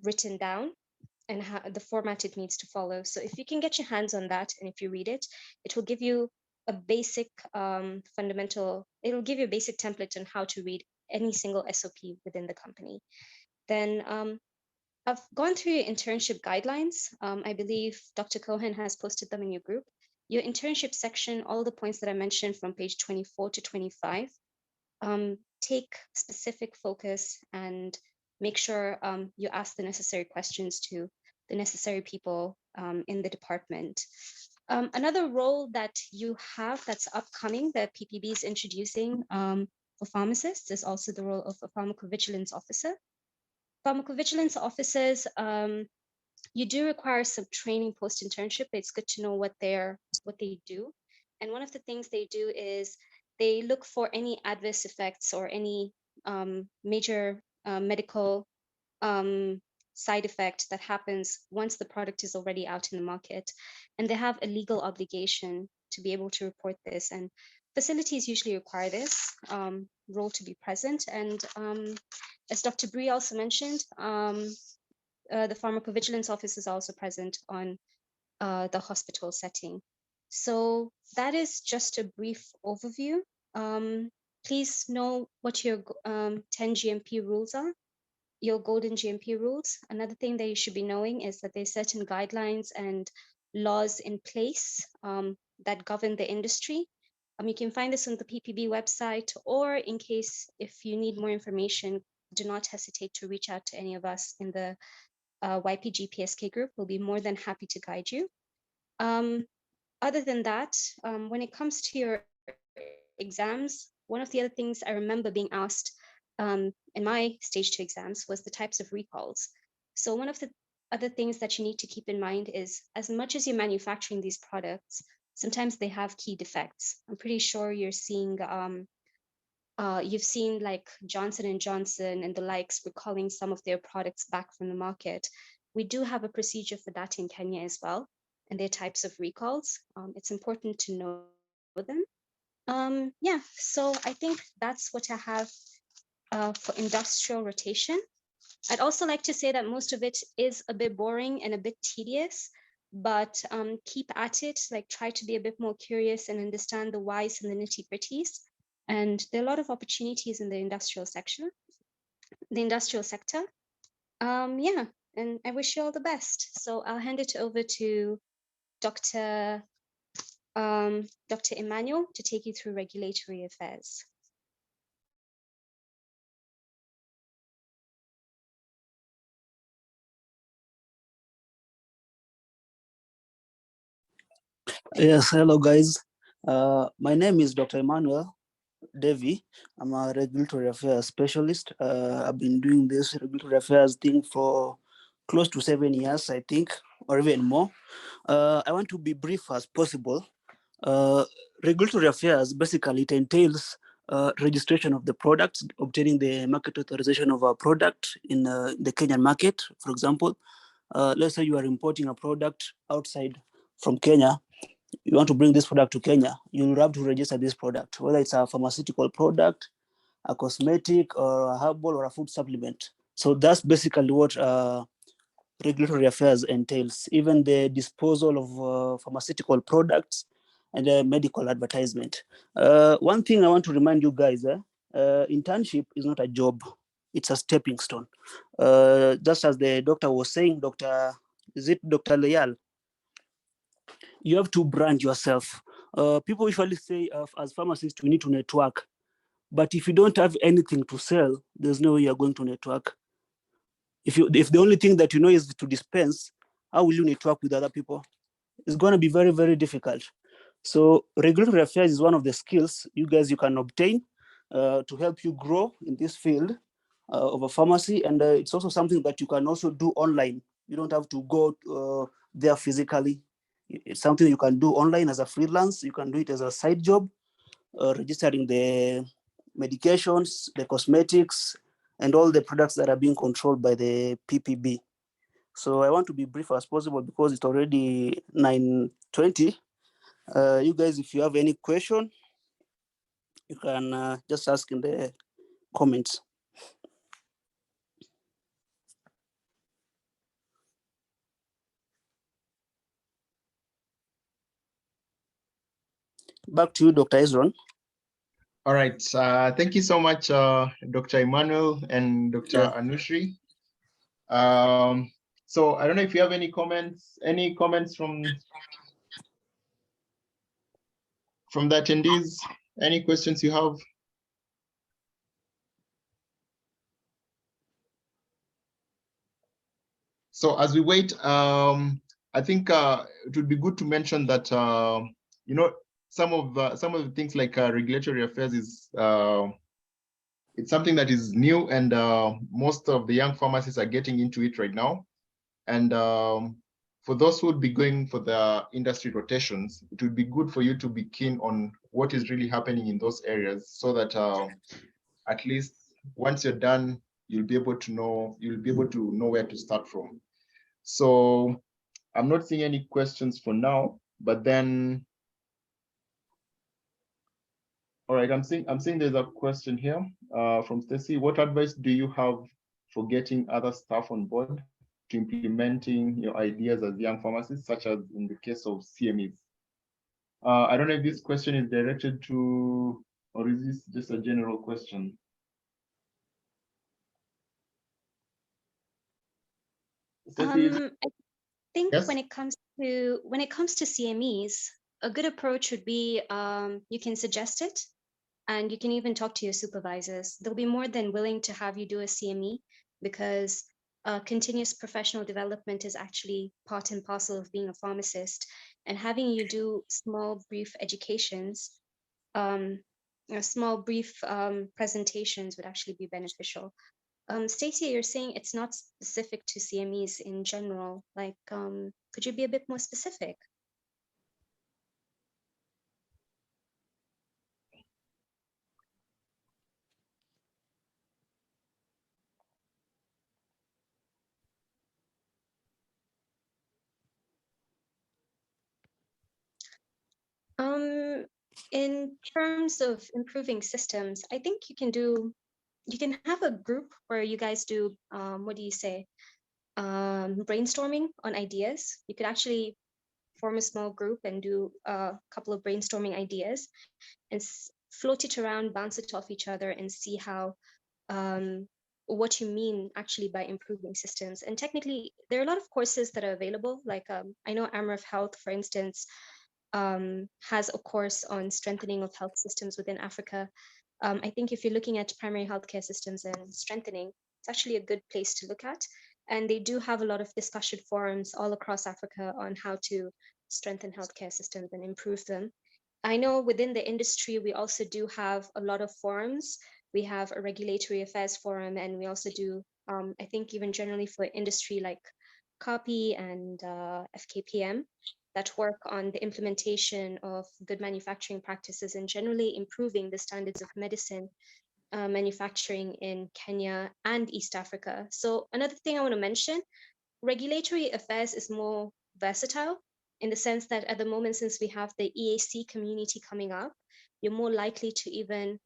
written down and how the format it needs to follow. So if you can get your hands on that, and if you read it, it will give you a basic fundamental, it'll give you a basic template on how to read any single SOP within the company. Then I've gone through your internship guidelines. I believe Dr. Cohen has posted them in your group. Your internship section, all the points that I mentioned from page 24 to 25, take specific focus and make sure you ask the necessary questions to the necessary people in the department. Another role that you have that's upcoming, that PPB is introducing for pharmacists, is also the role of a pharmacovigilance officer. Pharmacovigilance officers, you do require some training post-internship. It's good to know what they do. And one of the things they do is they look for any adverse effects or any major medical side effect that happens once the product is already out in the market. And they have a legal obligation to be able to report this. And facilities usually require this role to be present. And as Dr. Bree also mentioned, the pharmacovigilance office is also present on the hospital setting. So that is just a brief overview. Please know what your 10 GMP rules are, your golden GMP rules. Another thing that you should be knowing is that there's certain guidelines and laws in place that govern the industry. You can find this on the PPB website, or in case if you need more information, do not hesitate to reach out to any of us in the YPG-PSK group. We'll be more than happy to guide you. Other than that, when it comes to your exams, one of the other things I remember being asked in my stage 2 exams was the types of recalls. So one of the other things that you need to keep in mind is, as much as you're manufacturing these products, sometimes they have key defects. I'm pretty sure you're seeing you've seen like Johnson & Johnson and the likes recalling some of their products back from the market. We do have a procedure for that in Kenya as well, and their types of recalls. It's important to know them. Yeah, so I think that's what I have for industrial rotation. I'd also like to say that most of it is a bit boring and a bit tedious, but keep at it, like try to be a bit more curious and understand the whys and the nitty-gritties. And there are a lot of opportunities in the industrial sector. Yeah, and I wish you all the best. So I'll hand it over to Dr. Emmanuel to take you through regulatory affairs. Yes, hello guys. My name is Dr. Emmanuel Davy. I'm a regulatory affairs specialist. I've been doing this regulatory affairs thing for close to 7 years, I think, or even more. I want to be brief as possible. Regulatory affairs, basically it entails registration of the product, obtaining the market authorization of a product in the Kenyan market. For example, let's say you are importing a product outside from Kenya. You want to bring this product to Kenya, you'll have to register this product, whether it's a pharmaceutical product, a cosmetic, or a herbal, or a food supplement. So that's basically what regulatory affairs entails, even the disposal of pharmaceutical products and medical advertisement. One thing I want to remind you guys, internship is not a job, it's a stepping stone. Just as the doctor was saying, Dr. Leal? You have to brand yourself. People usually say, as pharmacists, we need to network. But if you don't have anything to sell, there's no way you're going to network. If the only thing that you know is to dispense, how will you network with other people? It's going to be very, very difficult. So regulatory affairs is one of the skills you can obtain to help you grow in this field of a pharmacy. And it's also something that you can also do online. You don't have to go there physically. It's something you can do online as a freelance. You can do it as a side job. registering the medications, the cosmetics, and all the products that are being controlled by the PPB. So I want to be brief as possible because it's already 9:20. You guys, if you have any question, you can just ask in the comments. Back to you, Dr. Ezron. All right. Thank you so much, Dr. Emmanuel and Dr. Yeah. Anushree. So I don't know if you have any comments from the attendees, any questions you have? So as we wait, I think it would be good to mention that you know, some of the things like regulatory affairs is it's something that is new, and most of the young pharmacists are getting into it right now. And for those who would be going for the industry rotations, it would be good for you to be keen on what is really happening in those areas, so that at least once you're done, you'll be able to know where to start from. So I'm not seeing any questions for now, but then, all right, I'm seeing there's a question here from Stacy. What advice do you have for getting other staff on board to implementing your ideas as young pharmacists, such as in the case of CMEs? I don't know if this question is directed to, or is this just a general question? Stacy, I think yes? when it comes to CMEs, a good approach would be you can suggest it, and you can even talk to your supervisors. They'll be more than willing to have you do a CME, because continuous professional development is actually part and parcel of being a pharmacist. And having you do small, brief educations, small, brief presentations would actually be beneficial. Stacey, you're saying it's not specific to CMEs in general. Like, could you be a bit more specific? In terms of improving systems, I think you can have a group where you guys do, what do you say, brainstorming on ideas. You could actually form a small group and do a couple of brainstorming ideas and float it around, bounce it off each other, and see how what you mean actually by improving systems. And technically, there are a lot of courses that are available. Like I know Amref Health, for instance, has a course on strengthening of health systems within Africa. I think if you're looking at primary healthcare systems and strengthening, it's actually a good place to look at. And they do have a lot of discussion forums all across Africa on how to strengthen healthcare systems and improve them. I know within the industry, we also do have a lot of forums. We have a regulatory affairs forum, and we also do, I think even generally for industry like COPY and FKPM, that work on the implementation of good manufacturing practices and generally improving the standards of medicine manufacturing in Kenya and East Africa. So another thing I want to mention, regulatory affairs is more versatile in the sense that at the moment, since we have the EAC community coming up, you're more likely to even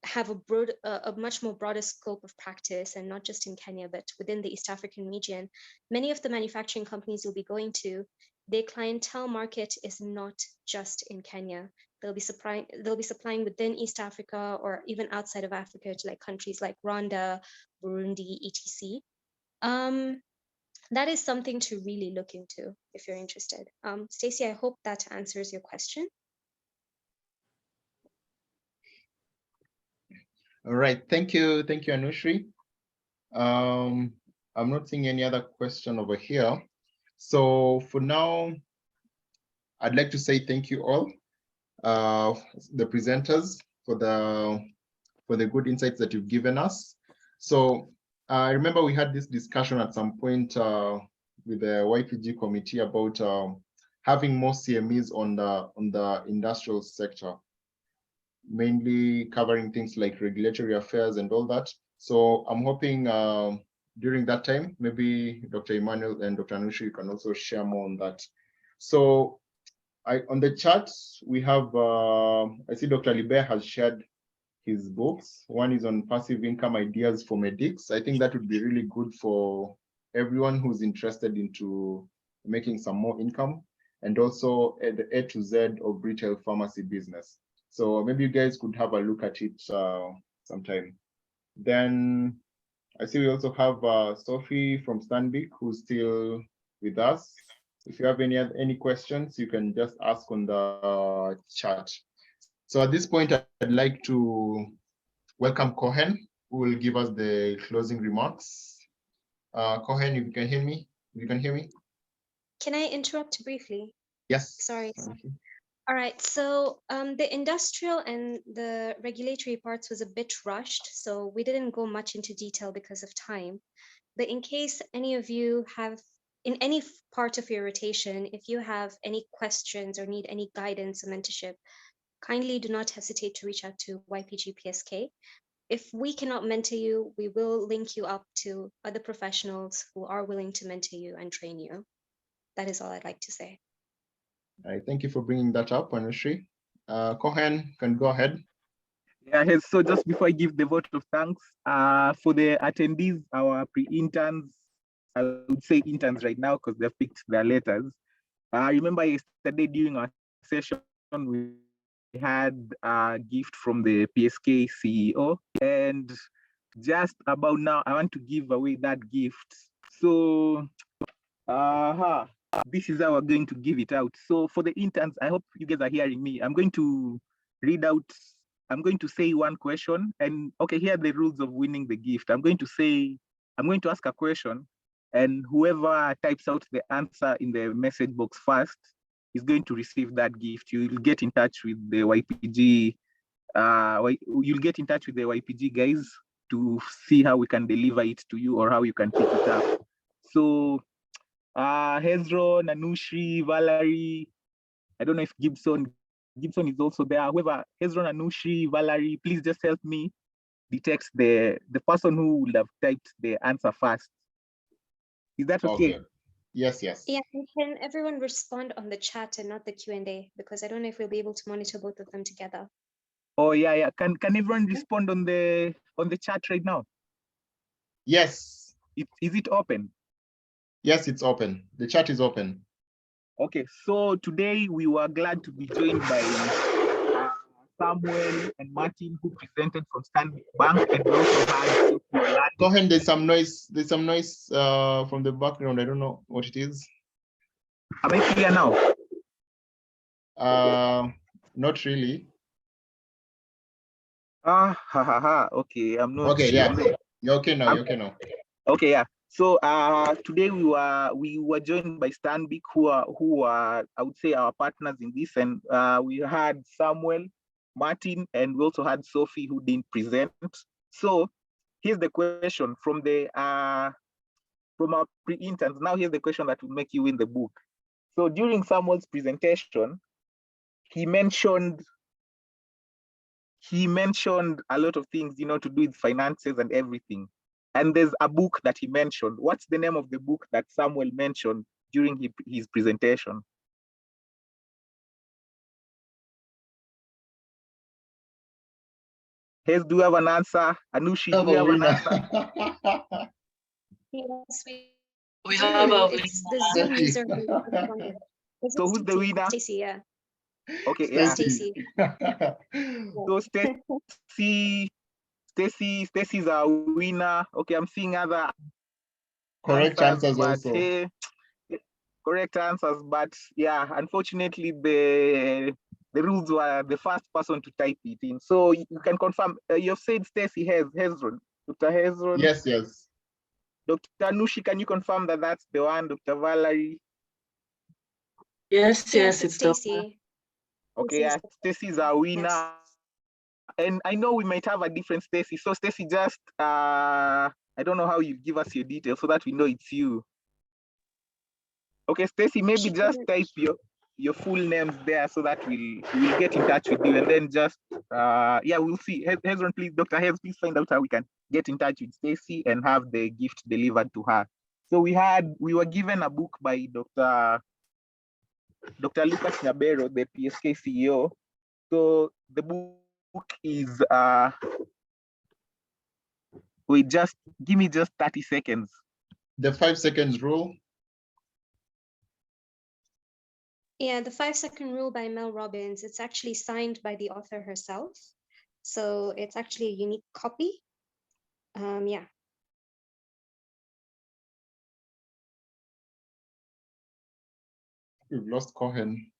have a much more broader scope of practice, and not just in Kenya, but within the East African region. Many of the manufacturing companies you'll be going to, their clientele market is not just in Kenya. They'll be supplying within East Africa or even outside of Africa to like countries like Rwanda, Burundi, etc. That is something to really look into if you're interested. Stacey, I hope that answers your question. All right, thank you, Anushree. I'm not seeing any other question over here. So for now, I'd like to say thank you all, the presenters, for the good insights that you've given us. So I remember we had this discussion at some point with the YPG committee about having more CMEs on the industrial sector. mainly covering things like regulatory affairs and all that. So I'm hoping during that time, maybe Dr. Emmanuel and Dr. Anushree can also share more on that. So on the chat, we have, I see Dr. Libeya has shared his books. One is on passive income ideas for medics. I think that would be really good for everyone who's interested into making some more income, and also at the A to Z of retail pharmacy business. So maybe you guys could have a look at it sometime. Then I see we also have Sophie from Stanbic who's still with us. If you have any questions, you can just ask on the chat. So at this point, I'd like to welcome Cohen, who will give us the closing remarks. Cohen, if you can hear me, Can I interrupt briefly? Yes. Sorry. All right, so the industrial and the regulatory parts was a bit rushed, so we didn't go much into detail because of time. But in case any of you have, in any part of your rotation, if you have any questions or need any guidance or mentorship, kindly do not hesitate to reach out to YPG PSK. If we cannot mentor you, we will link you up to other professionals who are willing to mentor you and train you. That is all I'd like to say. All right, thank you for bringing that up, Anushree. Cohen, can go ahead. Yeah, so just before I give the vote of thanks, for the attendees, our pre-interns, I would say interns right now because they've picked their letters. I remember yesterday during our session, we had a gift from the PSK CEO, and just about now, I want to give away that gift. So, this is how we're going to give it out. So for the interns, I hope you guys are hearing me. I'm going to read out, I'm going to say one question, and okay, here are the rules of winning the gift. I'm going to ask a question, and whoever types out the answer in the message box first is going to receive that gift. You'll get in touch with the YPG, you'll get in touch with the YPG guys to see how we can deliver it to you or how you can pick it up. So Hezron, Anushree, Valerie, I don't know if Gibson is also there. However, Hezron, Anushree, Valerie, please just help me detect the person who would have typed the answer first. Is that okay? Yes, yes. Yeah, can everyone respond on the chat and not the Q&A, because I don't know if we'll be able to monitor both of them together. Oh yeah. Can everyone respond on the chat right now? Yes. Is it open? Yes, it's open. The chat is open. Okay, so today we were glad to be joined by Samuel and Martin, who presented from Stanbic Bank, and we also had Go ahead. There's some noise. There's some noise from the background. I don't know what it is. Am I clear now? Not really. Okay, I'm not okay, sure. Yeah. You're okay now. You're okay now. Okay, yeah. So today we were joined by Stanbic, who are I would say our partners in this, and we had Samuel, Martin, and we also had Sophie who didn't present. So here's the question from our pre-interns. Now here's the question that will make you win the book. So during Samuel's presentation, he mentioned a lot of things, to do with finances and everything. And there's a book that he mentioned. What's the name of the book that Samuel mentioned during his presentation? Hez, do you have an answer? Anushree, do you have an answer? Yes, we have a it's the Zoom user. So who's the winner? Stacy, yeah. Okay, yeah. Stacy. So Stacy's a winner. Okay, I'm seeing other correct answers but also. Correct answers, but yeah, unfortunately the rules were the first person to type it in. So you can confirm. You've said Stacy Hezron, Dr. Hezron. Yes. Dr. Anushree, can you confirm that that's the one? Dr. Valerie. Yes, it's Stacy. Okay, yeah, Stacy's a winner. Yes. And I know we might have a different Stacy. So Stacy, just I don't know how you give us your details so that we know it's you. Okay, Stacy, maybe just type your your full names there so that we'll get in touch with you, and then just yeah, we'll see. Hezron, please, Dr. Hez, please find out how we can get in touch with Stacy and have the gift delivered to her. So we were given a book by Dr. Lucas Nyabero, the PSK CEO. So the book is wait, just give me just 30 seconds. The 5 seconds rule. Yeah, the 5-second rule by Mel Robbins, it's actually signed by the author herself. So it's actually a unique copy. Yeah. We've lost Cohen.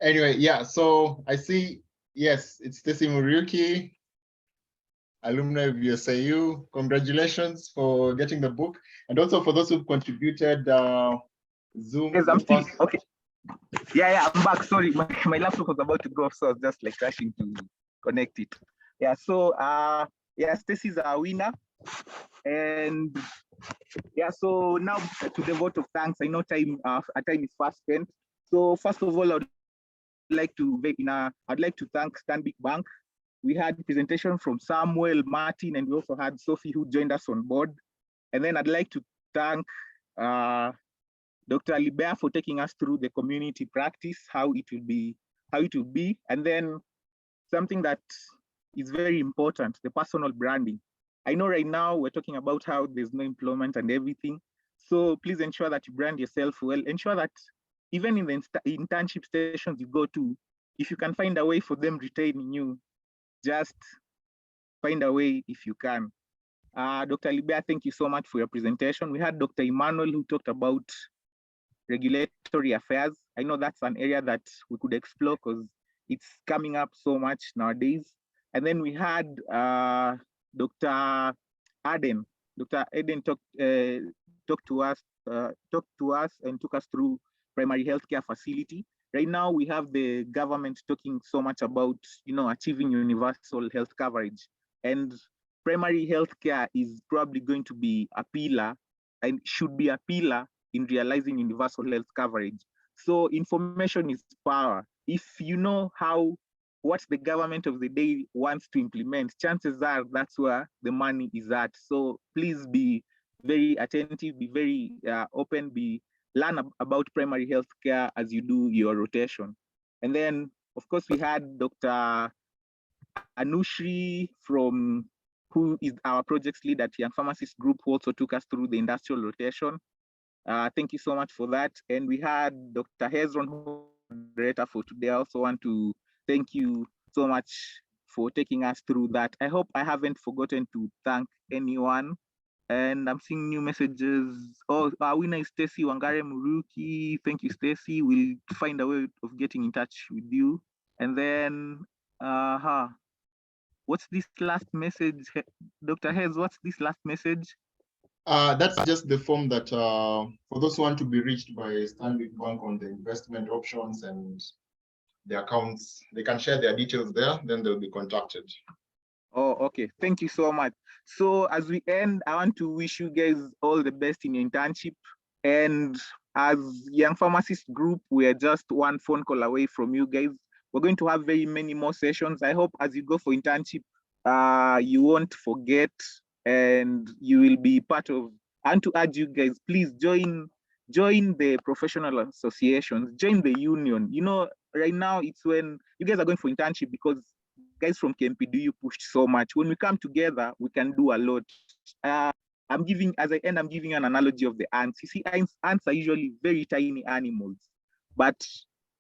Anyway, yeah, so I see, yes, it's Stacy Muriuki, alumni of USAU. Congratulations for getting the book. And also for those who've contributed Zoom. Yes, I'm still, okay. Yeah, I'm back. Sorry, my laptop was about to go off, so I was just like rushing to connect it. Yeah, so yeah, Stacy's our winner. And yeah, so now to the vote of thanks. I know time is fast spent. So first of all, I'd like to thank Stanbic Bank. We had a presentation from Samuel, Martin, and we also had Sophie who joined us on board. And then I'd like to thank Dr. Libeya for taking us through the community practice, how it will be, and then something that is very important, the personal branding. I know right now we're talking about how there's no employment and everything. So please ensure that you brand yourself well. Ensure that even in the internship stations you go to, if you can find a way for them retaining you, just find a way if you can. Dr. Libeya, thank you so much for your presentation. We had Dr. Emmanuel who talked about regulatory affairs. I know that's an area that we could explore because it's coming up so much nowadays. And then we had Dr. Aden. Dr. Aden talked to us and took us through primary healthcare facility. Right now, we have the government talking so much about, achieving universal health coverage, and primary healthcare is probably going to be a pillar and should be a pillar in realizing universal health coverage. So information is power. If you know what the government of the day wants to implement, chances are that's where the money is at. So please be very attentive, be very open, learn about primary health care as you do your rotation. And then, of course, we had Dr. Anushree who is our projects lead at Young Pharmacist Group, who also took us through the industrial rotation. Thank you so much for that. And we had Dr. Hezron, moderator for today. I also want to thank you so much for taking us through that. I hope I haven't forgotten to thank anyone. And I'm seeing new messages. Oh, our winner is Stacy Wangare Muruki. Thank you, Stacy. We'll find a way of getting in touch with you. And then, what's this last message? Dr. Hez, what's this last message? That's just the form that for those who want to be reached by Stanbic Bank on the investment options and the accounts, they can share their details there, then they'll be contacted. Oh, okay. Thank you so much. So as we end, I want to wish you guys all the best in your internship. And as Young Pharmacist Group, we are just one phone call away from you guys. We're going to have very many more sessions. I hope as you go for internship, you won't forget and you will be part of. And to urge you guys, please join the professional associations, join the union. Right now it's when you guys are going for internship because guys from KMPDU pushed so much. When we come together, we can do a lot. I'm giving an analogy of the ants. You see, ants are usually very tiny animals, but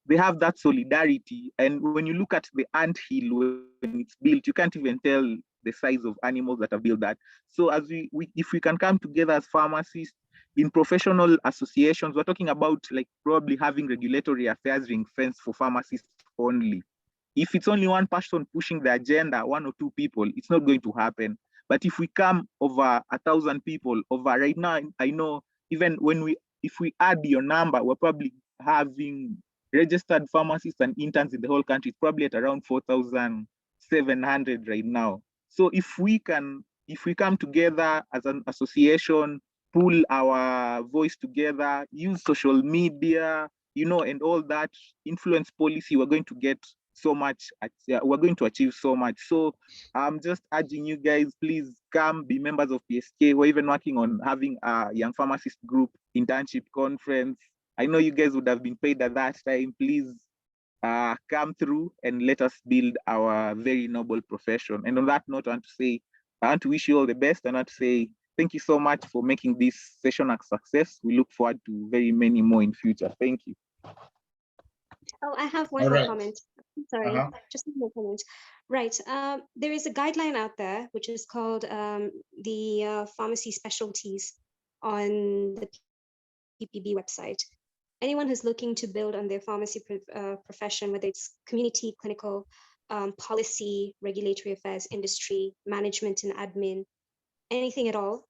they have that solidarity. And when you look at the ant hill when it's built, you can't even tell the size of animals that have built that. So as if we can come together as pharmacists in professional associations, we're talking about like probably having regulatory affairs ring fence for pharmacists only. If it's only one person pushing the agenda, one or two people, it's not going to happen. But if we come over 1,000 people over right now, I know even if we add your number, we're probably having registered pharmacists and interns in the whole country, it's probably at around 4,700 right now. So if we come together as an association, pull our voice together, use social media, and all that, influence policy, we're going to get so much, we're going to achieve so much. So I'm just urging you guys, please come be members of PSK. We're even working on having a young pharmacist group internship conference. I know you guys would have been paid at that time. Please come through and let us build our very noble profession. And on that note, I want to wish you all the best. And I want to say thank you so much for making this session a success. We look forward to very many more in future. Thank you. Oh, I have one All more right. comment. Sorry, just one more comment. Right. There is a guideline out there, which is called the pharmacy specialties on the PPB website. Anyone who's looking to build on their pharmacy profession, whether it's community, clinical, policy, regulatory affairs, industry, management and admin, anything at all,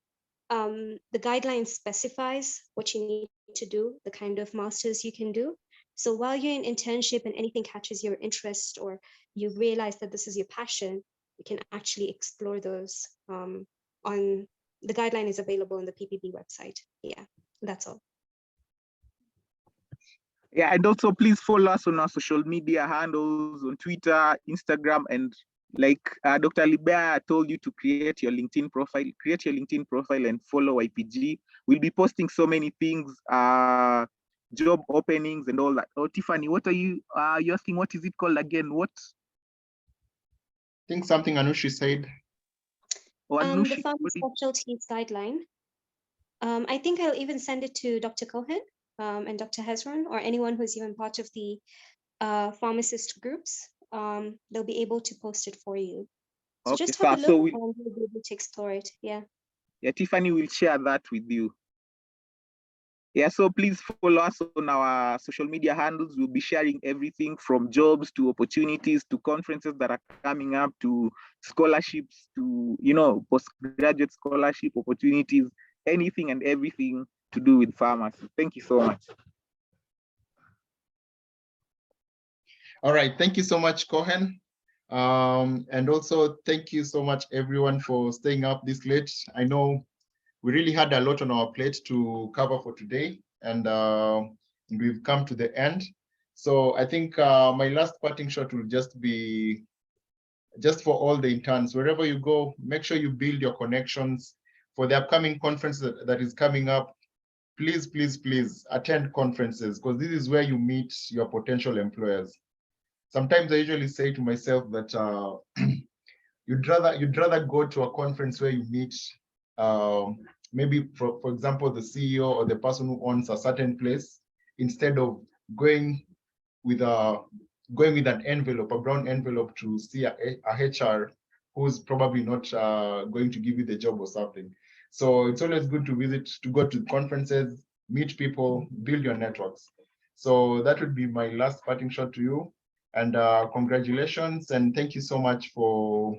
the guideline specifies what you need to do, the kind of masters you can do. So while you're in internship and anything catches your interest or you realize that this is your passion, you can actually explore those on the guideline is available on the PPB website. Yeah, that's all. Yeah, and also please follow us on our social media handles on Twitter, Instagram, and like Dr. Libeya told you to create your LinkedIn profile and follow YPG. We'll be posting so many things, job openings and all that. Oh, Tiffany, what are you asking? What is it called again? What? I think something Anushree said. Oh, The pharmacy specialties guideline. I think I'll even send it to Dr. Cohen and Dr. Hezron or anyone who's even part of the pharmacist groups. They'll be able to post it for you. So Okay, just have a look so and we'll be able to explore it. Yeah. Yeah, Tiffany will share that with you. Yeah, so please follow us on our social media handles. We'll be sharing everything from jobs to opportunities to conferences that are coming up to scholarships to, postgraduate scholarship opportunities, anything and everything to do with pharmacy. Thank you so much. All right, thank you so much, Cohen. And also thank you so much everyone for staying up this late. I know we really had a lot on our plate to cover for today, and we've come to the end. So I think my last parting shot will just be just for all the interns, wherever you go, make sure you build your connections for the upcoming conference that is coming up. Please, please, please attend conferences, because this is where you meet your potential employers. Sometimes I usually say to myself that you'd rather go to a conference where you meet maybe, for example, the CEO or the person who owns a certain place, instead of going with an envelope, a brown envelope, to see a HR who's probably not going to give you the job or something. So it's always good to go to conferences, meet people, build your networks. So that would be my last parting shot to you. And congratulations, and thank you so much for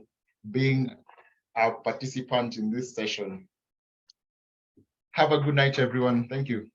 being a participant in this session. Have a good night, everyone. Thank you.